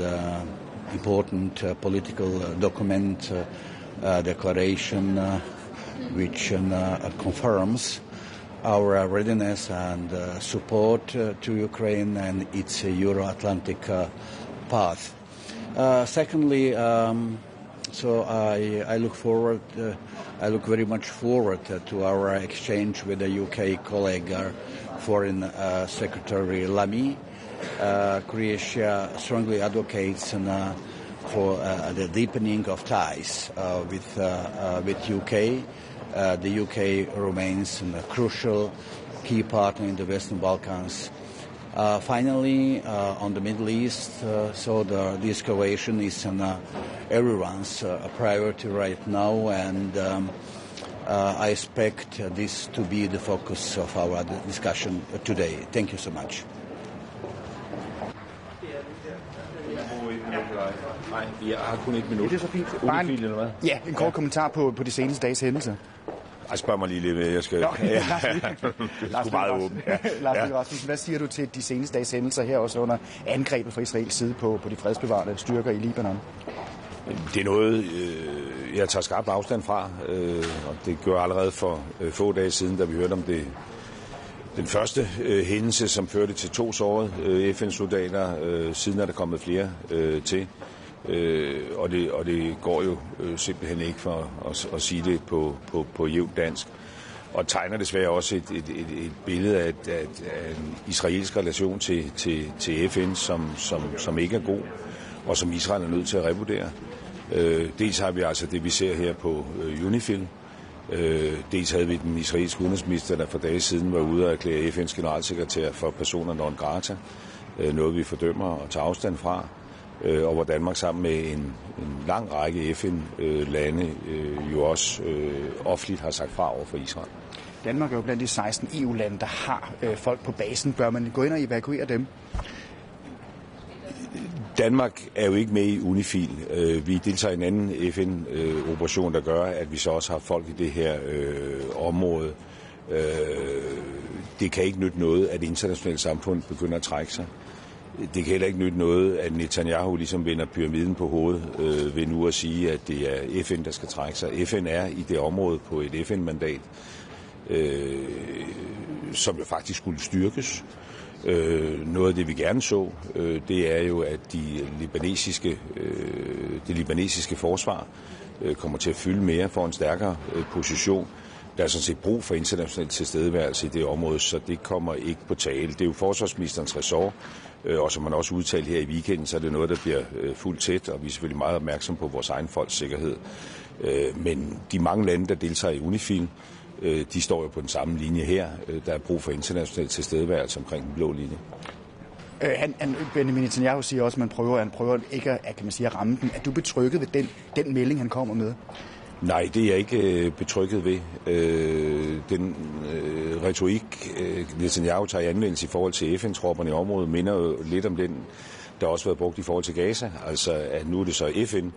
important political document, declaration, which confirms our readiness and support to Ukraine and its Euro-Atlantic path. Secondly, so I look forward. I look very much forward to our exchange with the UK colleague, Foreign Secretary Lamy. Croatia strongly advocates for the deepening of ties with UK. The UK remains a crucial key partner in the Western Balkans. Finally, on the Middle East, so the de-escalation is everyone's priority right now, and I expect this to be the focus of our discussion today. Thank you so much. Nej, jeg har kun et minut. Det er så fint. Ja, en kort kommentar på de seneste dages hændelser. Ej, spørg mig lige lidt, hvad jeg skal... Lars Rasmussen, hvad siger du til de seneste dages hændelser her også under angrebet fra Israels side på de fredsbevarende styrker i Libanon? Det er noget, jeg tager skarpt afstand fra, og det gjorde allerede for få dage siden, da vi hørte om det. Den første hændelse, som førte til 2 sårede FN-soldater, siden er der kommet flere til. Og det går jo simpelthen ikke for at sige det på jævnt dansk. Og tegner desværre også et billede af en israelsk relation til FN, som ikke er god, og som Israel er nødt til at revurdere. Dels har vi altså det, vi ser her på UNIFIL. Dels havde vi den israelske udenrigsminister, der for dage siden var ude og erklære FN's generalsekretær for personer non grata. Noget vi fordømmer og tager afstand fra. Og hvor Danmark sammen med en lang række FN-lande jo også offentligt har sagt fra over for Israel. Danmark er jo blandt de 16 EU-lande, der har folk på basen. Bør man gå ind og evakuere dem? Danmark er jo ikke med i UNIFIL. Vi deltager i en anden FN-operation, der gør, at vi så også har folk i det her område. Det kan ikke nytte noget, at det internationale samfund begynder at trække sig. Det kan heller ikke nytte noget, at Netanyahu ligesom vender pyramiden på hovedet ved nu at sige, at det er FN, der skal trække sig. FN er i det område på et FN-mandat, som jo faktisk skulle styrkes. Noget af det, vi gerne så, det er jo, at det libanesiske forsvar kommer til at fylde mere for en stærkere position. Der er sådan set brug for international tilstedeværelse i det område, så det kommer ikke på tale. Det er jo forsvarsministerens ressort, og som man også udtalte her i weekenden, så er det noget, der bliver fuldt tæt, og vi er selvfølgelig meget opmærksom på vores egen folks sikkerhed. Men de mange lande, der deltager i UNIFIL, de står jo på den samme linje her. Der er brug for international tilstedeværelse omkring den blå linje. Benjamin Netanyahu siger også, at han prøver ikke at ramme den. Er du betrykket ved den melding, han kommer med? Nej, det er jeg ikke betrykket ved. Den retorik, Netanyahu tager i anvendelse i forhold til FN-tropperne i området, minder jo lidt om den, der også har været brugt i forhold til Gaza. Altså, at nu er det så FN,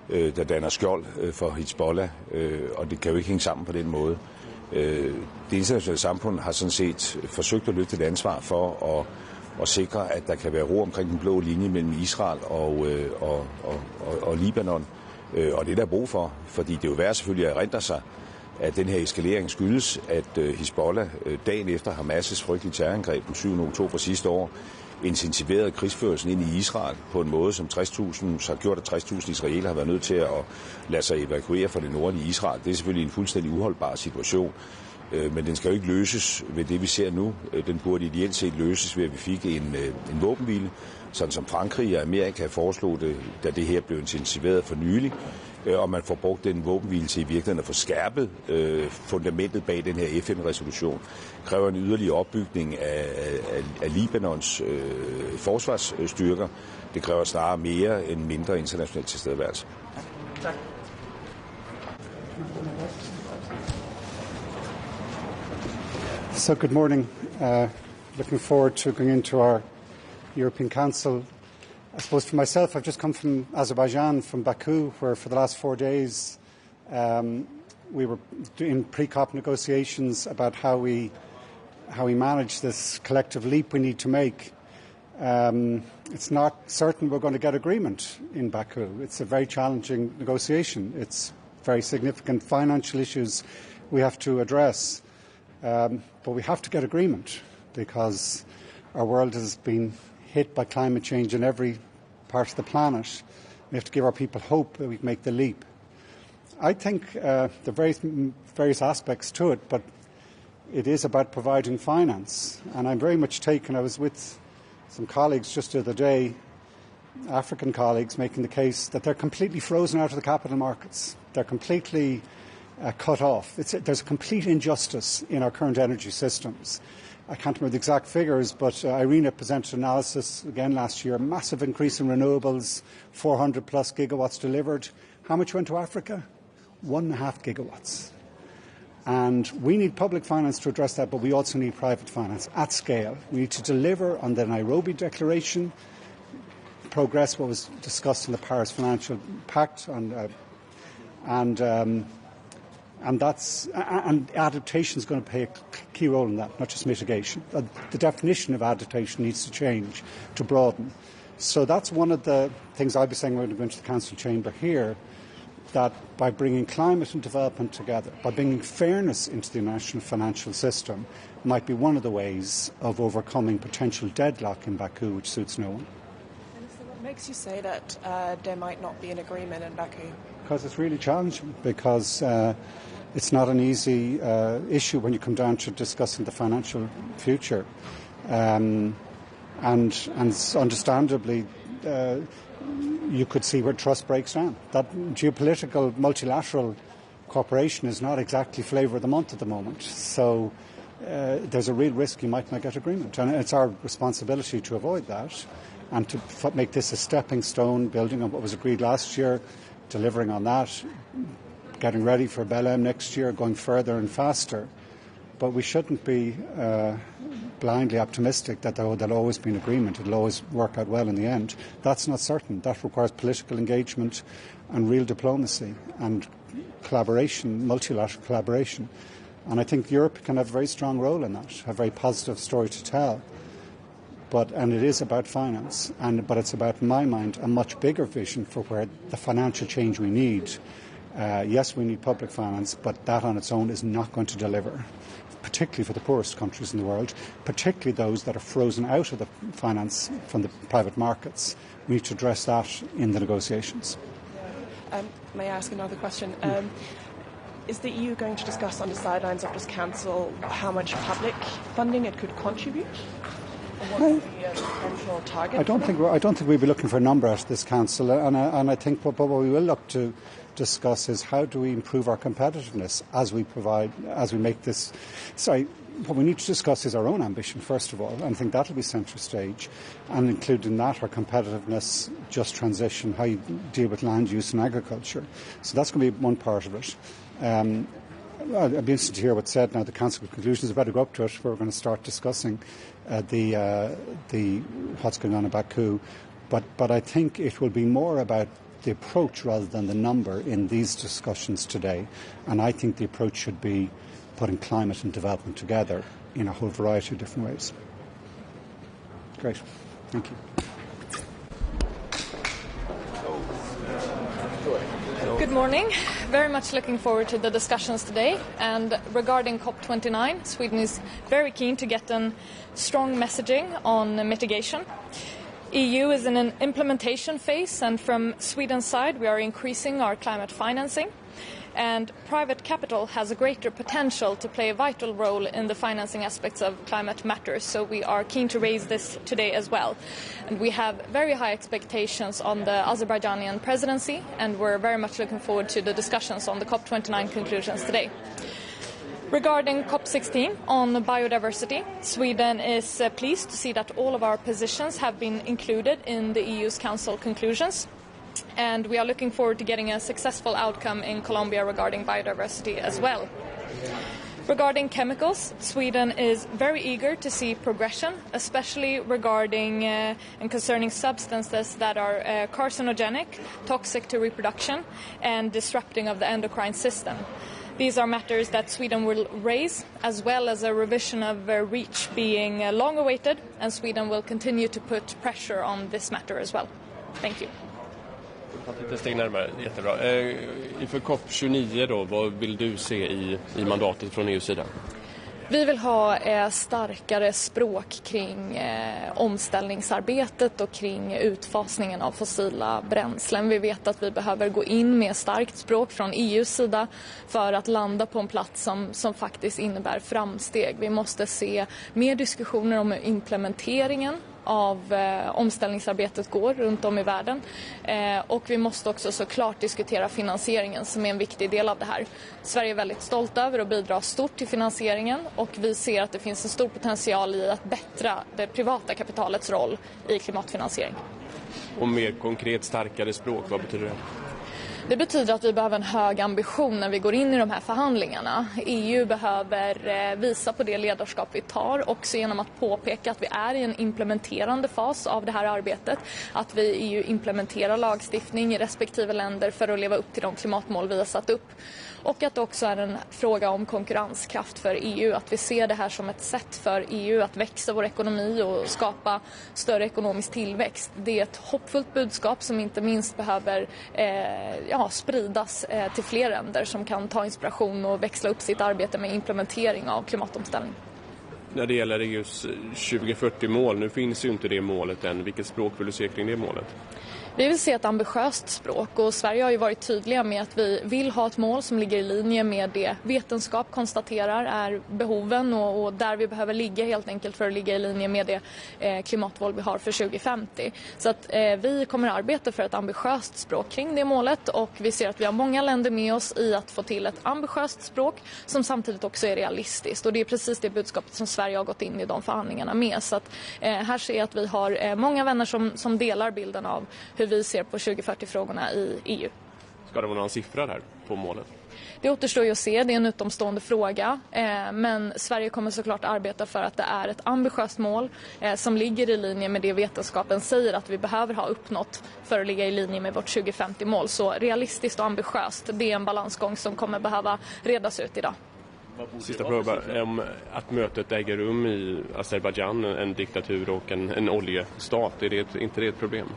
der danner skjold for Hizbollah, og det kan jo ikke hænge sammen på den måde. Det internationale samfund har sådan set forsøgt at løfte et ansvar for at sikre, at der kan være ro omkring den blå linje mellem Israel og Libanon. Og det er der brug for, fordi det er jo værd selvfølgelig at erindre sig, at den her eskalering skyldes, at Hizbollah dagen efter Hamas' frygtelige terrorangreb den 7. oktober sidste år intensiverede krigsførelsen ind i Israel på en måde, som har gjort, at 60.000 israelere har været nødt til at lade sig evakuere fra det nordlige Israel. Det er selvfølgelig en fuldstændig uholdbar situation, men den skal jo ikke løses ved det, vi ser nu. Den burde ideelt set løses ved, at vi fik en våbenhvile, sådan som Frankrig og Amerika foreslog det, da det her blev intensiveret for nylig, og man får brugt den våbenhvile til i virkeligheden at få skærpet fundamentet bag den her FN-resolution, kræver en yderligere opbygning af Libanons forsvarsstyrker. Det kræver snarere mere end mindre international tilstedeværelse. Tak. So good morning. Looking forward to going into our European Council. I suppose for myself, I've just come from Azerbaijan, from Baku, where for the last 4 days we were in pre-COP negotiations about how we manage this collective leap we need to make. It's not certain we're going to get agreement in Baku. It's a very challenging negotiation. It's very significant financial issues we have to address. But we have to get agreement because our world has been hit by climate change in every part of the planet. We have to give our people hope that we can make the leap. I think there are various aspects to it, but it is about providing finance. And I'm very much taken. I was with some colleagues just the other day, African colleagues, making the case that they're completely frozen out of the capital markets. They're completely cut off. There's a complete injustice in our current energy systems. I can't remember the exact figures, but IRENA presented analysis again last year, massive increase in renewables, 400 plus gigawatts delivered. How much went to Africa? 1.5 gigawatts. And we need public finance to address that, but we also need private finance at scale. We need to deliver on the Nairobi Declaration, progress what was discussed in the Paris Financial Pact, and adaptation is going to play a key role in that, not just mitigation. The definition of adaptation needs to change to broaden. So that's one of the things I'll be saying when we go into the Council chamber here, that by bringing climate and development together, by bringing fairness into the national financial system, might be one of the ways of overcoming potential deadlock in Baku, which suits no one. Minister, what makes you say that there might not be an agreement in Baku? Because it's really challenging, because it's not an easy issue when you come down to discussing the financial future. And understandably, you could see where trust breaks down. That geopolitical multilateral cooperation is not exactly flavour of the month at the moment. So there's a real risk you might not get agreement. And it's our responsibility to avoid that and to make this a stepping stone, building on what was agreed last year, delivering on that, getting ready for Belém next year, going further and faster. But we shouldn't be blindly optimistic that there'll always be an agreement. It'll always work out well in the end. That's not certain. That requires political engagement and real diplomacy and collaboration, multilateral collaboration. And I think Europe can have a very strong role in that, a very positive story to tell. And it is about finance, but it's about, in my mind, a much bigger vision for where the financial change we need. Yes, we need public finance, but that on its own is not going to deliver, particularly for the poorest countries in the world, particularly those that are frozen out of the finance from the private markets. We need to address that in the negotiations. May I ask another question? Is the EU going to discuss on the sidelines of this council how much public funding it could contribute? What would be a potential target? I don't think we'll be looking for a number at this council, and I think what we will look to discuss is how do we improve our competitiveness as we make this. What we need to discuss is our own ambition first of all, and I think that'll be centre stage, and include in that our competitiveness, just transition, how you deal with land use and agriculture. So that's going to be one part of it. I'd be interested to hear what's said now. The Council conclusions are better go up to it, where we're going to start discussing what's going on in Baku. But I think it will be more about the approach rather than the number in these discussions today. And I think the approach should be putting climate and development together in a whole variety of different ways. Great. Thank you. Good morning. Very much looking forward to the discussions today. And regarding COP29, Sweden is very keen to get a strong messaging on mitigation. EU is in an implementation phase, and from Sweden's side we are increasing our climate financing. And private capital has a greater potential to play a vital role in the financing aspects of climate matters, so we are keen to raise this today as well. And we have very high expectations on the Azerbaijani presidency, and we're very much looking forward to the discussions on the COP29 conclusions today. Regarding COP16 on biodiversity, Sweden is pleased to see that all of our positions have been included in the EU's Council conclusions. And we are looking forward to getting a successful outcome in Colombia regarding biodiversity as well. Regarding chemicals, Sweden is very eager to see progression, especially regarding and concerning substances that are carcinogenic, toxic to reproduction, and disrupting of the endocrine system. These are matters that Sweden will raise, as well as a revision of REACH being long awaited, and Sweden will continue to put pressure on this matter as well. Thank you. Lite steg närmare, jättebra. Inför COP29 då, vad vill du se i mandatet från EUs sida? Vi vill ha starkare språk kring omställningsarbetet och kring utfasningen av fossila bränslen. Vi vet att vi behöver gå in med starkt språk från EUs sida för att landa på en plats som faktiskt innebär framsteg. Vi måste se mer diskussioner om implementeringen av omställningsarbetet går runt om i världen. Och vi måste också såklart diskutera finansieringen som är en viktig del av det här. Sverige är väldigt stolt över att bidra stort till finansieringen och vi ser att det finns en stor potential i att bättra det privata kapitalets roll i klimatfinansiering. Och mer konkret starkare språk, vad betyder det? Det betyder att vi behöver en hög ambition när vi går in i de här förhandlingarna. EU behöver visa på det ledarskap vi tar också genom att påpeka att vi är i en implementerande fas av det här arbetet. Att vi i EU implementerar lagstiftning i respektive länder för att leva upp till de klimatmål vi har satt upp. Och att det också är en fråga om konkurrenskraft för EU. Att vi ser det här som ett sätt för EU att växa vår ekonomi och skapa större ekonomisk tillväxt. Det är ett hoppfullt budskap som inte minst behöver spridas till fler länder som kan ta inspiration och växla upp sitt arbete med implementering av klimatomställning. När det gäller EUs 2040-mål, nu finns ju inte det målet än. Vilket språk vill du se kring det målet? Vi vill se ett ambitiöst språk och Sverige har ju varit tydliga med att vi vill ha ett mål som ligger i linje med det vetenskap konstaterar är behoven och där vi behöver ligga helt enkelt för att ligga i linje med det klimatmål vi har för 2050. Så att vi kommer att arbeta för ett ambitiöst språk kring det målet och vi ser att vi har många länder med oss i att få till ett ambitiöst språk som samtidigt också är realistiskt och det är precis det budskapet som Sverige har gått in i de förhandlingarna med. Så att här ser jag att vi har många vänner som delar bilden av hur vi ser på 2040-frågorna i EU. Ska det vara några siffror här på målet? Det återstår ju att se, det är en utomstående fråga. Men Sverige kommer såklart arbeta för att det är ett ambitiöst mål som ligger i linje med det vetenskapen säger att vi behöver ha uppnått för att ligga i linje med vårt 2050-mål. Så realistiskt och ambitiöst, det är en balansgång som kommer behöva redas ut idag. Sista fråga om att mötet äger rum i Azerbaijan, en diktatur och en oljestat. Är det inte det ett problem?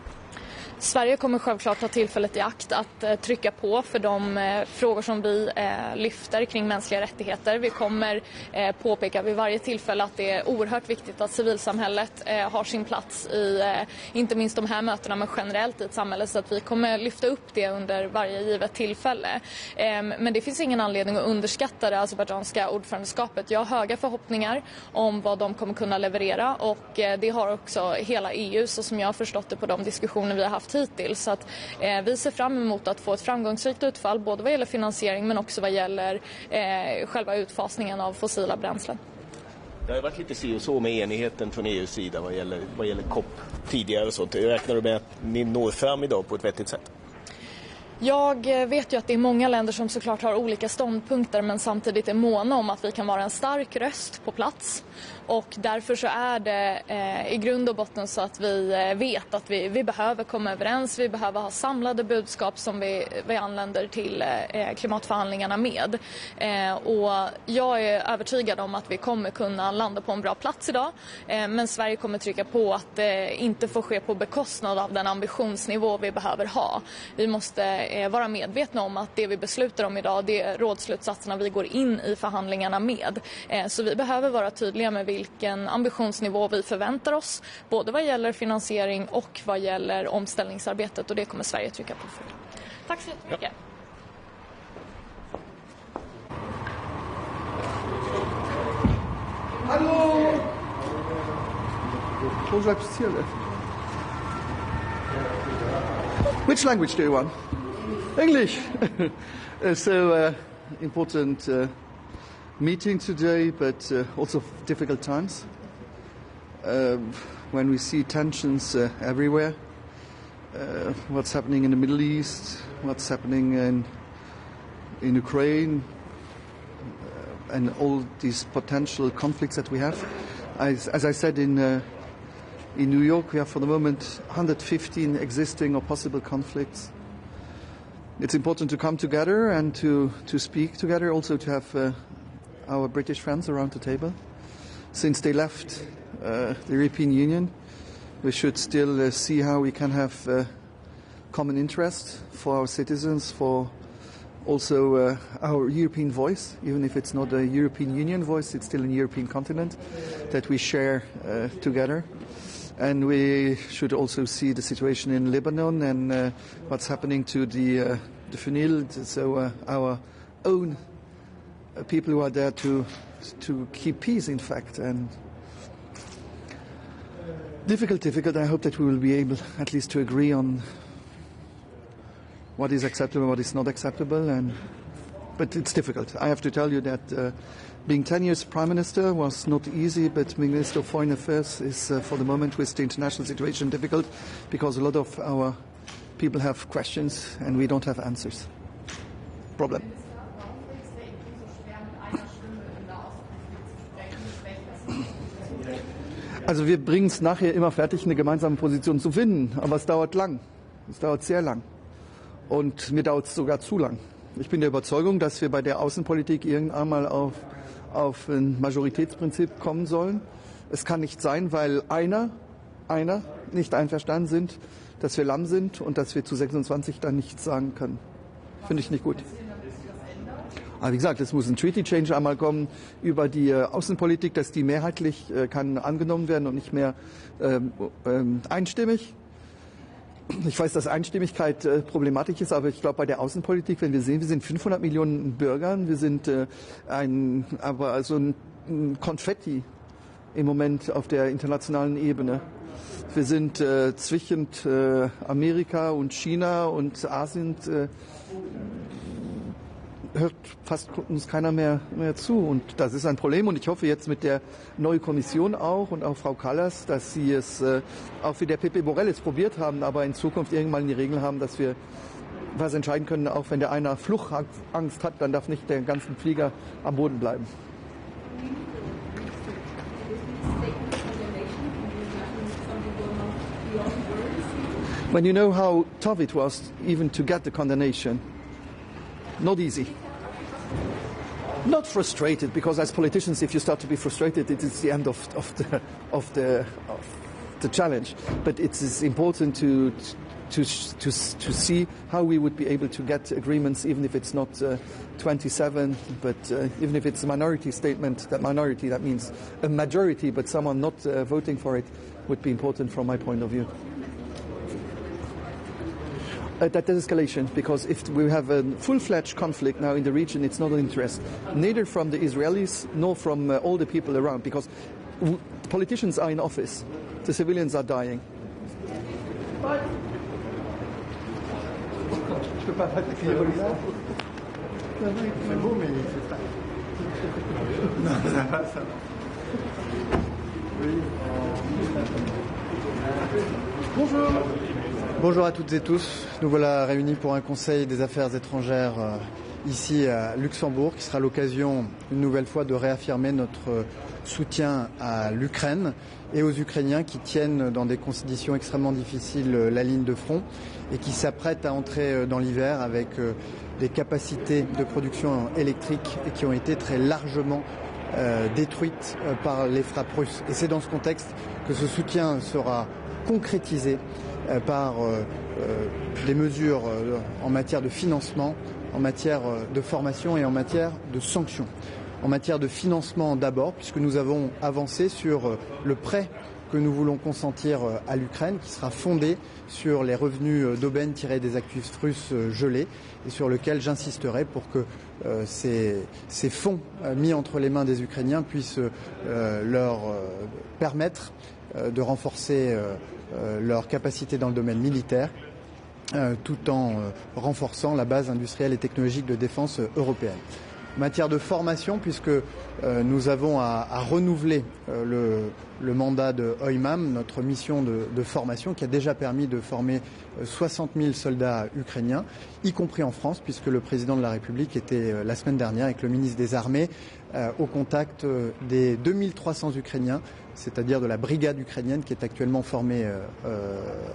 Sverige kommer självklart ta tillfället i akt att trycka på för de frågor som vi lyfter kring mänskliga rättigheter. Vi kommer påpeka vid varje tillfälle att det är oerhört viktigt att civilsamhället har sin plats i inte minst de här mötena men generellt i ett samhälle så att vi kommer lyfta upp det under varje givet tillfälle. Men det finns ingen anledning att underskatta det azerbaijanska ordförandeskapet. Jag har höga förhoppningar om vad de kommer kunna leverera och det har också hela EU så som jag har förstått det på de diskussioner vi har haft hittills. Så att, vi ser fram emot att få ett framgångsrikt utfall både vad gäller finansiering men också vad gäller själva utfasningen av fossila bränslen. Det har varit lite si och så med enigheten från EUs sida vad gäller COP tidigare och sånt. Räknar du med att ni når fram idag på ett vettigt sätt? Jag vet ju att det är många länder som såklart har olika ståndpunkter men samtidigt är måna om att vi kan vara en stark röst på plats. Och därför så är det i grund och botten så att vi vet att vi behöver komma överens. Vi behöver ha samlade budskap som vi anländer till klimatförhandlingarna med. Och jag är övertygad om att vi kommer kunna landa på en bra plats idag. Men Sverige kommer trycka på att det inte får ske på bekostnad av den ambitionsnivå vi behöver ha. Vi måste vara medvetna om att det vi beslutar om idag det är rådsslutsatserna vi går in i förhandlingarna med. Så vi behöver vara tydliga med vilken ambitionsnivå vi förväntar oss både vad gäller finansiering och vad gäller omställningsarbetet och det kommer Sverige trycka på för. Tack så jättemycket. Hallo! Bonjour, Monsieur. Which language do you want? English. Important meeting today, but also difficult times. When we see tensions everywhere, what's happening in the Middle East, what's happening in Ukraine, and all these potential conflicts that we have. As I said in New York, we have for the moment 115 existing or possible conflicts. It's important to come together and to speak together, also to have our British friends around the table. Since they left the European Union, we should still see how we can have common interest for our citizens, for also our European voice, even if it's not a European Union voice, it's still a European continent that we share together. And we should also see the situation in Lebanon and what's happening to the FNIL, so our own people who are there to keep peace, in fact. And difficult. I hope that we will be able at least to agree on what is acceptable, what is not acceptable. But it's difficult. I have to tell you that being 10 years Prime Minister was not easy, but being Minister of Foreign Affairs is, for the moment, with the international situation, difficult, because a lot of our people have questions and we don't have answers. Problem. Also wir bringen es nachher immer fertig, eine gemeinsame Position zu finden, aber es dauert lang. Es dauert sehr lang. Und mir dauert es sogar zu lang. Ich bin der Überzeugung, dass wir bei der Außenpolitik irgendwann mal auf ein Majoritätsprinzip kommen sollen. Es kann nicht sein, weil einer nicht einverstanden sind, dass wir lamm sind und dass wir zu 26 dann nichts sagen können. Finde ich nicht gut. Aber wie gesagt, es muss ein Treaty Change einmal kommen über die Außenpolitik, dass die mehrheitlich kann angenommen werden und nicht mehr einstimmig. Ich weiß, dass Einstimmigkeit problematisch ist, aber ich glaube, bei der Außenpolitik, wenn wir sehen, wir sind 500 Millionen Bürgern, wir sind ein Konfetti im Moment auf der internationalen Ebene. Wir sind zwischen Amerika und China und Asien hört fast uns keiner mehr zu. Und das ist ein Problem. Und ich hoffe jetzt mit der neuen Kommission auch und auch Frau Kallas, dass sie es auch wie der Pepe Borrell probiert haben, aber in Zukunft irgendwann die Regeln haben, dass wir was entscheiden können. Auch wenn der einer Fluchtangst hat, dann darf nicht der ganze Flieger am Boden bleiben. When you know how tough it was even to get the condemnation, not easy. Not frustrated, because as politicians, if you start to be frustrated, it is the end of the challenge. But it is important to see how we would be able to get agreements, even if it's not 27, but even if it's a minority statement. That minority, that means a majority, but someone not voting for it would be important from my point of view. That de-escalation, because if we have a full-fledged conflict now in the region, it's not of interest, neither from the Israelis nor from all the people around, because politicians are in office, the civilians are dying. Bonjour. Bonjour à toutes et tous. Nous voilà réunis pour un conseil des affaires étrangères ici à Luxembourg, qui sera l'occasion une nouvelle fois de réaffirmer notre soutien à l'Ukraine et aux Ukrainiens qui tiennent dans des conditions extrêmement difficiles la ligne de front et qui s'apprêtent à entrer dans l'hiver avec des capacités de production électrique et qui ont été très largement détruites par les frappes russes. Et c'est dans ce contexte que ce soutien sera concrétisé par des mesures en matière de financement, en matière de formation et en matière de sanctions. En matière de financement d'abord, puisque nous avons avancé sur le prêt que nous voulons consentir à l'Ukraine, qui sera fondé sur les revenus d'aubaine tirés des actifs russes gelés et sur lequel j'insisterai pour que ces fonds mis entre les mains des Ukrainiens puissent leur permettre de renforcer leur capacité dans le domaine militaire, tout en renforçant la base industrielle et technologique de défense européenne. En matière de formation, puisque nous avons à renouveler le mandat de OIMAM, notre mission de formation, qui a déjà permis de former 60 000 soldats ukrainiens, y compris en France, puisque le président de la République était la semaine dernière avec le ministre des Armées au contact des 2300 Ukrainiens, c'est-à-dire de la brigade ukrainienne qui est actuellement formée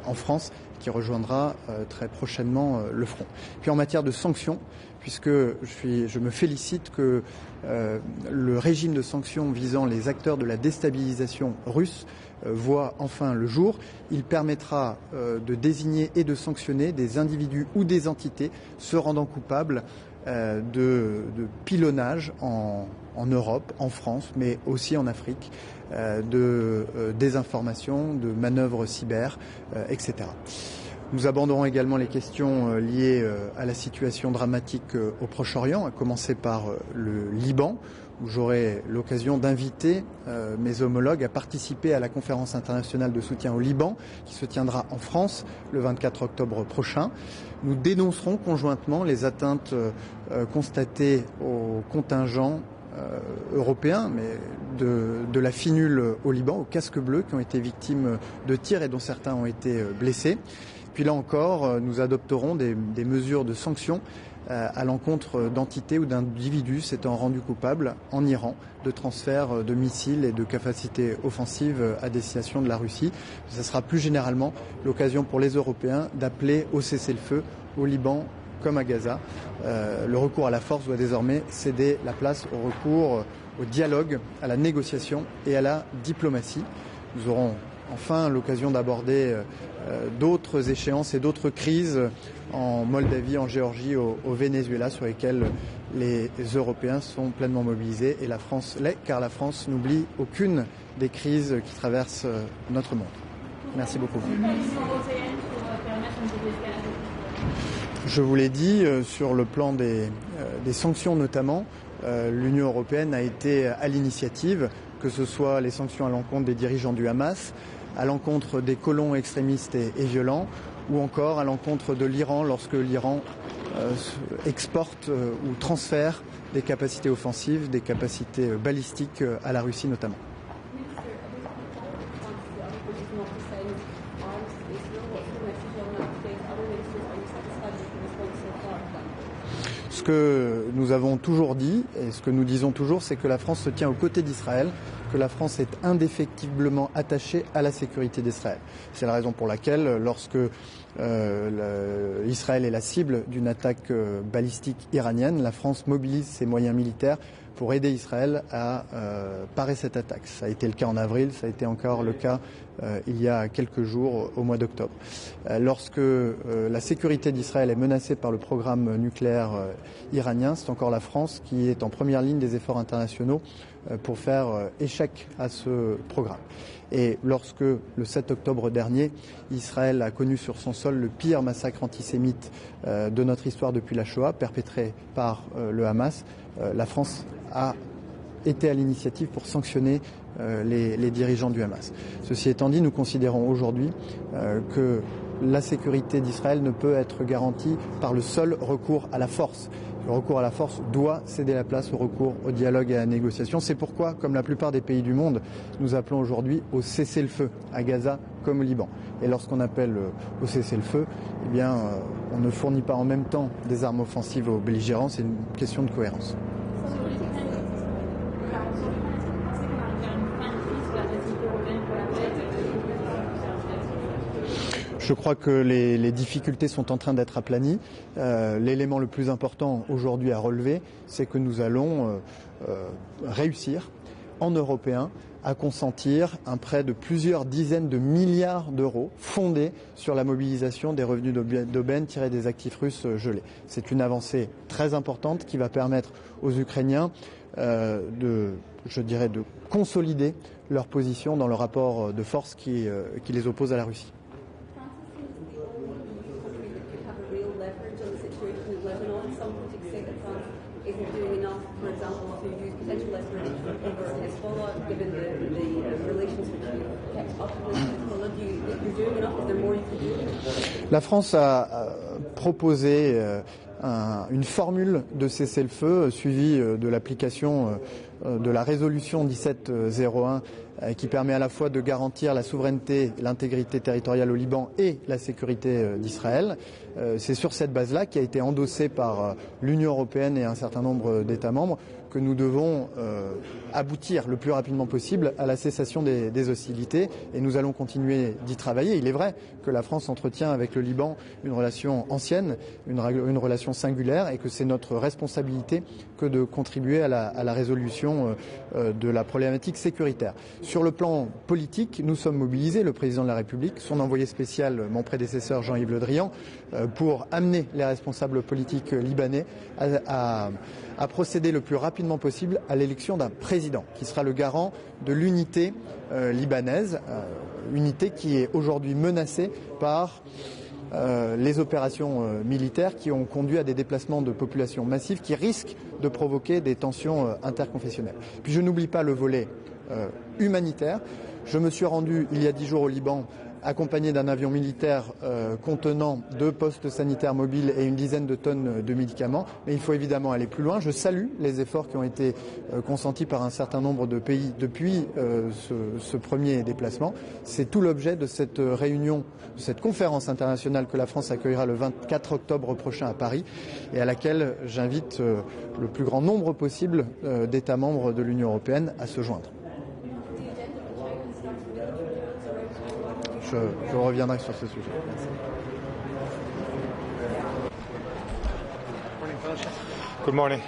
en France, qui rejoindra très prochainement le front. Puis en matière de sanctions, puisque je me félicite que le régime de sanctions visant les acteurs de la déstabilisation russe voit enfin le jour. Il permettra de désigner et de sanctionner des individus ou des entités se rendant coupables de pilonnage en Europe, en France, mais aussi en Afrique, de désinformation, de manœuvres cyber, etc. Nous aborderons également les questions liées à la situation dramatique au Proche-Orient, à commencer par le Liban, où j'aurai l'occasion d'inviter mes homologues à participer à la conférence internationale de soutien au Liban, qui se tiendra en France le 24 octobre prochain. Nous dénoncerons conjointement les atteintes constatées aux contingents européens, mais de la finule au Liban, aux casques bleus qui ont été victimes de tirs et dont certains ont été blessés. Puis là encore, nous adopterons des mesures de sanctions à l'encontre d'entités ou d'individus s'étant rendus coupables en Iran de transfert de missiles et de capacités offensives à destination de la Russie. Ce sera plus généralement l'occasion pour les Européens d'appeler au cessez-le-feu au Liban comme à Gaza. Le recours à la force doit désormais céder la place au recours au dialogue, à la négociation et à la diplomatie. Nous aurons enfin l'occasion d'aborder d'autres échéances et d'autres crises en Moldavie, en Géorgie, au Venezuela, sur lesquelles les Européens sont pleinement mobilisés et la France l'est, car la France n'oublie aucune des crises qui traversent notre monde. Merci beaucoup. Je vous l'ai dit, sur le plan des sanctions notamment, l'Union européenne a été à l'initiative, que ce soit les sanctions à l'encontre des dirigeants du Hamas, à l'encontre des colons extrémistes et violents, ou encore à l'encontre de l'Iran lorsque l'Iran exporte ou transfère des capacités offensives, des capacités balistiques à la Russie notamment. Ce que nous avons toujours dit et ce que nous disons toujours, c'est que la France se tient aux côtés d'Israël, que la France est indéfectiblement attachée à la sécurité d'Israël. C'est la raison pour laquelle, lorsque Israël est la cible d'une attaque balistique iranienne, la France mobilise ses moyens militaires pour aider Israël à parer cette attaque. Ça a été le cas en avril, ça a été encore le cas il y a quelques jours, au mois d'octobre. Lorsque la sécurité d'Israël est menacée par le programme nucléaire iranien, c'est encore la France qui est en première ligne des efforts internationaux pour faire échec à ce programme. Et lorsque, le 7 octobre dernier, Israël a connu sur son sol le pire massacre antisémite de notre histoire depuis la Shoah, perpétré par le Hamas, la France a été à l'initiative pour sanctionner les dirigeants du Hamas. Ceci étant dit, nous considérons aujourd'hui que la sécurité d'Israël ne peut être garantie par le seul recours à la force. Le recours à la force doit céder la place au recours au dialogue et à la négociation. C'est pourquoi, comme la plupart des pays du monde, nous appelons aujourd'hui au cessez-le-feu à Gaza comme au Liban. Et lorsqu'on appelle au cessez-le-feu, eh bien, on ne fournit pas en même temps des armes offensives aux belligérants, c'est une question de cohérence. Je crois que les difficultés sont en train d'être aplanies. L'élément le plus important aujourd'hui à relever, c'est que nous allons réussir, en Européens, à consentir un prêt de plusieurs dizaines de milliards d'euros fondé sur la mobilisation des revenus d'aubaine tirés des actifs russes gelés. C'est une avancée très importante qui va permettre aux Ukrainiens de consolider leur position dans le rapport de force qui les oppose à la Russie. La France a proposé une formule de cessez-le-feu suivie de l'application de la résolution 1701 qui permet à la fois de garantir la souveraineté, l'intégrité territoriale au Liban et la sécurité d'Israël. C'est sur cette base-là, qui a été endossée par l'Union européenne et un certain nombre d'États membres, que nous devons aboutir le plus rapidement possible à la cessation des hostilités et nous allons continuer d'y travailler. Il est vrai que la France entretient avec le Liban une relation ancienne, une relation singulière et que c'est notre responsabilité que de contribuer à la résolution de la problématique sécuritaire. Sur le plan politique, nous sommes mobilisés, le président de la République, son envoyé spécial, mon prédécesseur Jean-Yves Le Drian, pour amener les responsables politiques libanais à procéder le plus rapidement possible à l'élection d'un président qui sera le garant de l'unité libanaise, unité qui est aujourd'hui menacée par les opérations militaires qui ont conduit à des déplacements de population massifs qui risquent de provoquer des tensions interconfessionnelles. Puis je n'oublie pas le volet humanitaire. Je me suis rendu il y a 10 jours au Liban accompagné d'un avion militaire contenant 2 postes sanitaires mobiles et une dizaine de tonnes de médicaments. Mais il faut évidemment aller plus loin. Je salue les efforts qui ont été consentis par un certain nombre de pays depuis ce premier déplacement. C'est tout l'objet de cette réunion, de cette conférence internationale que la France accueillera le 24 octobre prochain à Paris et à laquelle j'invite le plus grand nombre possible d'États membres de l'Union européenne à se joindre. Je reviendrai sur ce sujet. Merci. Good morning.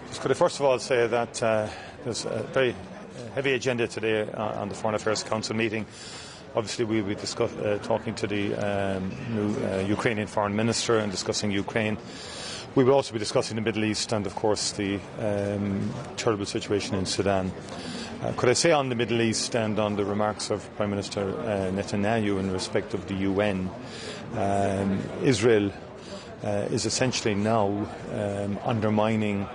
Just could I first of all say that there's a very heavy agenda today on the Foreign Affairs Council meeting. Obviously, we'll be talking to the new Ukrainian Foreign Minister and discussing Ukraine. We will also be discussing the Middle East and, of course, the terrible situation in Sudan. Could I say on the Middle East and on the remarks of Prime Minister Netanyahu in respect of the UN, Israel is essentially now undermining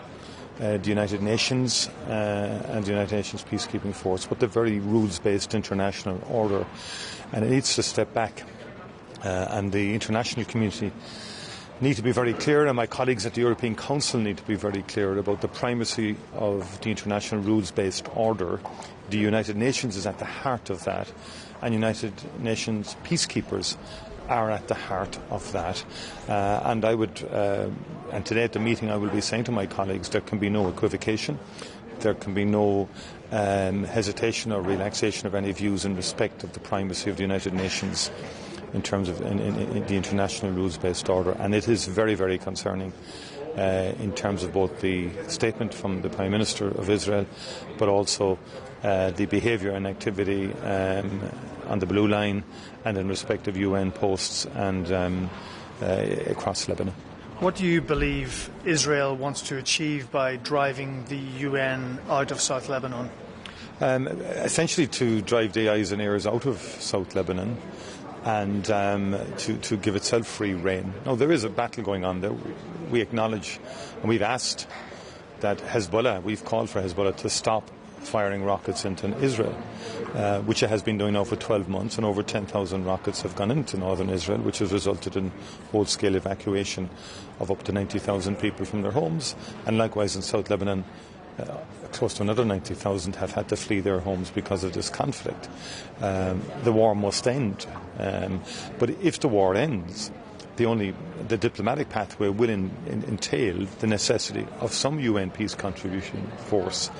the United Nations and the United Nations peacekeeping force, but the very rules-based international order. And it needs to step back. And the international community need to be very clear, and my colleagues at the European Council need to be very clear about the primacy of the international rules-based order. The United Nations is at the heart of that, and United Nations peacekeepers are at the heart of that. And I would, and today at the meeting I will be saying to my colleagues, there can be no equivocation, there can be no hesitation or relaxation of any views in respect of the primacy of the United Nations in terms of in the international rules-based order. And it is very, very concerning in terms of both the statement from the Prime Minister of Israel, but also the behaviour and activity on the Blue Line and in respect of UN posts and across Lebanon. What do you believe Israel wants to achieve by driving the UN out of South Lebanon? Essentially to drive the eyes and ears out of South Lebanon and to give itself free rein. Now, there is a battle going on there. We acknowledge, and we've asked that Hezbollah, we've called for Hezbollah to stop firing rockets into Israel, which it has been doing now for 12 months, and over 10,000 rockets have gone into northern Israel, which has resulted in whole-scale evacuation of up to 90,000 people from their homes. And likewise in South Lebanon, close to another 90,000 have had to flee their homes because of this conflict. The war must end. But if the war ends, the diplomatic pathway will entail the necessity of some UN peace contribution force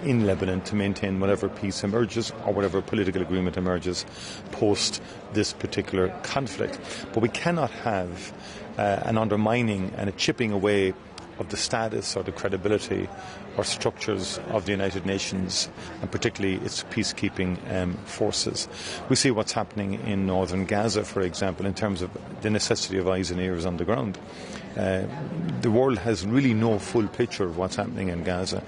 in Lebanon to maintain whatever peace emerges or whatever political agreement emerges post this particular conflict. But we cannot have an undermining and a chipping away of the status or the credibility or structures of the United Nations, and particularly its peacekeeping forces. We see what's happening in northern Gaza, for example, in terms of the necessity of eyes and ears on the ground. The world has really no full picture of what's happening in Gaza.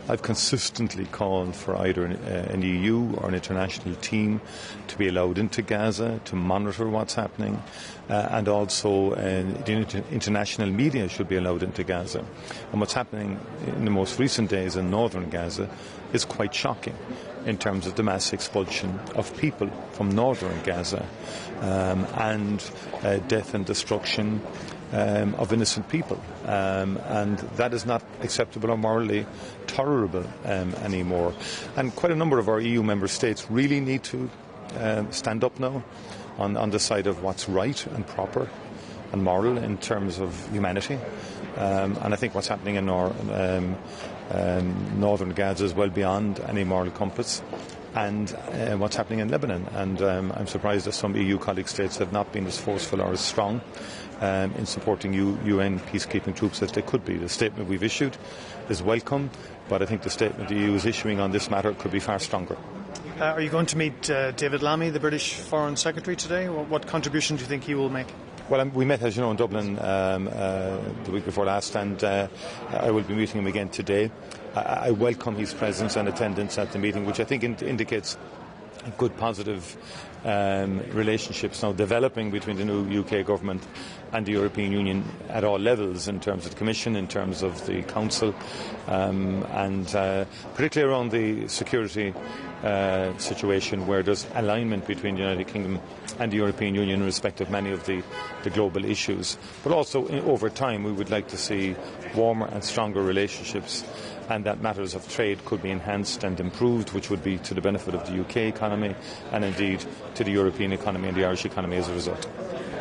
I've consistently called for either an EU or an international team to be allowed into Gaza to monitor what's happening, and also the international media should be allowed into Gaza. And what's happening in the most recent days in northern Gaza is quite shocking in terms of the mass expulsion of people from northern Gaza and death and destruction of innocent people. And that is not acceptable or morally tolerable anymore. And quite a number of our EU member states really need to stand up now on the side of what's right and proper and moral in terms of humanity. And I think what's happening in northern Gaza is well beyond any moral compass. and what's happening in Lebanon. And I'm surprised that some EU colleague states have not been as forceful or as strong in supporting UN peacekeeping troops as they could be. The statement we've issued is welcome, but I think the statement the EU is issuing on this matter could be far stronger. Are you going to meet David Lammy, the British Foreign Secretary, today? What contribution do you think he will make? Well, we met, as you know, in Dublin the week before last, and I will be meeting him again today. I welcome his presence and attendance at the meeting, which I think indicates good, positive relationships now developing between the new UK government and the European Union at all levels, in terms of the Commission, in terms of the Council, and particularly around the security situation, where there's alignment between the United Kingdom and the European Union in respect of many of the global issues. But also, over time, we would like to see warmer and stronger relationships, and that matters of trade could be enhanced and improved, which would be to the benefit of the UK economy and indeed to the European economy and the Irish economy as a result.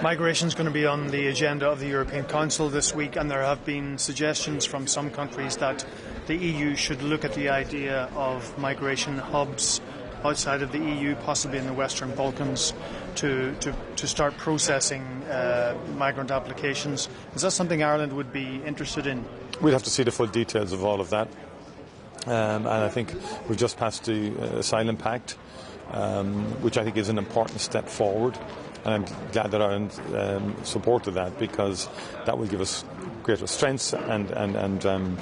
Migration is going to be on the agenda of the European Council this week, and there have been suggestions from some countries that the EU should look at the idea of migration hubs outside of the EU, possibly in the Western Balkans, to start processing migrant applications. Is that something Ireland would be interested in? We'll have to see the full details of all of that. And I think we've just passed the Asylum Pact, which I think is an important step forward. And I'm glad that Ireland supported that, because that will give us greater strengths and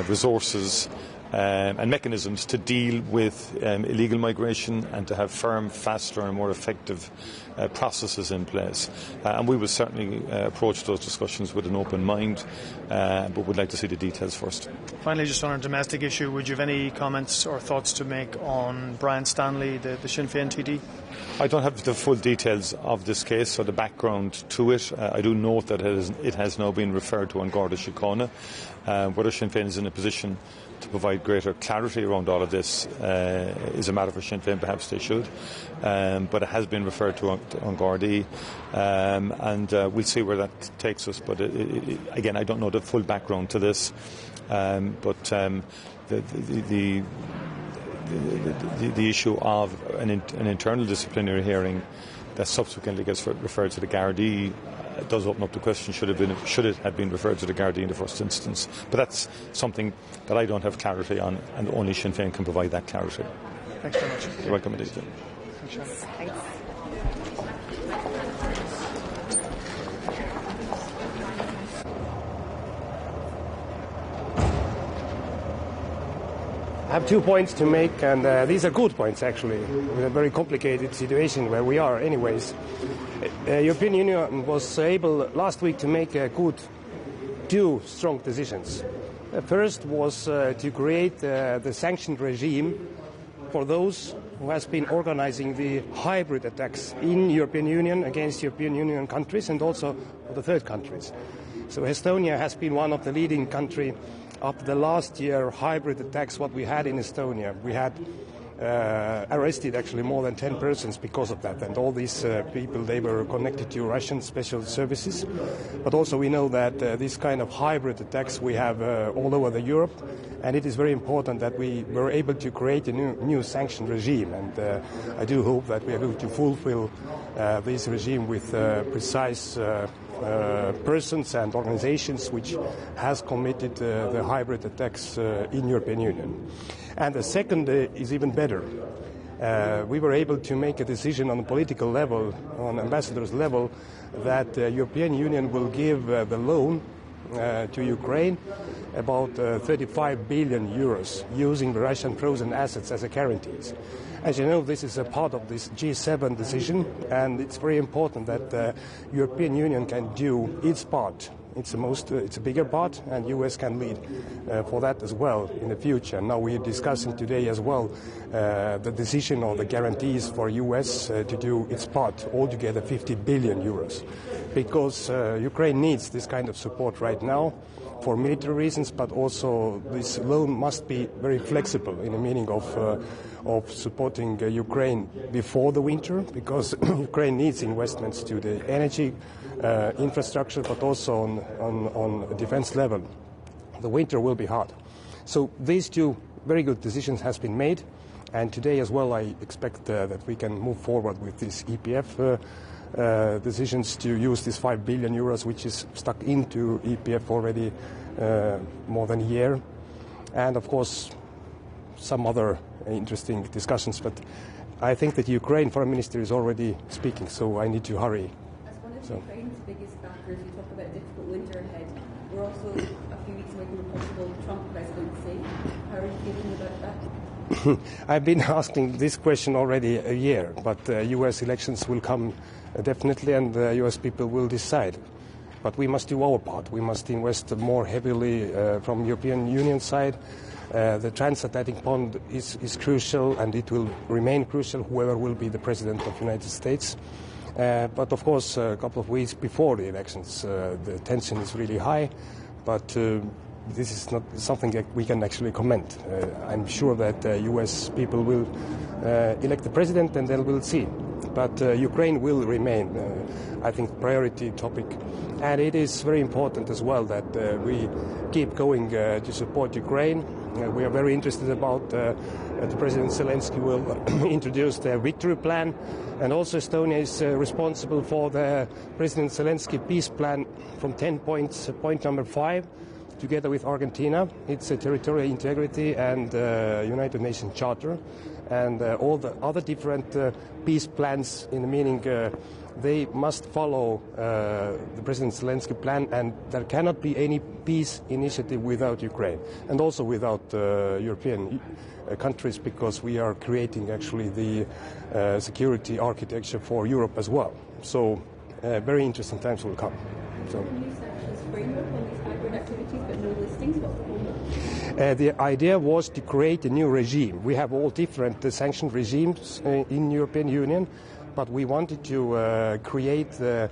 resources and mechanisms to deal with illegal migration and to have firm, faster and more effective processes in place. And we will certainly approach those discussions with an open mind, but would like to see the details first. Finally, just on a domestic issue, would you have any comments or thoughts to make on Brian Stanley, the Sinn Féin TD? I don't have the full details of this case or the background to it. I do note that it has now been referred to on Garda Síochána. Whether Sinn Féin is in a position to provide greater clarity around all of this is a matter for Sinn Féin. Perhaps they should. But it has been referred to on Gardaí, and we'll see where that takes us. But again, I don't know the full background to this. But the issue of an internal disciplinary hearing that subsequently gets referred to the Gardaí does open up the question, should it have been referred to the Gardaí in the first instance. But that's something that I don't have clarity on, and only Sinn Féin can provide that clarity. Thanks very much. You're welcome indeed. Thanks. I have 2 points to make, and these are good points, actually, with a very complicated situation where we are anyways. The European Union was able last week to make two strong decisions. First was to create the sanctioned regime for those who has been organizing the hybrid attacks in European Union against European Union countries and also the third countries. So Estonia has been one of the leading countries after the last year hybrid attacks what we had in Estonia. We had arrested actually more than 10 persons because of that, and all these people, they were connected to Russian special services. But also we know that this kind of hybrid attacks we have all over Europe, and it is very important that we were able to create a new sanction regime, and I do hope that we are going to fulfill this regime with precise persons and organizations which has committed the hybrid attacks in European Union. And the second is even better. We were able to make a decision on a political level, on ambassador's level, that the European Union will give the loan to Ukraine about 35 billion euros using the Russian frozen assets as a guarantees. As you know, this is a part of this G7 decision, and it's very important that the European Union can do its part. It's a bigger part, and US can lead for that as well in the future. Now we are discussing today as well the decision or the guarantees for US to do its part, altogether 50 billion euros, because Ukraine needs this kind of support right now for military reasons, but also this loan must be very flexible in the meaning of supporting Ukraine before the winter, because Ukraine needs investments to the energy infrastructure, but also on a defense level. The winter will be hard. So these two very good decisions has been made, And today as well, I expect that we can move forward with this EPF decisions to use this 5 billion euros, which is stuck into EPF already more than a year. And of course, some other interesting discussions. But I think that Ukraine Foreign Minister is already speaking, so I need to hurry. As one of Ukraine's biggest backers, you talk about a difficult winter ahead. We're also a few weeks away from a possible Trump presidency. How are you feeling about that? I've been asking this question already a year, but U.S. elections will come definitely, and U.S. people will decide. But we must do our part. We must invest more heavily from European Union side. The transatlantic bond is crucial, and it will remain crucial, whoever will be the president of the United States. But of course, a couple of weeks before the elections, the tension is really high. But this is not something that we can actually comment. I'm sure that U.S. people will elect the president, and then we'll see. But Ukraine will remain, I think, priority topic. And it is very important as well that we keep going to support Ukraine. We are very interested about the President Zelensky will introduce the victory plan. And also Estonia is responsible for the President Zelensky peace plan from 10 points, point number 5. Together with Argentina. It's a territorial integrity and United Nations Charter, and all the other different peace plans, in the meaning they must follow the President Zelensky plan, and there cannot be any peace initiative without Ukraine, and also without European countries, because we are creating actually the security architecture for Europe as well. So very interesting times will come. So. The idea was to create a new regime. We have all different sanction regimes in European Union, but we wanted to create the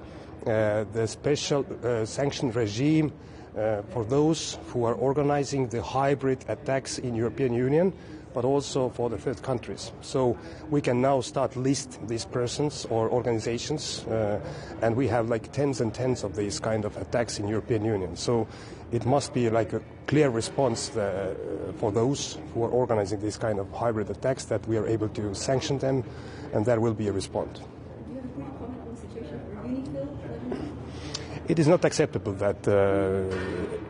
special sanction regime for those who are organizing the hybrid attacks in European Union, but also for the third countries. So we can now start list these persons or organizations, and we have like tens and tens of these kind of attacks in European Union. So it must be like a clear response for those who are organizing these kind of hybrid attacks, that we are able to sanction them, and there will be a response. Do you have a brief comment on the situation for UNIFIL? It is not acceptable that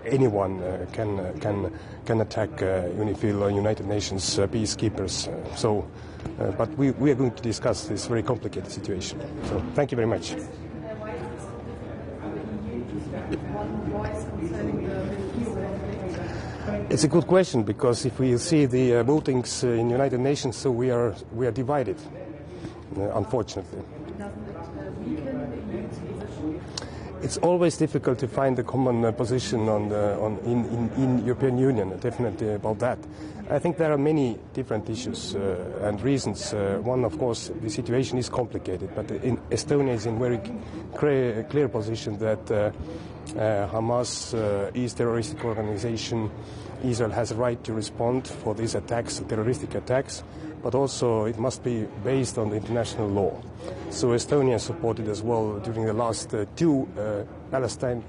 anyone can attack UNIFIL or United Nations peacekeepers. But we are going to discuss this very complicated situation. So thank you very much. It's a good question, because if we see the votings in United Nations, so we are divided, unfortunately. It's always difficult to find a common position in European Union, definitely about that. I think there are many different issues and reasons. One, of course, the situation is complicated, but Estonia is in very clear position that Hamas is a terroristic organization. Israel has a right to respond for these attacks, terroristic attacks, but also it must be based on the international law. So Estonia supported as well during the last two Palestine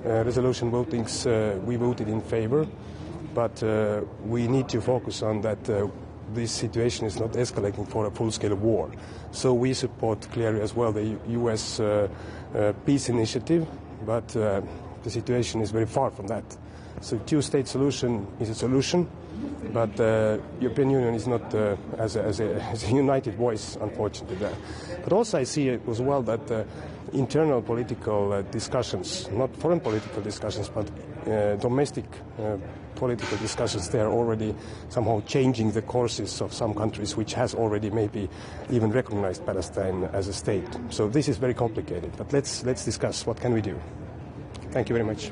resolution votings. We voted in favor, but we need to focus on that this situation is not escalating for a full-scale war. So we support clearly as well the U.S. peace initiative, but the situation is very far from that. So two-state solution is a solution, but European Union is not as a united voice, unfortunately. There. But also I see as well that internal political discussions, not foreign political discussions, but domestic political discussions, they are already somehow changing the courses of some countries which has already maybe even recognized Palestine as a state. So this is very complicated, but let's discuss what can we do. Thank you very much.